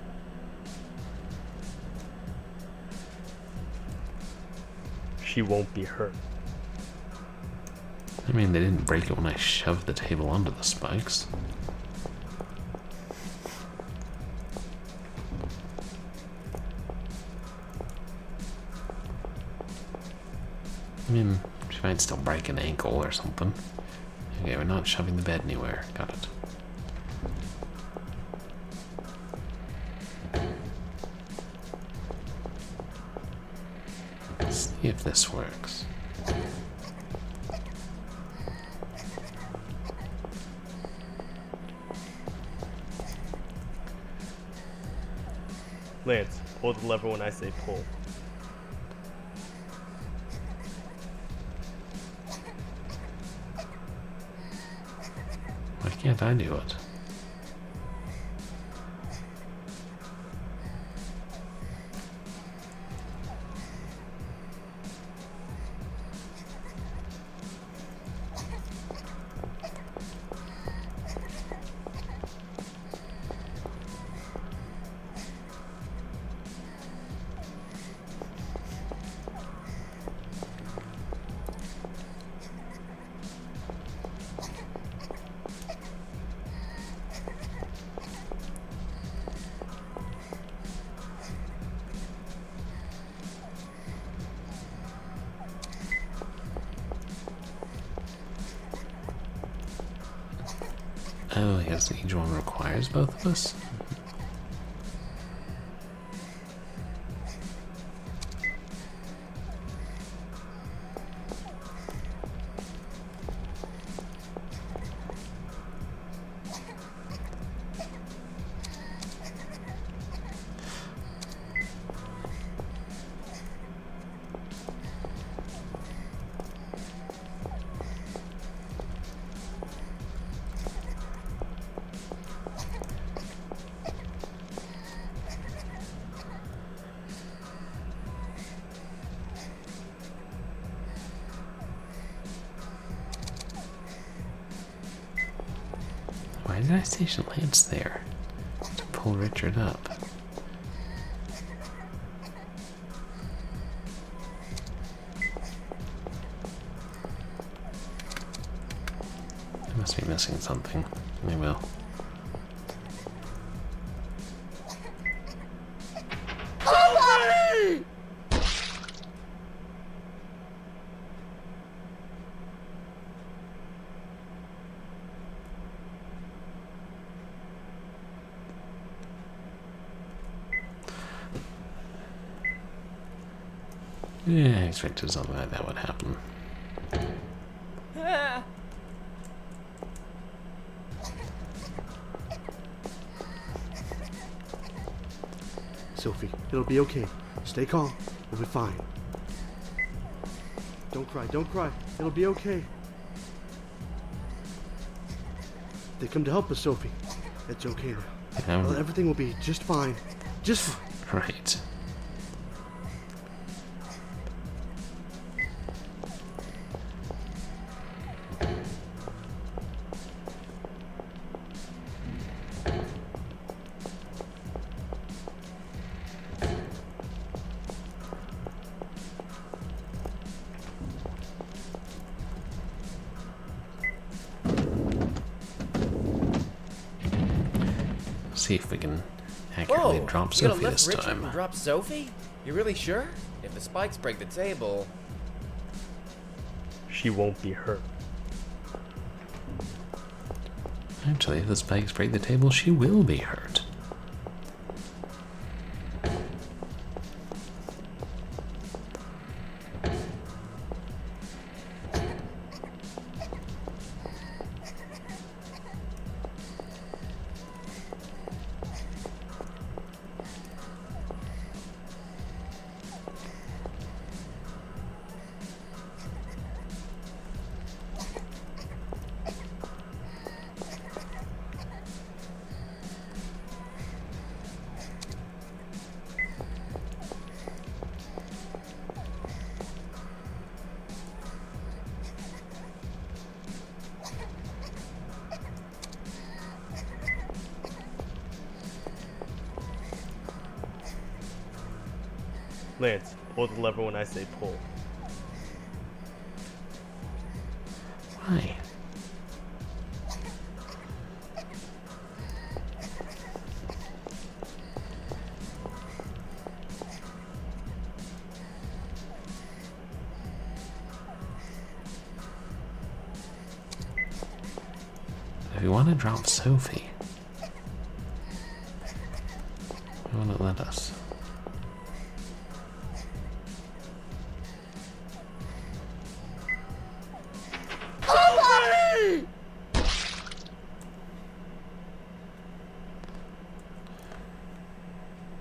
She won't be hurt. I mean, they didn't break it when I shoved the table onto the spikes. I mean, she might still break an ankle or something. Okay, we're not shoving the bed anywhere. Got it. Let's see if this works. Lance, pull the lever when I say pull. Why can't I do it? Oh, I guess each one requires both of us? Why did I station Lance there? To pull Richard up. I must be missing something. I will. Yeah, I expected something like that would happen. Sophie, it'll be okay. Stay calm. We'll be fine. Don't cry, don't cry. It'll be okay. They come to help us, Sophie. It's okay now. Well, everything will be just fine. Just fine. Right. See if we can accurately drop you gonna Sophie lift this Richard time. and drop Sophie? You really sure? If the spikes break the table... She won't be hurt. Actually, if the spikes break the table, she will be hurt. Lance, pull the lever when I say pull. Why? If you want to drop Sophie, why won't it let us?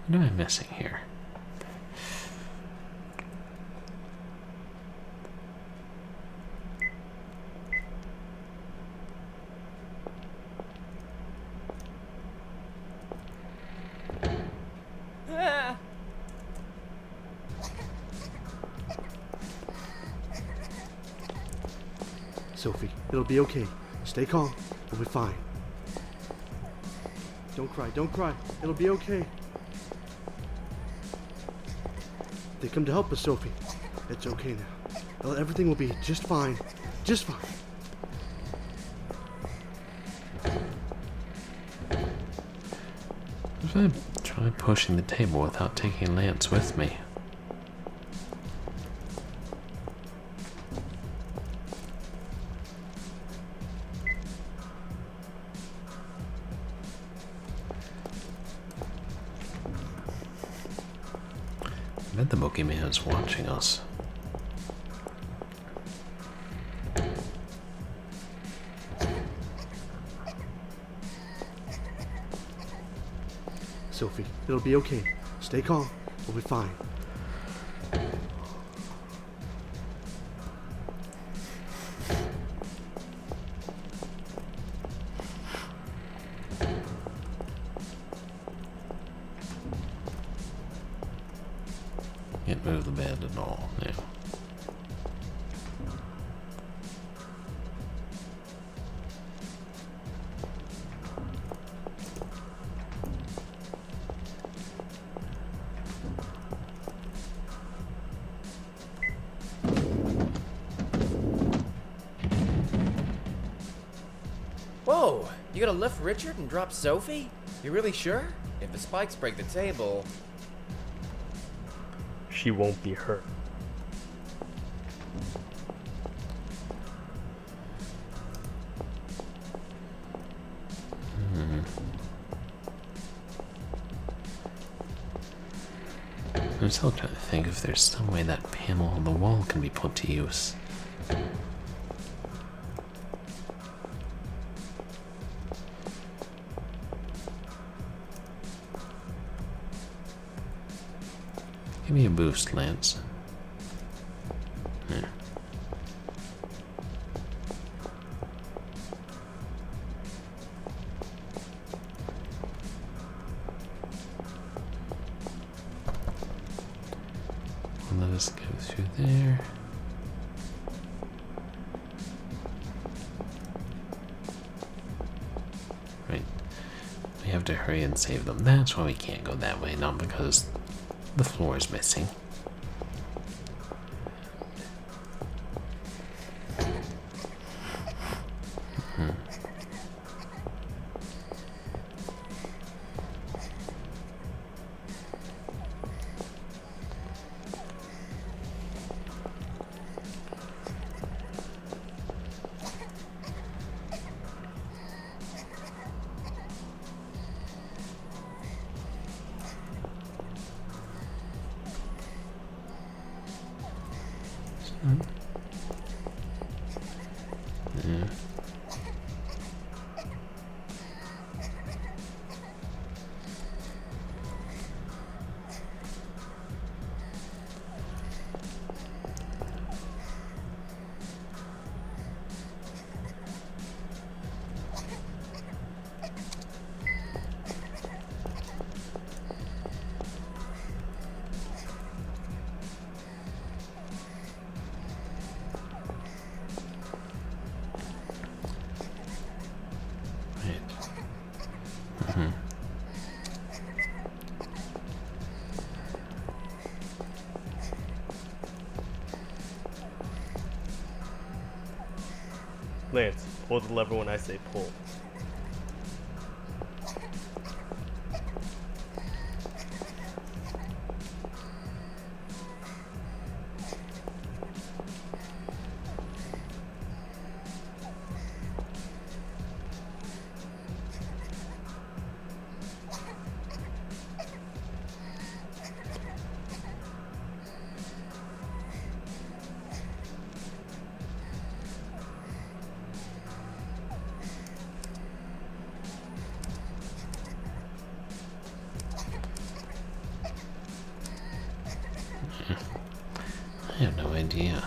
What am I missing here? Sophie, it'll be okay. Stay calm. We'll be fine. Don't cry, don't cry. It'll be okay. They come to help us, Sophie. It's okay now. Well, everything will be just fine. Just fine. If I try pushing the table without taking Lance with me? bet the Boogie Man is watching us. Sophie, it'll be okay. Stay calm. We'll be fine. Can't move the bed at all now. Whoa! You gonna lift Richard and drop Sophie? You really sure? If the spikes break the table... She won't be hurt. I'm still trying to think if there's some way that panel on the wall can be put to use. Give me a boost, Lance. Yeah. Let us go through there. Right. We have to hurry and save them. That's why we can't go that way, not because the floor is missing. Yeah. Lance, pull the lever when I say pull. I have no idea.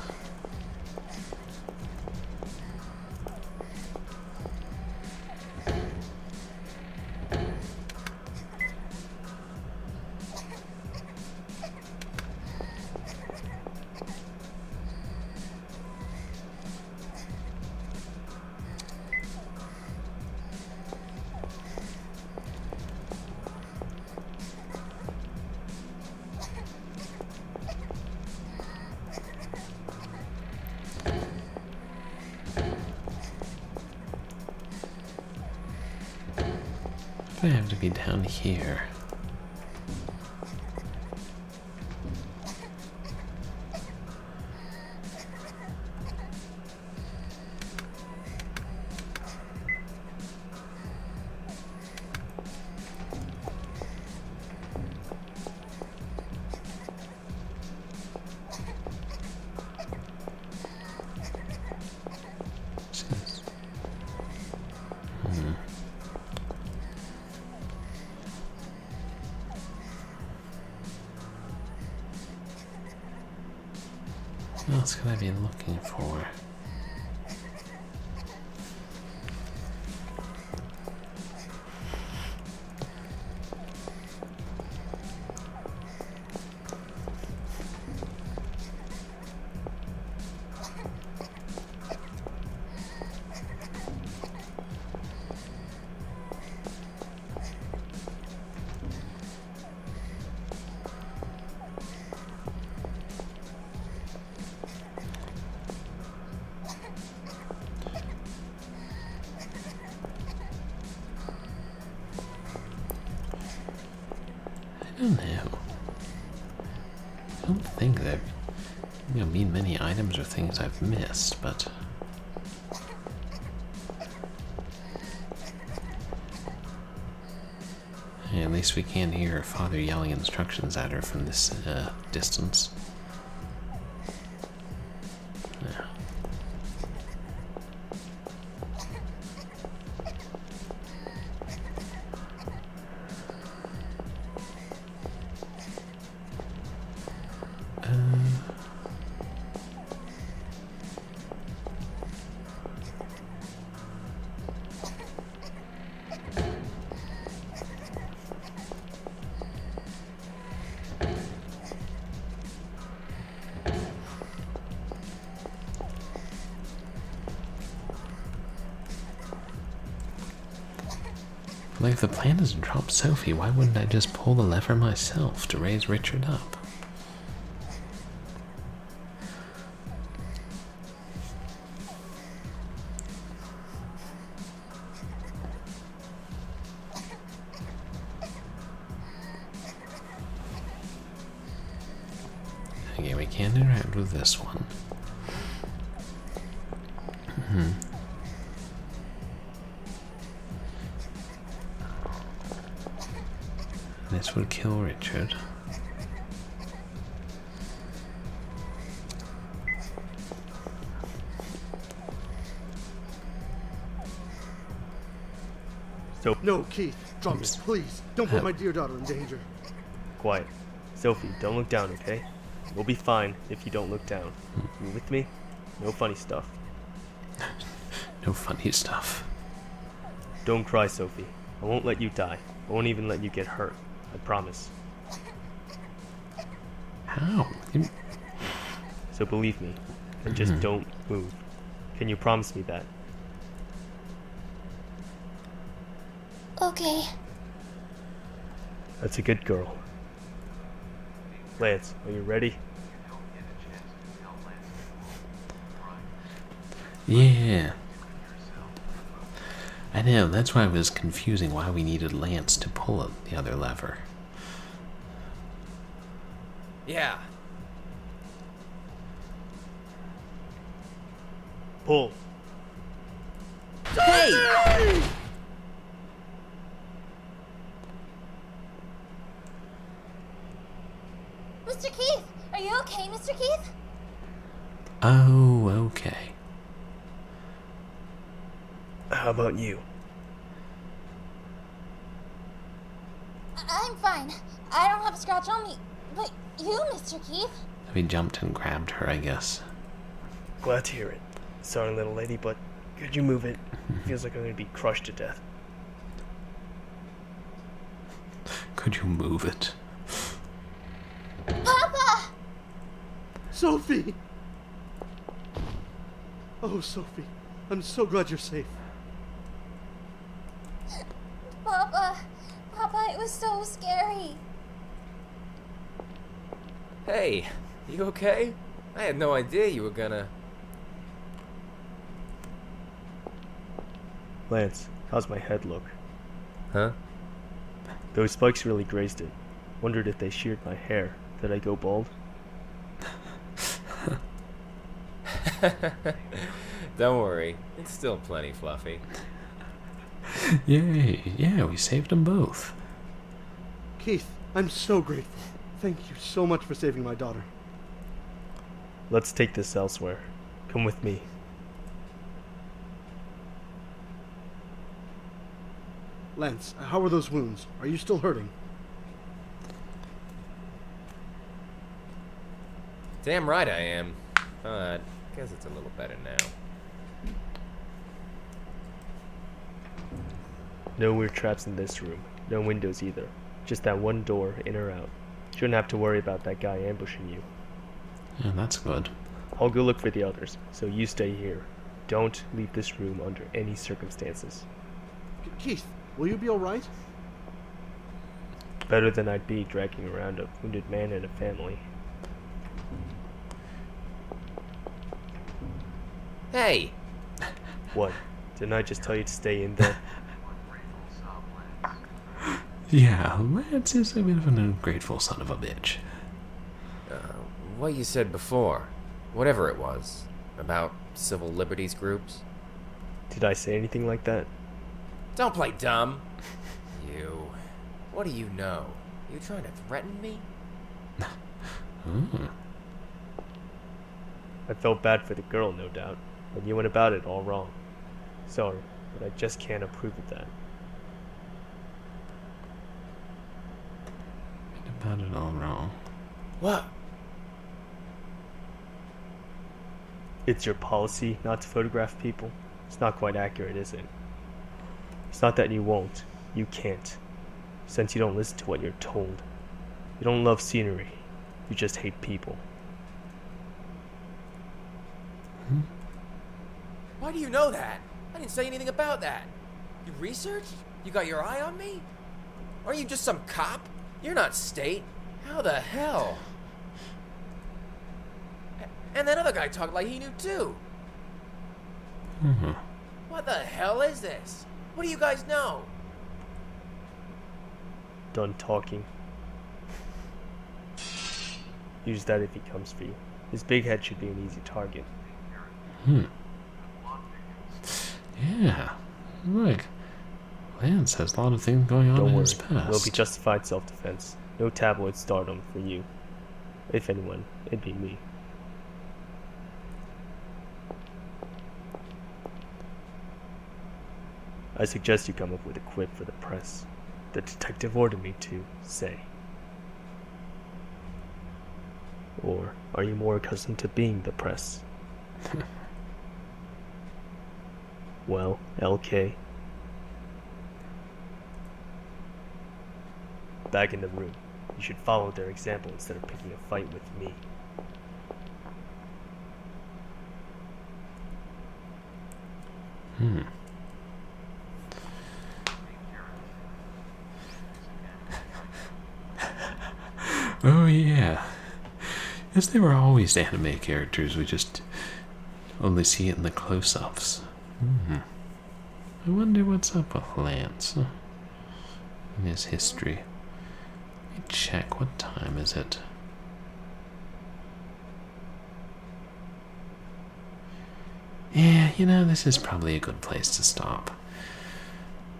I have to be down here. else could I be looking for? I don't know. I don't think that mean many items or things I've missed, but hey, at least we can't hear her father yelling instructions at her from this distance. Yeah. Like, if the plan is to drop Sophie, why wouldn't I just pull the lever myself to raise Richard up? Okay, we can't interact with this one. This would kill Richard. No, Keith, drop it, please. Don't put my dear daughter in danger. Quiet. Sophie, don't look down, okay? We'll be fine if you don't look down. You with me? No funny stuff. No funny stuff. Don't cry, Sophie. I won't let you die. I won't even let you get hurt. I promise. How? So believe me, and just don't move. Can you promise me that? Okay. That's a good girl. Lance, are you ready? Yeah. I know, that's why it was confusing why we needed Lance to pull the other lever. Yeah. Pull. Hey! Mr. Keith, are you okay, Mr. Keith? Oh, okay. How about you? I'm fine. I don't have a scratch on me. But you, Mr. Keith? We jumped and grabbed her, I guess. Glad to hear it. Sorry, little lady, but could you move it? Feels like I'm gonna be crushed to death. Could you move it? Papa! Sophie! Oh, Sophie, I'm so glad you're safe. Papa, it was so scary. Hey, you okay? I had no idea you were gonna... Lance, how's my head look? Huh? Those spikes really grazed it. Wondered if they sheared my hair. Did I go bald? Don't worry, it's still plenty fluffy. Yay, yeah, we saved them both. Keith, I'm so grateful. Thank you so much for saving my daughter. Let's take this elsewhere. Come with me. Lance, how are those wounds? Are you still hurting? Damn right I am. but guess it's a little better now. No weird traps in this room. No windows either. Just that one door, in or out. Shouldn't have to worry about that guy ambushing you. Yeah, that's good. I'll go look for the others, so you stay here. Don't leave this room under any circumstances. Keith, will you be alright? Better than I'd be dragging around a wounded man and a family. Hey! What? Didn't I just tell you to stay in there? Yeah, Lance is a bit of an ungrateful son of a bitch. What you said before, whatever it was, about civil liberties groups. Did I say anything like that? Don't play dumb. You. What do you know? You trying to threaten me? I felt bad for the girl, no doubt, and you went about it all wrong. Sorry, but I just can't approve of that. About it all wrong. What? It's your policy not to photograph people? It's not quite accurate, is it? It's not that you won't. You can't. Since you don't listen to what you're told. You don't love scenery. You just hate people. Why do you know that? I didn't say anything about that. You researched? You got your eye on me? Are you just some cop? You're not state. How the hell? And that other guy talked like he knew too. What the hell is this? What do you guys know? Done talking. Use that if he comes for you. His big head should be an easy target. Yeah. Look, Lance has a lot of things going on Don't in worry, his past. it'll be justified self-defense. No tabloid stardom for you. If anyone, it'd be me. I suggest you come up with a quip for the press. The detective ordered me to, say. Or are you more accustomed to being the press? Well, LK. Back in the room. You should follow their example instead of picking a fight with me. Oh yeah. Yes, they were always anime characters. We just only see it in the close-ups. I wonder what's up with Lance in his history. Let me check. What time is it? Yeah, you know, this is probably a good place to stop.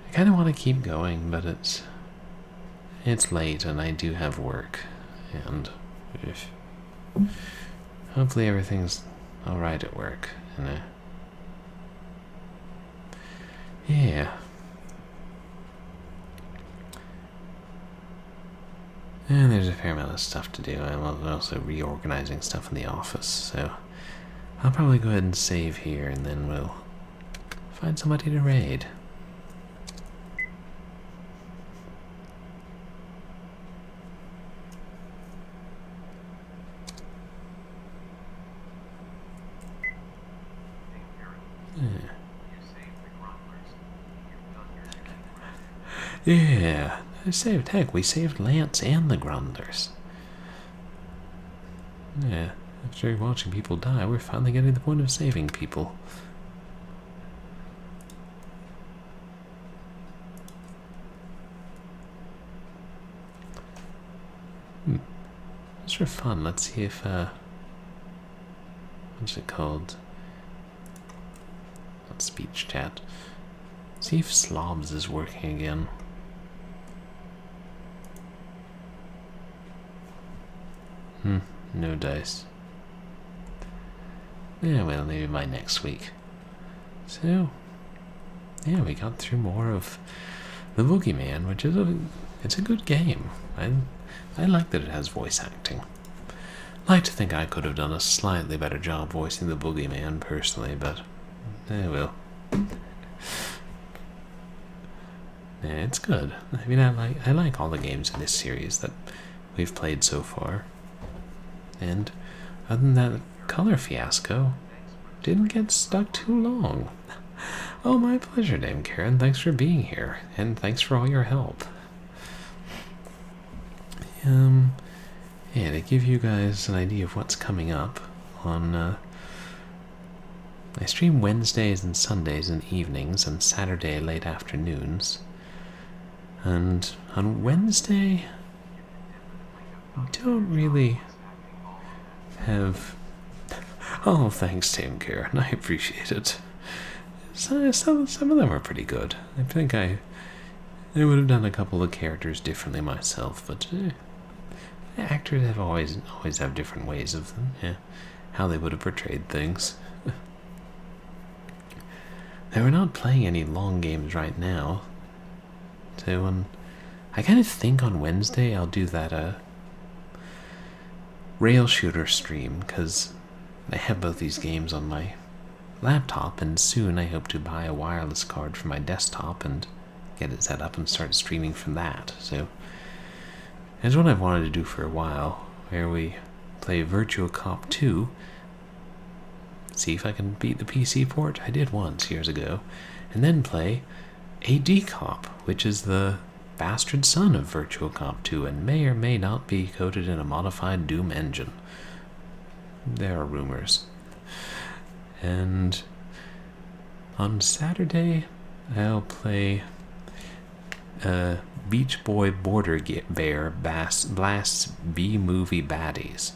I kind of want to keep going, but it's late and I do have work. And hopefully everything's alright at work. And yeah. And there's a fair amount of stuff to do. I'm also reorganizing stuff in the office, so I'll probably go ahead and save here, and then we'll find somebody to raid. Yeah, I saved, heck, we saved Lance and the Grundlers. Yeah, after watching people die, we're finally getting to the point of saving people. Just for fun, let's see if, what's it called? Not speech chat. See if Slobs is working again. No dice. Yeah, well, maybe by next week. So, yeah, we got through more of the Boogie Man, which is it's a good game. I like that it has voice acting. like to think I could have done a slightly better job voicing the Boogie Man personally, but well. Yeah, it's good. I mean, I like all the games in this series that we've played so far. And other than that color fiasco, didn't get stuck too long. Oh, my pleasure, Dame Karen. Thanks for being here, and thanks for all your help. Yeah, to give you guys an idea of what's coming up on, I stream Wednesdays and Sundays in evenings and Saturday late afternoons. And on Wednesday, I don't really have... Oh, thanks, Dame Karen. I appreciate it. Some of them are pretty good. I think I would have done a couple of characters differently myself, but actors have always have different ways of them, how they would have portrayed things. Now, we're not playing any long games right now, so I kind of think on Wednesday I'll do that rail shooter stream, because I have both these games on my laptop, and soon I hope to buy a wireless card for my desktop and get it set up and start streaming from that. So that's what I've wanted to do for a while, where we play Virtua Cop 2, see if I can beat the PC port. I did once years ago, and then play AD Cop, which is the bastard son of Virtua Cop 2 and may or may not be coded in a modified Doom engine. There are rumors. And on Saturday, I'll play Beach Boy Border Bear Blasts B-Movie Baddies,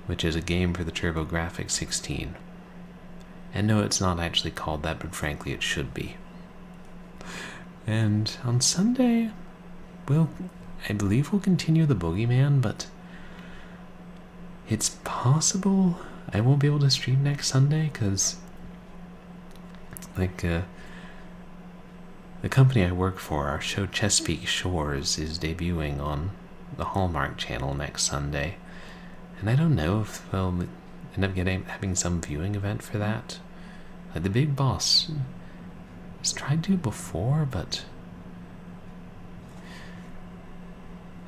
which is a game for the TurboGrafx 16. And no, it's not actually called that, but frankly it should be. And on Sunday, I believe we'll continue the Boogie Man, but it's possible I won't be able to stream next Sunday, because the company I work for, our show Chesapeake Shores, is debuting on the Hallmark Channel next Sunday, and I don't know if we'll end up having some viewing event for that. Like, the big boss has tried to before, but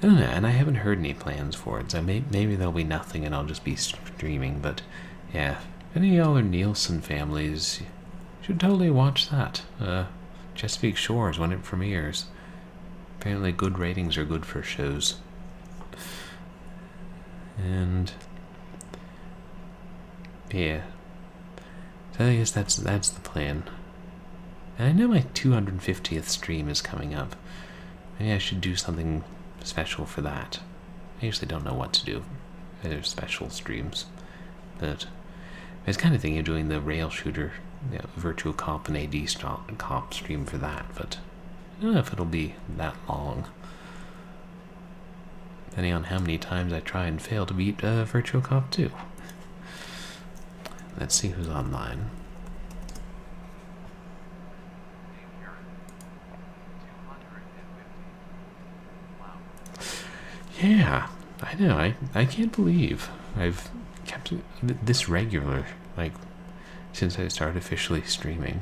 I don't know, and I haven't heard any plans for it, so maybe there'll be nothing and I'll just be streaming, but yeah, if any of y'all are Nielsen families, you should totally watch that. Chesapeake Shores when it premieres. Apparently good ratings are good for shows. And yeah, so I guess that's the plan. And I know my 250th stream is coming up. Maybe I should do something special for that. I usually don't know what to do. There's special streams, but I was kind of thinking of doing the rail shooter, Virtua Cop and AD Cop stream for that, but I don't know if it'll be that long, depending on how many times I try and fail to beat Virtua Cop 2. Let's see who's online. Yeah, I know. I can't believe I've kept this regular, like, since I started officially streaming.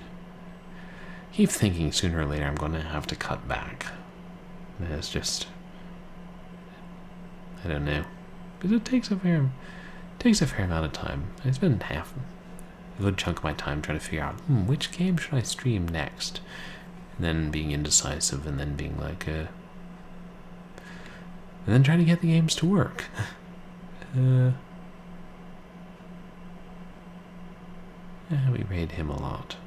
I keep thinking sooner or later I'm going to have to cut back. It's just, I don't know, because it takes a fair amount of time. I spend a good chunk of my time trying to figure out which game should I stream next, and then being indecisive, and then being like and then trying to get the games to work. Yeah, we raid him a lot.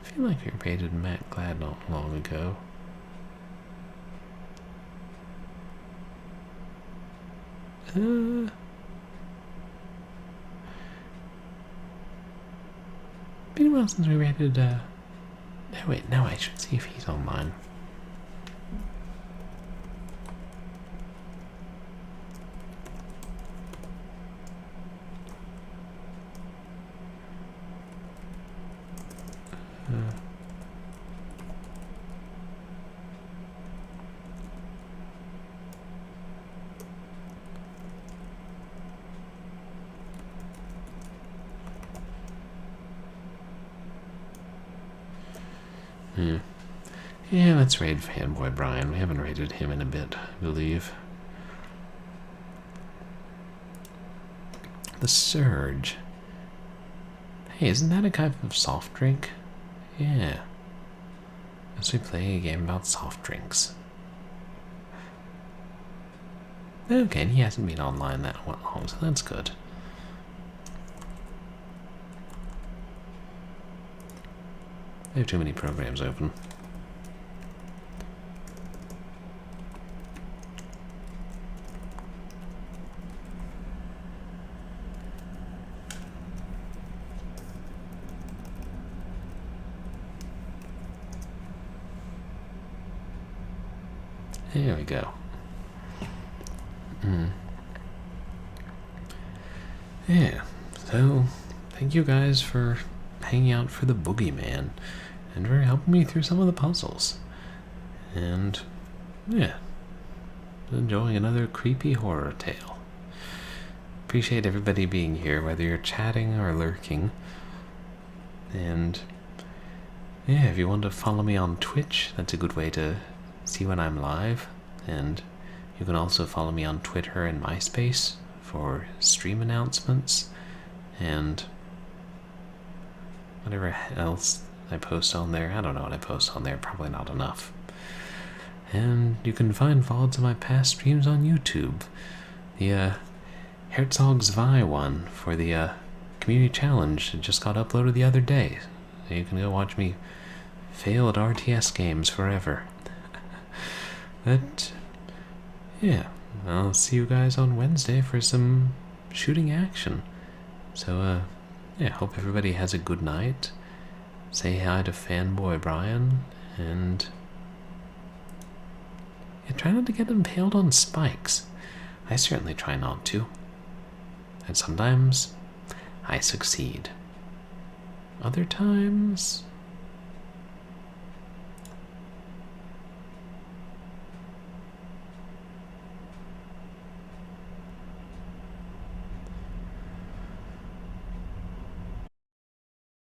I feel like we raided Matt Glad not long ago. Been a while since we raided, no, wait, now I should see if he's online. Yeah, let's raid Fanboy Brian. We haven't raided him in a bit, I believe. The Surge. Hey, isn't that a type of soft drink? Yeah. As we play a game about soft drinks. Okay, and he hasn't been online that long, so that's good. I have too many programs open. There we go. Yeah, so thank you guys for hanging out for the Boogie Man and for helping me through some of the puzzles. And yeah, enjoying another creepy horror tale. Appreciate everybody being here, whether you're chatting or lurking. And yeah, if you want to follow me on Twitch, that's a good way to see when I'm live. And you can also follow me on Twitter and MySpace for stream announcements and whatever else I post on there. I don't know what I post on there, probably not enough. And you can find VODs of my past streams on YouTube. The Herzog's Vi one for the community challenge just got uploaded the other day. So you can go watch me fail at RTS games forever. But yeah, I'll see you guys on Wednesday for some shooting action. So yeah, hope everybody has a good night. Say hi to Fanboy Brian, and yeah, try not to get impaled on spikes. I certainly try not to. And sometimes I succeed. Other times